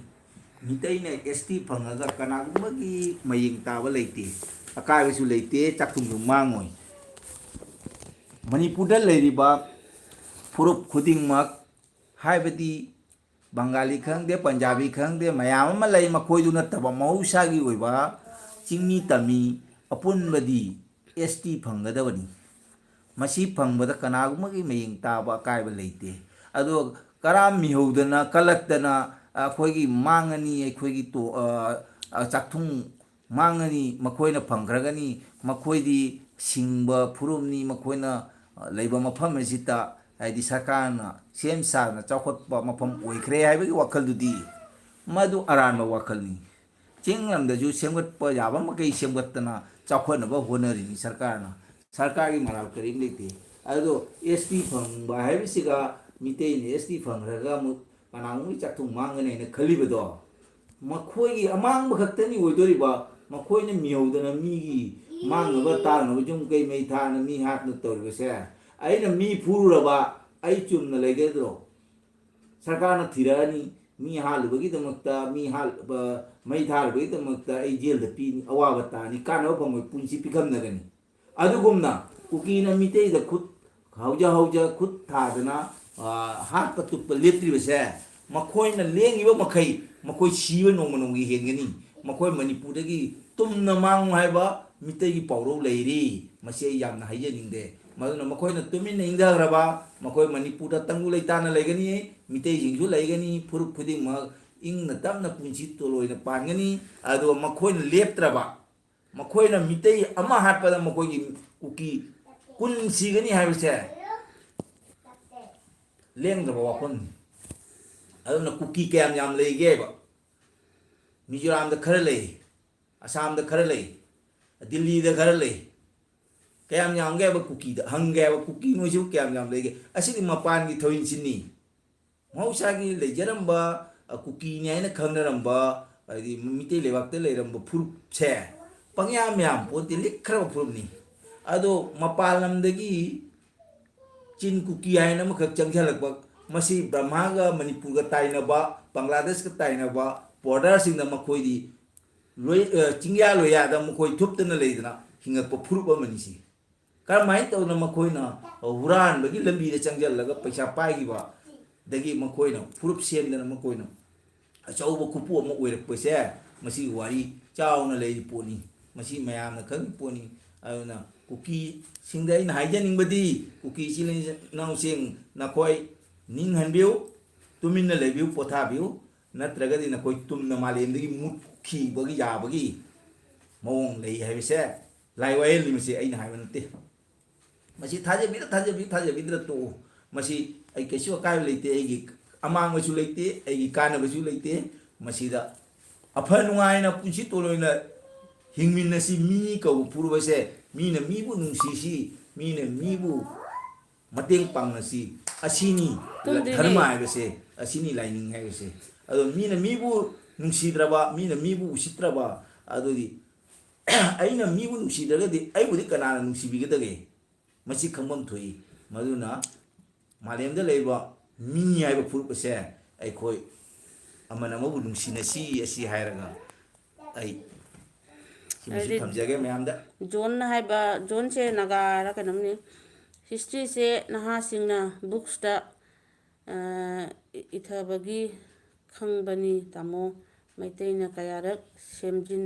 ꯃꯤꯇꯩꯅ ꯁ ꯇꯤ ꯐꯪꯉꯒ ꯀꯅꯥꯒꯨꯝꯕꯒꯤ ꯃꯌꯦꯡ ꯇꯥꯕ ꯂꯩꯇꯦ ꯑꯀꯥꯏꯕꯁꯨ ꯂꯩꯇꯦ ꯆꯥꯛꯊꯨꯡꯁꯨ ꯃꯥꯡꯉꯣꯏ ꯃꯅꯤꯄꯨꯔꯗ ꯂꯩꯔꯤꯕ ꯐꯨꯔꯨꯞ ꯈꯨꯗꯤꯡꯃꯛ ꯍꯥꯏꯕꯗꯤ ꯕꯪꯒꯥꯂꯤ ꯈꯪꯗꯦ ꯄꯟꯖꯥꯕꯤ ꯈꯪꯗꯦ ꯃꯌꯥꯝ ꯑꯃ ꯂꯩ ꯃꯈꯣꯏꯗꯨ ꯅꯠꯇꯕ ꯃꯍꯧꯁꯥꯒꯤ ꯑꯣꯏꯕ ꯆꯤꯡꯃꯤ ꯇꯝꯃꯤ ꯑꯄꯨꯟꯕꯗꯤ ꯁ ꯇꯤ ꯐꯪꯒꯗꯕꯅꯤ ꯃꯁꯤ ꯐꯪꯕꯗ ꯀꯅꯥꯒꯨꯝꯕꯒꯤ ꯃꯌꯦꯡ ꯇꯥꯕ ꯑꯀꯥꯏꯕ ꯂꯩꯇꯦ ꯑꯗꯣ ꯀꯔꯥꯝ ꯃꯤꯍꯧꯗꯅ ꯀꯜꯂꯛꯇꯅ ꯑꯩꯈꯣꯏꯒꯤ ꯃꯥꯡꯉꯅꯤ ꯑꯩꯈꯣꯏꯒꯤ ꯆꯥꯛꯊꯨꯡ ꯃꯥꯡꯉꯅꯤ ꯃꯈꯣꯏꯅ ꯐꯪꯈ꯭ꯔꯒꯅꯤ ꯃꯈꯣꯏꯗꯤ ꯁꯤꯡꯕ ꯐꯨꯔꯨꯞꯅꯤ ꯃꯈꯣꯏꯅ ꯂꯩꯕ ꯃꯐꯝ ꯑꯁꯤꯗ ꯍꯥꯏꯗꯤ ꯁꯔꯀꯥꯔꯅ ꯁꯦꯝ ꯁꯥꯗꯅ ꯆꯥꯎꯈꯠꯄ ꯃꯐꯝ ꯑꯣꯏꯈ꯭ꯔꯦ ꯍꯥꯏꯕꯒꯤ ꯋꯥꯈꯜꯗꯨꯗꯤ ꯃꯗꯨ ꯑꯔꯥꯟꯕ ꯋꯥꯈꯜꯅꯤ ꯆꯤꯡ ꯂꯝꯗꯁꯨ ꯁꯦꯝꯒꯠꯄ ꯌꯥꯕ ꯃꯈꯩ ꯁꯦꯝꯒꯠꯇꯅ ꯆꯥꯎꯈꯠꯅꯕ ꯍꯣꯠꯅꯔꯤꯅꯤ ꯁꯔꯀꯥꯔꯅ ꯁꯔꯀꯥꯔꯒꯤ ꯃꯔꯥꯜ ꯀꯔꯤꯝ ꯂꯩꯇꯦ ꯑꯗꯣ ꯑꯦꯁ ꯇꯤ ꯐꯪꯕ ꯍꯥꯏꯕꯁꯤꯒ ꯃꯤꯇꯩꯅ ꯑꯦꯁ ꯇꯤ ꯐꯪꯈ꯭ꯔꯒ ꯑꯃꯨꯛ ꯀꯅꯥꯒꯨꯝꯕꯒꯤ ꯆꯥꯛꯊꯨꯡ ꯃꯥꯡꯒꯅꯤ ꯍꯥꯏꯅ ꯈꯜꯂꯤꯕꯗꯣ ꯃꯈꯣꯏꯒꯤ ꯑꯃꯥꯡꯕ ꯈꯛꯇꯅꯤ ꯑꯣꯏꯗꯣꯔꯤꯕ ꯃꯈꯣꯏꯅ ꯃꯤꯍꯧꯗꯅ ꯃꯤꯒꯤ ꯃꯥꯡꯅꯕ ꯇꯥꯡꯅꯕ ꯌꯨꯝ ꯀꯩ ꯃꯩ ꯊꯥꯅ ꯃꯤ ꯍꯥꯠꯅ ꯇꯧꯔꯤꯕꯁꯦ ꯑꯩꯅ ꯃꯤ ꯐꯨꯔꯨꯔꯕ ꯑꯩ ꯆꯨꯝꯅ ꯂꯩꯒꯗ꯭ꯔꯣ ꯁꯔꯀꯥꯔꯅ ꯊꯤꯔꯛꯑꯅꯤ ꯃꯤ ꯍꯥꯠꯂꯨꯕꯒꯤꯗꯃꯛꯇ ꯃꯩ ꯊꯥꯔꯨꯕꯒꯤꯗꯃꯛꯇ ꯑꯩ ꯖꯦꯜꯗ ꯄꯤꯅꯤ ꯑꯋꯥꯕ ꯇꯥꯅꯤ ꯀꯥꯟꯅꯕ ꯐꯪꯕ ꯄꯨꯟꯁꯤ ꯄꯤꯈꯝꯅꯒꯅꯤ ꯑꯗꯨꯒꯨꯝꯅ ꯀꯨꯀꯤꯅ ꯃꯤꯇꯩꯗ ꯈꯨꯠ ꯍꯧꯖ ꯈꯨꯠ ꯊꯥꯗꯅ ꯍꯥꯠꯄ ꯇꯨꯞꯄ ꯂꯦꯞꯇ꯭ꯔꯤꯕꯁꯦ ꯃꯈꯣꯏꯅ ꯂꯦꯡꯉꯤꯕ ꯃꯈꯩ ꯃꯈꯣꯏ ꯁꯤꯕ ꯅꯣꯡꯃ ꯅꯣꯡꯃꯒꯤ ꯍꯦꯟꯒꯅꯤ ꯃꯈꯣꯏ ꯃꯅꯤꯄꯨꯔꯗꯒꯤ ꯇꯨꯝꯅ ꯃꯥꯡꯉꯨ ꯍꯥꯏꯕ ꯃꯤꯇꯩꯒꯤ ꯄꯥꯎꯔꯧ ꯂꯩꯔꯤ ꯃꯁꯤ ꯑꯩ ꯌꯥꯝꯅ ꯍꯥꯏꯖꯅꯤꯡꯗꯦ ꯃꯗꯨꯅ ꯃꯈꯣꯏꯅ ꯇꯨꯃꯤꯟꯅ ꯏꯪꯊꯈ꯭ꯔꯕ ꯃꯈꯣꯏ ꯃꯅꯤꯄꯨꯔꯗ ꯇꯪꯗꯨ ꯂꯩꯇꯥꯅ ꯂꯩꯒꯅꯤ ꯃꯤꯇꯩꯁꯤꯡꯁꯨ ꯂꯩꯒꯅꯤ ꯐꯨꯔꯨꯞ ꯈꯨꯗꯤꯡꯃꯛ ꯏꯪꯅ ꯇꯞꯅ ꯄꯨꯟꯁꯤ ꯇꯣꯂꯣꯏꯅ ꯄꯥꯟꯒꯅꯤ ꯑꯗꯨꯒ ꯃꯈꯣꯏꯅ ꯂꯦꯞꯇ꯭ꯔꯕ ꯃꯈꯣꯏꯅ ꯃꯤꯇꯩ ꯑꯃ ꯍꯥꯠꯄꯗ ꯃꯈꯣꯏꯒꯤ ꯀꯨꯀꯤ ꯀꯨꯟ ꯁꯤꯒꯅꯤ ꯍꯥꯏꯕꯁꯦ ꯂꯦꯡꯗꯕ ꯋꯥꯐꯝꯅꯤ ꯑꯗꯨꯅ ꯀꯨꯀꯤ ꯀꯌꯥꯝ ꯌꯥꯝ ꯂꯩꯒꯦꯕ ꯃꯤꯖꯣꯔꯥꯝꯗ ꯈꯔ ꯂꯩ ꯑꯁꯥꯝꯗ ꯈꯔ ꯂꯩ ꯗꯤꯜꯂꯤꯗ ꯈꯔ ꯂꯩ ꯀꯌꯥꯝ ꯌꯥꯝꯒꯦ ꯍꯥꯏꯕ ꯀꯨꯀꯤꯗ ꯍꯪꯒꯦ ꯍꯥꯏꯕ ꯀꯨꯀꯤ ꯅꯣꯏꯁꯨ ꯀꯌꯥꯝ ꯌꯥꯝ ꯂꯩꯒꯦ ꯑꯁꯤꯗꯤ ꯃꯄꯥꯟꯒꯤ ꯊꯧꯑꯣꯏꯟꯁꯤꯅꯤ ꯃꯍꯧꯁꯥꯒꯤ ꯂꯩꯖꯔꯝꯕ ꯀꯨꯀꯤꯅꯤ ꯍꯥꯏꯅ ꯈꯪꯅꯔꯝꯕ ꯍꯥꯏꯗꯤ ꯃꯤꯇꯩ ꯂꯩꯕꯥꯛꯇ ꯂꯩꯔꯝꯕ ꯐꯨꯔꯨꯞꯁꯦ ꯄꯪꯌꯥꯝ ꯌꯥꯝ ꯄꯣꯠꯇꯤ ꯂꯤꯛꯈ꯭ꯔꯕ ꯐꯨꯔꯨꯞꯅꯤ ꯑꯗꯣ ꯃꯄꯥꯟ ꯂꯝꯗꯒꯤ ꯆꯤꯟ ꯀꯨꯀꯤ ꯍꯥꯏꯅ ꯑꯃꯈꯛ ꯆꯪꯁꯤꯜꯂꯛꯄ ꯃꯁꯤ ꯕ꯭ꯔꯍ꯭ꯃꯥꯒ ꯃꯅꯤꯄꯨꯔꯒ ꯇꯥꯏꯅꯕ ꯕꯪꯒ꯭ꯂꯥꯗꯦꯁꯀ ꯇꯥꯏꯅꯕ ꯕꯣꯔꯗꯔꯁꯤꯡꯗ ꯃꯈꯣꯏꯗꯤ ꯆꯤꯡꯌꯥ ꯂꯣꯏꯌꯥꯗ ꯃꯈꯣꯏ ꯊꯨꯞꯇꯅ ꯂꯩꯗꯅ ꯍꯤꯡꯉꯛꯄ ꯐꯨꯔꯨꯞ ꯑꯃꯅꯤ ꯁꯤ ꯀꯔꯝꯍꯥꯏꯅ ꯇꯧꯗꯅ ꯃꯈꯣꯏꯅ ꯍꯨꯔꯥꯟꯕꯒꯤ ꯂꯝꯕꯤꯗ ꯆꯪꯁꯤꯜꯂꯒ ꯄꯩꯁꯥ ꯄꯥꯏꯈꯤꯕ ꯗꯒꯤ ꯃꯈꯣꯏꯅ ꯐꯨꯔꯨꯞ ꯁꯦꯝꯗꯅ ꯃꯈꯣꯏꯅ ꯑꯆꯧꯕ ꯈꯨꯄꯨ ꯑꯃ ꯑꯣꯏꯔꯛꯄꯁꯦ ꯃꯁꯤ ꯋꯥꯔꯤ ꯆꯥꯎꯅ ꯂꯩꯔꯤ ꯄꯣꯠꯅꯤ ꯃꯁꯤ ꯃꯌꯥꯝꯅ ꯈꯪꯉꯤ ꯄꯣꯠꯅꯤ ꯑꯗꯨꯅ ꯀꯨꯀꯤꯁꯤꯡꯗ ꯑꯩꯅ ꯍꯥꯏꯖꯅꯤꯡꯕꯗꯤ ꯀꯨꯀꯤ ꯏꯆꯤꯜ ꯏꯅꯥꯎꯁꯤꯡ ꯅꯈꯣꯏ ꯅꯤꯡꯍꯟꯕꯤꯌꯨ ꯇꯨꯃꯤꯟꯅ ꯂꯩꯕꯤꯌꯨ ꯄꯣꯊꯥꯕꯤꯌꯨ ꯅꯠꯇ꯭ꯔꯒꯗꯤ ꯅꯈꯣꯏ ꯇꯨꯝꯅ ꯃꯥꯂꯦꯝꯗꯒꯤ ꯃꯨꯠꯈꯤꯕꯒꯤ ꯌꯥꯕꯒꯤ ꯃꯑꯣꯡ ꯂꯩ ꯍꯥꯏꯕꯁꯦ ꯂꯥꯏ ꯋꯥꯌꯦꯜꯅꯤ ꯃꯁꯤ ꯑꯩꯅ ꯍꯥꯏꯕ ꯅꯠꯇꯦ ꯃꯁꯤ ꯊꯥꯖꯕꯤꯗ꯭ꯔ ꯇꯣꯛꯎ ꯃꯁꯤ ꯑꯩ ꯀꯩꯁꯨ ꯑꯀꯥꯏꯕ ꯂꯩꯇꯦ ꯑꯩꯒꯤ ꯑꯃꯥꯡꯕꯁꯨ ꯂꯩꯇꯦ ꯑꯩꯒꯤ ꯀꯥꯟꯅꯕꯁꯨ ꯂꯩꯇꯦ ꯃꯁꯤꯗ ꯑꯐ ꯅꯨꯡꯉꯥꯏꯅ ꯄꯨꯟꯁꯤ ꯇꯣꯂꯣꯏꯅ ꯍꯤꯡꯃꯤꯟꯅꯁꯤ ꯃꯤ ꯀꯧꯕ ꯐꯨꯔꯨꯕꯁꯦ ꯃꯤꯅ ꯃꯤꯕꯨ ꯅꯨꯡꯁꯤꯁꯤ ꯃꯤꯅ ꯃꯤꯕꯨ ꯃꯇꯦꯡ ꯄꯥꯡꯅꯁꯤ ꯑꯁꯤꯅꯤ ꯙꯔꯃ ꯇꯨꯝꯗ꯭ꯔꯤꯅꯦ ꯍꯥꯏꯕꯁꯦ ꯑꯁꯤꯅꯤ ꯂꯥꯏꯅꯤꯡ ꯍꯥꯏꯕꯁꯦ ꯑꯗꯣ ꯃꯤꯅ ꯃꯤꯕꯨ ꯅꯨꯡꯁꯤꯗ꯭ꯔꯕ ꯃꯤꯅ ꯃꯤꯕꯨ ꯎꯁꯤꯠꯇ꯭ꯔꯕ ꯑꯗꯨꯗꯤ ꯑꯩꯅ ꯃꯤꯕꯨ ꯅꯨꯡꯁꯤꯗ꯭ꯔꯒꯗꯤ ꯑꯩꯕꯨꯗꯤ ꯀꯅꯥꯅ ꯅꯨꯡꯁꯤꯕꯤꯒꯗꯒꯦ ꯃꯁꯤ ꯈꯪꯐꯝ ꯊꯣꯛꯏ ꯃꯗꯨꯅ ꯃꯥꯂꯦꯝꯗ ꯂꯩꯕ ꯃꯤ ꯍꯥꯏꯕ ꯐꯨꯔꯨꯞ ꯑꯁꯦ ꯑꯩꯈꯣꯏ ꯑꯃꯅ ꯑꯃꯕꯨ ꯅꯨꯡꯁꯤꯅꯁꯤ ꯑꯁꯤ ꯍꯥꯏꯔꯒ ꯑꯩ ꯁꯤꯃꯁꯨ ꯑꯗꯨꯗꯤ ꯊꯝꯖꯒꯦ ꯃꯌꯥꯝꯗ ꯖꯣꯟ ꯍꯥꯏꯕ ꯖꯣꯟꯁꯦ ꯅꯥꯒꯥꯔ ꯀꯩꯅꯣꯝꯅꯤ ꯍꯤꯁꯇ꯭ꯔꯤꯁꯦ ꯅꯍꯥꯁꯤꯡꯅ ꯕꯨꯛꯁꯇ ꯏꯊꯕꯒꯤ ꯈꯪꯕꯅꯤ ꯇꯥꯃꯣ ꯃꯩꯇꯩꯅ ꯀꯌꯥꯔꯛ ꯁꯦꯝꯖꯤꯟ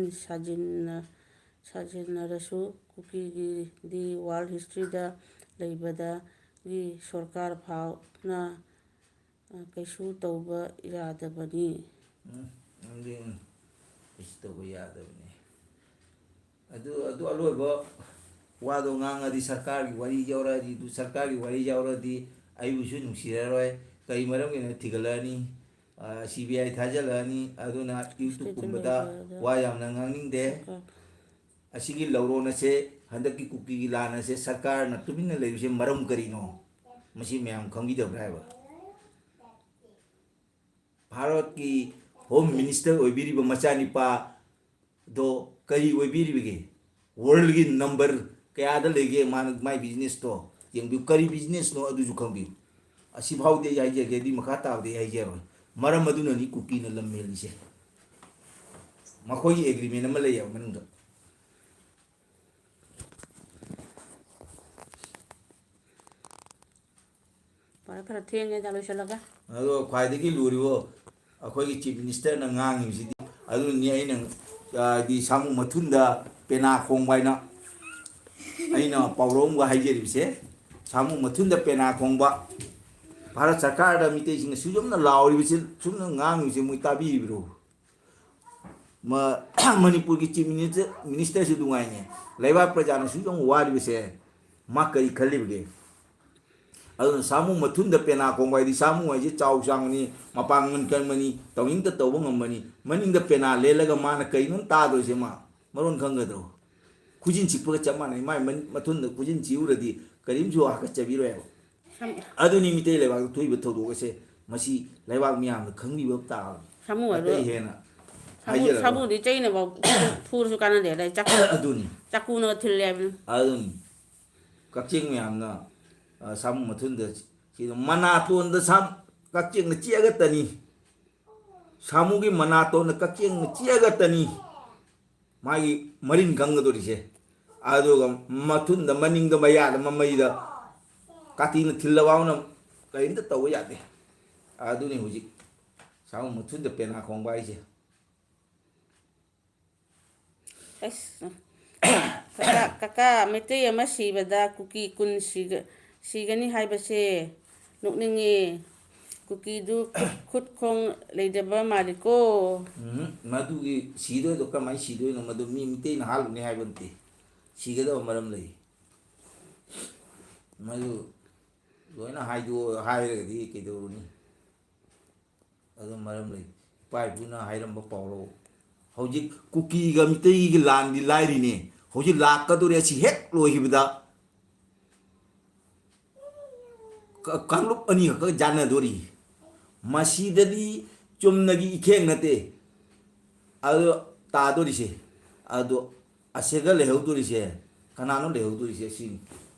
ꯁꯥꯖꯤꯟꯅꯔꯁꯨ ꯀꯨꯀꯤꯒꯤꯗꯤ ꯋꯥꯔꯜ ꯍꯤꯁꯇ꯭ꯔꯤꯗ ꯂꯩꯕꯗꯒꯤ ꯁꯔꯀꯥꯔ ꯐꯥꯎꯅ ꯀꯩꯁꯨ ꯇꯧꯕ ꯌꯥꯗꯕꯅꯤ ꯅꯪꯗꯤ ꯀꯩꯁꯨ ꯇꯧꯕ ꯌꯥꯗꯕꯅꯤ ꯑꯗꯨ ꯑꯂꯣꯏꯕ ꯋꯥꯗꯣ ꯉꯥꯡꯉꯗꯤ ꯁꯔꯀꯥꯔꯒꯤ ꯋꯥꯔꯤ ꯌꯥꯎꯔꯛꯑꯗꯤ ꯁꯔꯀꯥꯔꯒꯤ ꯋꯥꯔꯤ ꯌꯥꯎꯔꯛꯑꯗꯤ ꯑꯩꯕꯨꯁꯨ ꯅꯨꯡꯁꯤꯔꯔꯣꯏ ꯀꯔꯤ ꯃꯔꯝꯒꯤꯅꯣ ꯊꯤꯒꯠꯂꯛꯑꯅꯤ CBI ꯊꯥꯖꯤꯜꯂꯛꯑꯅꯤ ꯑꯗꯨꯅ ꯏꯁꯇꯦꯠꯇ ꯌꯨꯇꯨꯕꯀꯨꯝꯕꯗ ꯂꯩꯕꯗ ꯋꯥ ꯌꯥꯝꯅ ꯉꯥꯡꯅꯤꯡꯗꯦ ꯁꯔꯀꯥꯔ ꯑꯁꯤꯒꯤ ꯂꯧꯔꯣꯟ ꯑꯁꯦ ꯍꯟꯗꯛꯀꯤ ꯀꯨꯀꯤꯒꯤ ꯂꯥꯟ ꯑꯁꯦ ꯁꯔꯀꯥꯔꯅ ꯇꯨꯃꯤꯟꯅ ꯂꯩꯕꯁꯦ ꯃꯔꯝ ꯀꯔꯤꯅꯣ ꯃꯁꯤ ꯃꯌꯥꯝ ꯈꯪꯕꯤꯗꯕ꯭ꯔꯥ ꯍꯥꯏꯕ ꯚꯥꯔꯠꯀꯤ ꯍꯣꯝ ꯃꯤꯅꯤꯁꯇꯔ ꯑꯣꯏꯕꯤꯔꯤꯕ ꯃꯆꯥꯅꯤꯄꯥꯗꯣ ꯀꯔꯤ ꯑꯣꯏꯕꯤꯔꯤꯕꯒꯦ ꯋꯥꯔꯜꯒꯤ ꯅꯝꯕꯔ ꯀꯌꯥꯗ ꯂꯩꯒꯦ ꯃꯥꯅ ꯃꯥꯏ ꯕꯤꯖꯤꯅꯦꯁꯇꯣ ꯌꯦꯡꯕꯤꯌꯨ ꯀꯔꯤ ꯕꯤꯖꯤꯅꯦꯁꯅꯣ ꯑꯗꯨꯁꯨ ꯈꯪꯕꯤꯌꯨ ꯑꯁꯤꯐꯥꯎꯗꯤ ꯑꯩ ꯍꯥꯏꯖꯒꯦ ꯑꯗꯨꯗꯤ ꯃꯈꯥ ꯇꯥꯕꯗꯤ ꯑꯩ ꯍꯥꯏꯖꯔꯣꯏ ꯃꯔꯝ ꯑꯗꯨꯅꯅꯤ ꯀꯨꯀꯤꯅ ꯂꯝ ꯍꯦꯜꯂꯤꯁꯦ ꯃꯈꯣꯏꯒꯤ ꯑꯦꯒ꯭ꯔꯤꯃꯦꯟ ꯑꯃ ꯂꯩꯌꯦꯕ ꯃꯅꯨꯡꯗ ꯐꯔꯦ ꯐꯔꯦ ꯊꯦꯡꯉꯦꯗ ꯂꯣꯏꯁꯤꯜꯂꯒ ꯑꯗꯣ ꯈ꯭ꯋꯥꯏꯗꯒꯤ ꯂꯨꯔꯤꯕ ꯑꯩꯈꯣꯏꯒꯤ ꯆꯤꯞ ꯃꯤꯅꯤꯁꯇꯔꯅ ꯉꯥꯡꯉꯤꯕꯁꯤꯗꯤ ꯑꯗꯨꯅꯤ ꯑꯩꯅ ꯍꯥꯏꯗꯤ ꯁꯥꯃꯨ ꯃꯊꯨꯟꯗ ꯄꯦꯅꯥ ꯈꯣꯡꯕ ꯍꯥꯏꯅ ꯑꯩꯅ ꯄꯥꯎꯔꯧ ꯍꯥꯏꯖꯔꯤꯕꯁꯦ ꯁꯥꯃꯨ ꯃꯊꯨꯟꯗ ꯄꯦꯅꯥ ꯈꯣꯡꯕ ꯚꯥꯔꯠ ꯁꯔꯀꯥꯔꯗ ꯃꯤꯇꯩꯁꯤꯡꯅ ꯁꯨꯝꯅ ꯂꯥꯎꯔꯤꯕꯁꯤ ꯁꯨꯝꯅ ꯉꯥꯡꯉꯤꯕꯁꯤ ꯃꯣꯏ ꯇꯥꯕꯤꯔꯤꯕ꯭ꯔꯣ ꯃꯅꯤꯄꯨꯔꯒꯤ ꯆꯤꯞ ꯃꯤꯅꯤꯁꯇꯔꯁꯨ ꯅꯨꯡꯉꯥꯏꯅꯦ ꯂꯩꯕꯥꯛ ꯄ꯭ꯔꯖꯥꯅ ꯁꯨꯝ ꯋꯥꯔꯤꯕꯁꯦ ꯃꯥ ꯀꯔꯤ ꯈꯜꯂꯤꯕꯒꯦ ꯑꯗꯨꯅ ꯁꯥꯃꯨ ꯃꯊꯨꯟꯗ ꯄꯦꯅꯥ ꯈꯣꯡꯕ ꯍꯥꯏꯗꯤ ꯁꯥꯃꯨ ꯍꯥꯏꯁꯤ ꯆꯥꯎ ꯆꯥꯎꯕꯅꯤ ꯃꯄꯥꯡꯒꯜ ꯀꯟꯕꯅꯤ ꯇꯧꯅꯤꯡꯇ ꯇꯧꯕ ꯉꯝꯕꯅꯤ ꯃꯅꯤꯡꯗ ꯄꯦꯅꯥ ꯂꯦꯜꯂꯒ ꯃꯥꯅ ꯀꯩꯅꯣ ꯇꯥꯗꯣꯏꯁꯦ ꯃꯥ ꯃꯔꯣꯟ ꯈꯪꯒꯗ꯭ꯔꯣ ꯈꯨꯖꯤꯟ ꯁꯤꯛꯄꯒ ꯆꯞ ꯃꯥꯟꯅꯩ ꯃꯥꯏ ꯃꯊꯨꯟꯗ ꯈꯨꯖꯤꯟ ꯁꯤꯛꯎꯔꯗꯤ ꯀꯔꯤꯝꯁꯨ ꯍꯥꯀꯠꯆꯕꯤꯔꯣꯏꯕ ꯑꯗꯨꯅꯤ ꯃꯤꯇꯩ ꯂꯩꯕꯥꯛꯇ ꯊꯣꯛꯏꯕ ꯊꯧꯗꯣꯛ ꯑꯁꯦ ꯃꯁꯤ ꯂꯩꯕꯥꯛ ꯃꯤꯌꯥꯝꯅ ꯈꯪꯕꯤꯕ ꯇꯥꯕꯅꯤ ꯁꯥꯃꯨ ꯍꯥꯏꯕ ꯑꯇꯩ ꯍꯦꯟꯅ ꯍꯥꯏꯖꯔꯔꯣꯏ ꯁꯥꯃꯨꯗꯤ ꯆꯩꯅꯐꯥꯎ ꯐꯨꯔꯁꯨ ꯀꯥꯟꯅꯗꯦ ꯑꯗꯩ ꯑꯗꯨꯅꯤ ꯆꯥꯛꯀꯨꯅꯒ ꯊꯤꯜꯂꯦ ꯍꯥꯏꯕꯅꯤ ꯑꯗꯨꯅꯤ ꯀꯛꯆꯤꯡ ꯃꯌꯥꯝꯅ ꯁꯥꯃꯨ ꯃꯊꯨꯟꯗ ꯁꯤꯗ ꯃꯅꯥꯇꯣꯟꯗ ꯀꯛꯆꯤꯡꯅ ꯆꯤꯛꯑꯒꯇꯅꯤ ꯁꯥꯃꯨꯒꯤ ꯃꯅꯥꯇꯣꯟꯗ ꯀꯛꯆꯤꯡꯅ ꯆꯤꯛꯑꯒꯇꯅꯤ ꯃꯥꯒꯤ ꯃꯔꯤꯟ ꯈꯪꯒꯗꯣꯔꯤꯁꯦ ꯑꯗꯨꯒ ꯃꯊꯨꯟꯗ ꯃꯅꯤꯡꯗ ꯃꯌꯥꯗ ꯃꯃꯩꯗ ꯀꯥꯇꯤꯅ ꯊꯤꯜꯂꯐꯥꯎꯅ ꯀꯔꯤꯝꯇ ꯇꯧꯕ ꯌꯥꯗꯦ ꯑꯗꯨꯅꯤ ꯍꯧꯖꯤꯛ ꯁꯥꯃꯨ ꯃꯊꯨꯟꯗ ꯄꯦꯅꯥ ꯈꯣꯡꯕ ꯍꯥꯏꯁꯦ ꯑꯁ ꯀꯀꯥ ꯃꯩꯇꯩ ꯑꯃ ꯁꯤꯕꯗ ꯀꯨꯀꯤ ꯀꯨꯟ ꯁꯤꯒꯅꯤ ꯍꯥꯏꯕꯁꯦ ꯅꯣꯛꯅꯤꯡꯉꯦ ꯀꯨꯀꯤꯗꯨ ꯈꯨꯠꯈꯣꯡ ꯂꯩꯇꯕ ꯃꯥꯜꯂꯤꯀꯣ ꯃꯗꯨꯒꯤ ꯁꯤꯗꯣꯏꯗꯣ ꯀꯃꯥꯏꯅ ꯁꯤꯗꯣꯏꯅꯣ ꯃꯗꯨ ꯃꯤꯇꯩꯅ ꯍꯥꯠꯂꯨꯅꯤ ꯍꯥꯏꯕ ꯅꯠꯇꯦ ꯁꯤꯒꯗꯕ ꯃꯔꯝ ꯂꯩ ꯃꯗꯨ ꯂꯣꯏꯅ ꯍꯥꯏꯔꯒꯗꯤ ꯀꯩꯗꯧꯔꯨꯅꯤ ꯑꯗꯨ ꯃꯔꯝ ꯂꯩ ꯏꯄꯥ ꯏꯄꯨꯅ ꯍꯥꯏꯔꯝꯕ ꯄꯥꯎꯔꯧ ꯍꯧꯖꯤꯛ ꯀꯨꯀꯤꯒ ꯃꯤꯇꯩꯒꯤ ꯂꯥꯟꯗꯤ ꯂꯥꯏꯔꯤꯅꯦ ꯍꯧꯖꯤꯛ ꯂꯥꯛꯀꯗꯧꯔꯦ ꯑꯁꯤ ꯍꯦꯛ ꯂꯣꯏꯈꯤꯕꯗ ꯀꯥꯡꯂꯨꯞ ꯑꯅꯤꯈꯛꯇ ꯌꯥꯅꯗꯣꯔꯤ ꯃꯁꯤꯗꯗꯤ ꯆꯨꯝꯅꯒꯤ ꯏꯈꯦꯡ ꯅꯠꯇꯦ ꯑꯗꯣ ꯇꯥꯗꯣꯔꯤꯁꯦ ꯑꯗꯣ ꯑꯁꯤꯒ ꯂꯩꯍꯧꯗꯣꯔꯤꯁꯦ ꯀꯅꯥꯅꯣ ꯂꯩꯍꯧꯗꯣꯔꯤꯁꯦ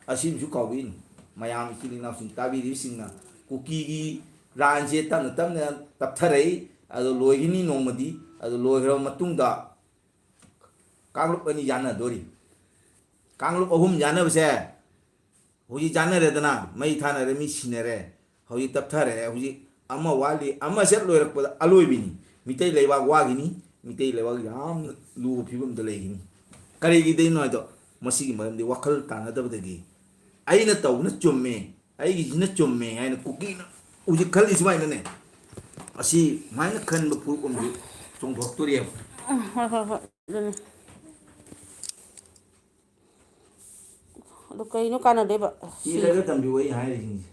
ꯑꯁꯤꯃꯁꯨ ꯀꯥꯎꯕꯤꯅꯤ ꯃꯌꯥꯝ ꯏꯆꯤꯜ ꯏꯅꯥꯎꯁꯤꯡ ꯇꯥꯕꯤꯔꯤꯕꯁꯤꯡꯅ ꯀꯨꯀꯤꯒꯤ ꯂꯥꯟꯁꯦ ꯇꯞꯅ ꯇꯞꯅ ꯇꯞꯊꯔꯛꯏ ꯑꯗꯣ ꯂꯣꯏꯈꯤꯅꯤ ꯅꯣꯡꯃꯗꯤ ꯑꯗꯨ ꯂꯣꯏꯈ꯭ꯔꯕ ꯃꯇꯨꯡꯗ ꯀꯥꯡꯂꯨꯞ ꯑꯅꯤ ꯌꯥꯅꯗꯣꯔꯤ ꯀꯥꯡꯂꯨꯞ ꯑꯍꯨꯝ ꯌꯥꯅꯕꯁꯦ ꯍꯧꯖꯤꯛ ꯌꯥꯅꯔꯦꯗꯅ ꯃꯩ ꯊꯥꯅꯔꯦ ꯃꯤ ꯁꯤꯟꯅꯔꯦ ꯍꯧꯖꯤꯛ ꯇꯞꯊꯔꯛꯑꯦ ꯍꯧꯖꯤꯛ ꯑꯃ ꯋꯥꯠꯂꯤ ꯑꯃ ꯁꯦꯠ ꯂꯣꯏꯔꯛꯄꯗ ꯑꯂꯣꯏꯕꯤꯅꯤ ꯃꯤꯇꯩ ꯂꯩꯕꯥꯛ ꯋꯥꯈꯤꯅꯤ ꯃꯤꯇꯩ ꯂꯩꯕꯥꯛ ꯌꯥꯝꯅ ꯂꯨꯕ ꯐꯤꯕꯝꯗ ꯂꯩꯈꯤꯅꯤ ꯀꯔꯤꯒꯤꯗꯩꯅꯣ ꯍꯥꯏꯗꯣ ꯃꯁꯤꯒꯤ ꯃꯔꯝꯗꯤ ꯋꯥꯈꯜ ꯇꯥꯟꯅꯗꯕꯗꯒꯤ ꯑꯩꯅ ꯇꯧꯕꯅ ꯆꯨꯝꯃꯦ ꯑꯩꯒꯤꯁꯤꯅ ꯆꯨꯝꯃꯦ ꯍꯥꯏꯅ ꯀꯨꯀꯤꯅ ꯍꯧꯖꯤꯛ ꯈꯜꯂꯤ ꯁꯨꯃꯥꯏꯅꯅꯦ ꯑꯁꯤ ꯁꯨꯃꯥꯏꯅ ꯈꯟꯕ ꯐꯨꯔꯨꯞ ꯑꯃꯁꯨ ꯆꯣꯡꯊꯣꯛꯇꯣꯔꯤꯑꯕ ꯍꯣꯏ ꯍꯣꯏ ꯍꯣꯏ ꯑꯗꯨꯅꯤ ꯑꯗꯨ ꯀꯩꯅꯣ ꯀꯥꯟꯅꯗꯣꯏꯕ ꯆꯤꯔꯒ ꯇꯝꯕꯤꯌꯨ ꯑꯩ ꯍꯥꯏꯔꯤꯁꯤꯡꯁꯦ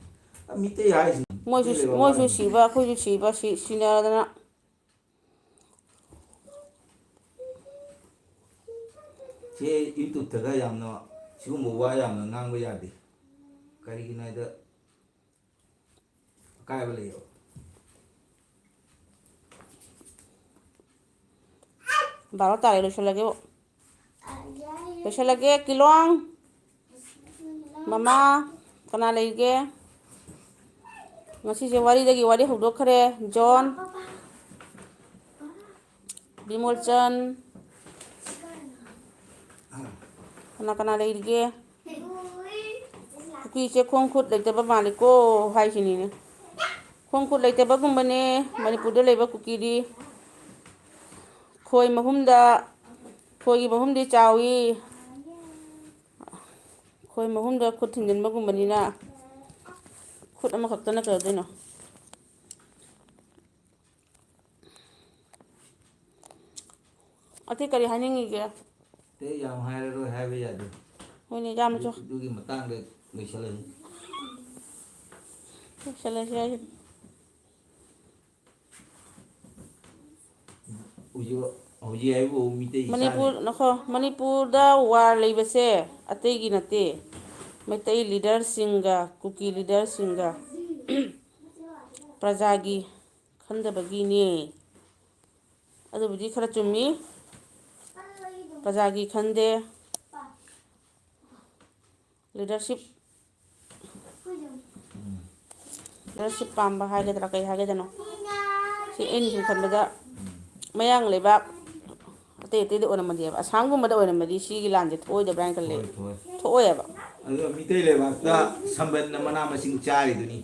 ꯃꯤꯇꯩ ꯍꯥꯏꯔꯤꯁꯤꯡ ꯃꯤꯇꯩ ꯂꯩꯕꯥꯛ ꯃꯣꯏꯁꯨ ꯋꯥꯔꯤꯁꯤꯡꯁꯦ ꯁꯤꯕ ꯑꯩꯈꯣꯏꯁꯨ ꯁꯤꯕ ꯁꯤꯅꯗꯅ ꯁꯦ ꯌꯨꯇꯨꯕꯇꯒ ꯌꯥꯝꯅ ꯁꯤꯒꯨꯝꯕ ꯋꯥ ꯌꯥꯝꯅ ꯉꯥꯡꯕ ꯌꯥꯗꯦ ꯀꯔꯤꯒꯤꯅꯣ ꯍꯥꯏꯗ ꯑꯀꯥꯏꯕ ꯂꯩꯌꯦꯕ ꯕꯥꯔꯣ ꯇꯥꯔꯦ ꯂꯣꯏꯁꯤꯜꯂꯒꯦꯕꯣ ꯂꯣꯏꯁꯤꯜꯂꯒꯦ ꯀꯤꯂꯣꯡ ꯃꯃꯥ ꯀꯅꯥ ꯂꯩꯒꯦ ꯉꯁꯤꯁꯦ ꯋꯥꯔꯤꯗꯒꯤ ꯋꯥꯔꯤ ꯍꯧꯗꯣꯛꯈ꯭ꯔꯦ ꯖꯣꯟ ꯕꯤꯃꯣꯜꯆꯟ ꯀꯅꯥ ꯀꯅꯥ ꯂꯩꯔꯤꯒꯦ ꯀꯨꯀꯤꯁꯦ ꯈꯣꯡ ꯈꯨꯠ ꯂꯩꯇꯕ ꯃꯥꯜꯂꯤꯀꯣ ꯍꯥꯏꯁꯤꯅꯤꯅꯦ ꯈꯣꯡ ꯈꯨꯠ ꯂꯩꯇꯕꯒꯨꯝꯕꯅꯦ ꯃꯅꯤꯄꯨꯔꯗ ꯂꯩꯕ ꯀꯨꯀꯤꯗꯤ ꯈꯣꯏ ꯃꯍꯨꯝꯗ ꯈꯣꯏꯒꯤ ꯃꯍꯨꯝꯗꯤ ꯆꯥꯎꯏ ꯈꯣꯏ ꯃꯍꯨꯝꯗ ꯈꯨꯠ ꯊꯤꯡꯖꯤꯟꯕꯒꯨꯝꯕꯅꯤꯅ ꯈꯨꯠ ꯑꯃꯈꯛꯇꯅ ꯀꯩꯗꯧꯗꯣꯏꯅꯣ ꯑꯇꯩ ꯀꯔꯤ ꯍꯥꯏꯅꯤꯡꯉꯤꯒꯦ ꯑꯇꯩ ꯌꯥꯝ ꯍꯥꯏꯔꯔꯣꯏ ꯍꯥꯏꯕ ꯌꯥꯗꯦ ꯍꯣꯏꯅꯦ ꯌꯥꯝꯅꯁꯨ ꯑꯗꯨꯒꯤ ꯃꯇꯥꯡꯗ ꯂꯣꯏꯁꯤꯜꯂꯁꯤ ꯂꯣꯏꯁꯤꯜꯂꯁꯤ ꯍꯥꯏꯁꯤ ꯍꯧꯖꯤꯛ ꯍꯥꯏꯕꯨ ꯃꯤꯇꯩ ꯏꯆꯥꯅꯤ ꯃꯅꯤꯄꯨꯔꯗ ꯋꯥꯔ ꯂꯩꯕꯁꯦ ꯑꯇꯩꯒꯤ ꯅꯠꯇꯦ ꯃꯩꯇꯩ ꯂꯤꯗꯔꯁꯤꯡꯒ ꯀꯨꯀꯤ ꯂꯤꯗꯔꯁꯤꯡꯒ ꯄ꯭ꯔꯖꯥꯒꯤ ꯈꯟꯗꯕꯒꯤꯅꯦ ꯑꯗꯨꯕꯨꯗꯤ ꯈꯔ ꯆꯨꯝꯃꯤ ꯄ꯭ꯔꯖꯥꯒꯤ ꯈꯟꯗꯦ ꯂꯤꯗꯔꯁꯤꯞ ꯄꯥꯝꯕ ꯍꯥꯏꯒꯗ꯭ꯔꯥ ꯀꯩ ꯍꯥꯏꯒꯗꯅꯣ ꯁꯤ ꯑꯩꯅ ꯁꯨꯝ ꯈꯟꯕꯗ ꯃꯌꯥꯡ ꯂꯩꯕꯥꯛ ꯑꯇꯩ ꯑꯇꯩꯗ ꯑꯣꯏꯔꯝꯃꯗꯤꯕ ꯑꯁꯥꯝꯒꯨꯝꯕꯗ ꯑꯣꯏꯔꯝꯃꯗꯤ ꯁꯤꯒꯤ ꯂꯥꯟꯁꯦ ꯊꯣꯛꯑꯣꯏꯗꯕ꯭ꯔꯥ ꯍꯥꯏꯅ ꯈꯜꯂꯦ ꯊꯣꯛꯑꯣꯏꯕ ꯑꯗꯨꯒ ꯃꯤꯇꯩ ꯂꯩꯕꯥꯛꯇ ꯁꯝꯕꯟꯅ ꯃꯅꯥ ꯃꯁꯤꯡ ꯆꯥꯔꯤꯗꯨꯅꯤ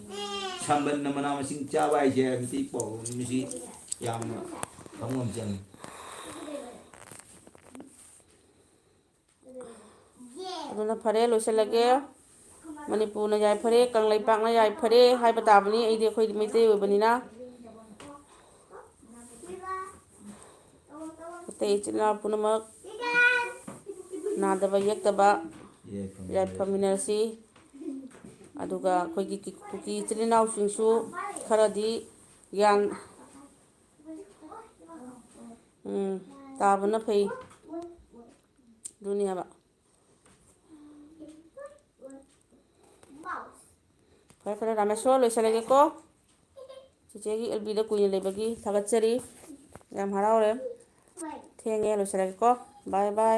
ꯁꯝꯕꯟꯅ ꯃꯅꯥ ꯃꯁꯤꯡ ꯆꯥꯕ ꯍꯥꯏꯁꯦ ꯃꯤꯇꯩ ꯄꯥꯎꯔꯧꯅꯤ ꯌꯥꯝꯅ ꯈꯪꯐꯝ ꯆꯪꯉꯤ ꯑꯗꯨꯅ ꯐꯔꯦ ꯂꯣꯏꯁꯤꯜꯂꯒꯦ ꯃꯅꯤꯄꯨꯔꯅ ꯌꯥꯏꯐꯔꯦ ꯀꯪꯂꯩꯄꯥꯛꯅ ꯌꯥꯏꯐꯔꯦ ꯍꯥꯏꯕ ꯇꯥꯕꯅꯤ ꯑꯩꯈꯣꯏꯗꯤ ꯃꯩꯇꯩ ꯑꯣꯏꯕꯅꯤꯅ ꯑꯇꯩ ꯏꯆꯤꯜ ꯏꯅꯥꯎ ꯄꯨꯝꯅꯃꯛ ꯅꯥꯗꯕ ꯌꯦꯛꯇꯕ ꯌꯥꯏꯐꯃꯤꯟꯅꯔꯁꯤ ꯑꯗꯨꯒ ꯑꯩꯈꯣꯏꯒꯤ ꯀꯨꯀꯤ ꯏꯆꯤꯜ ꯏꯅꯥꯎꯁꯤꯡꯁꯨ ꯈꯔꯗꯤ ꯒ꯭ꯌꯥꯟ ꯇꯥꯕꯅ ꯐꯩ ꯑꯗꯨꯅꯦꯕ ꯐꯔꯦ ꯐꯔꯦ ꯔꯥꯃꯦꯁꯣꯔ ꯂꯣꯏꯁꯤꯜꯂꯒꯦꯀꯣ ꯆꯤꯆꯦꯒꯤ ꯑꯦꯜꯕꯤꯗ ꯀꯨꯏꯅ ꯂꯩꯕꯒꯤ ꯊꯥꯒꯠꯆꯔꯤ ꯌꯥꯝ ꯍꯔꯥꯎꯔꯦ ꯊꯦꯡꯉꯦ ꯂꯣꯏꯁꯤꯜꯂꯒꯦꯀꯣ ꯕꯥꯏ ꯕꯥꯏ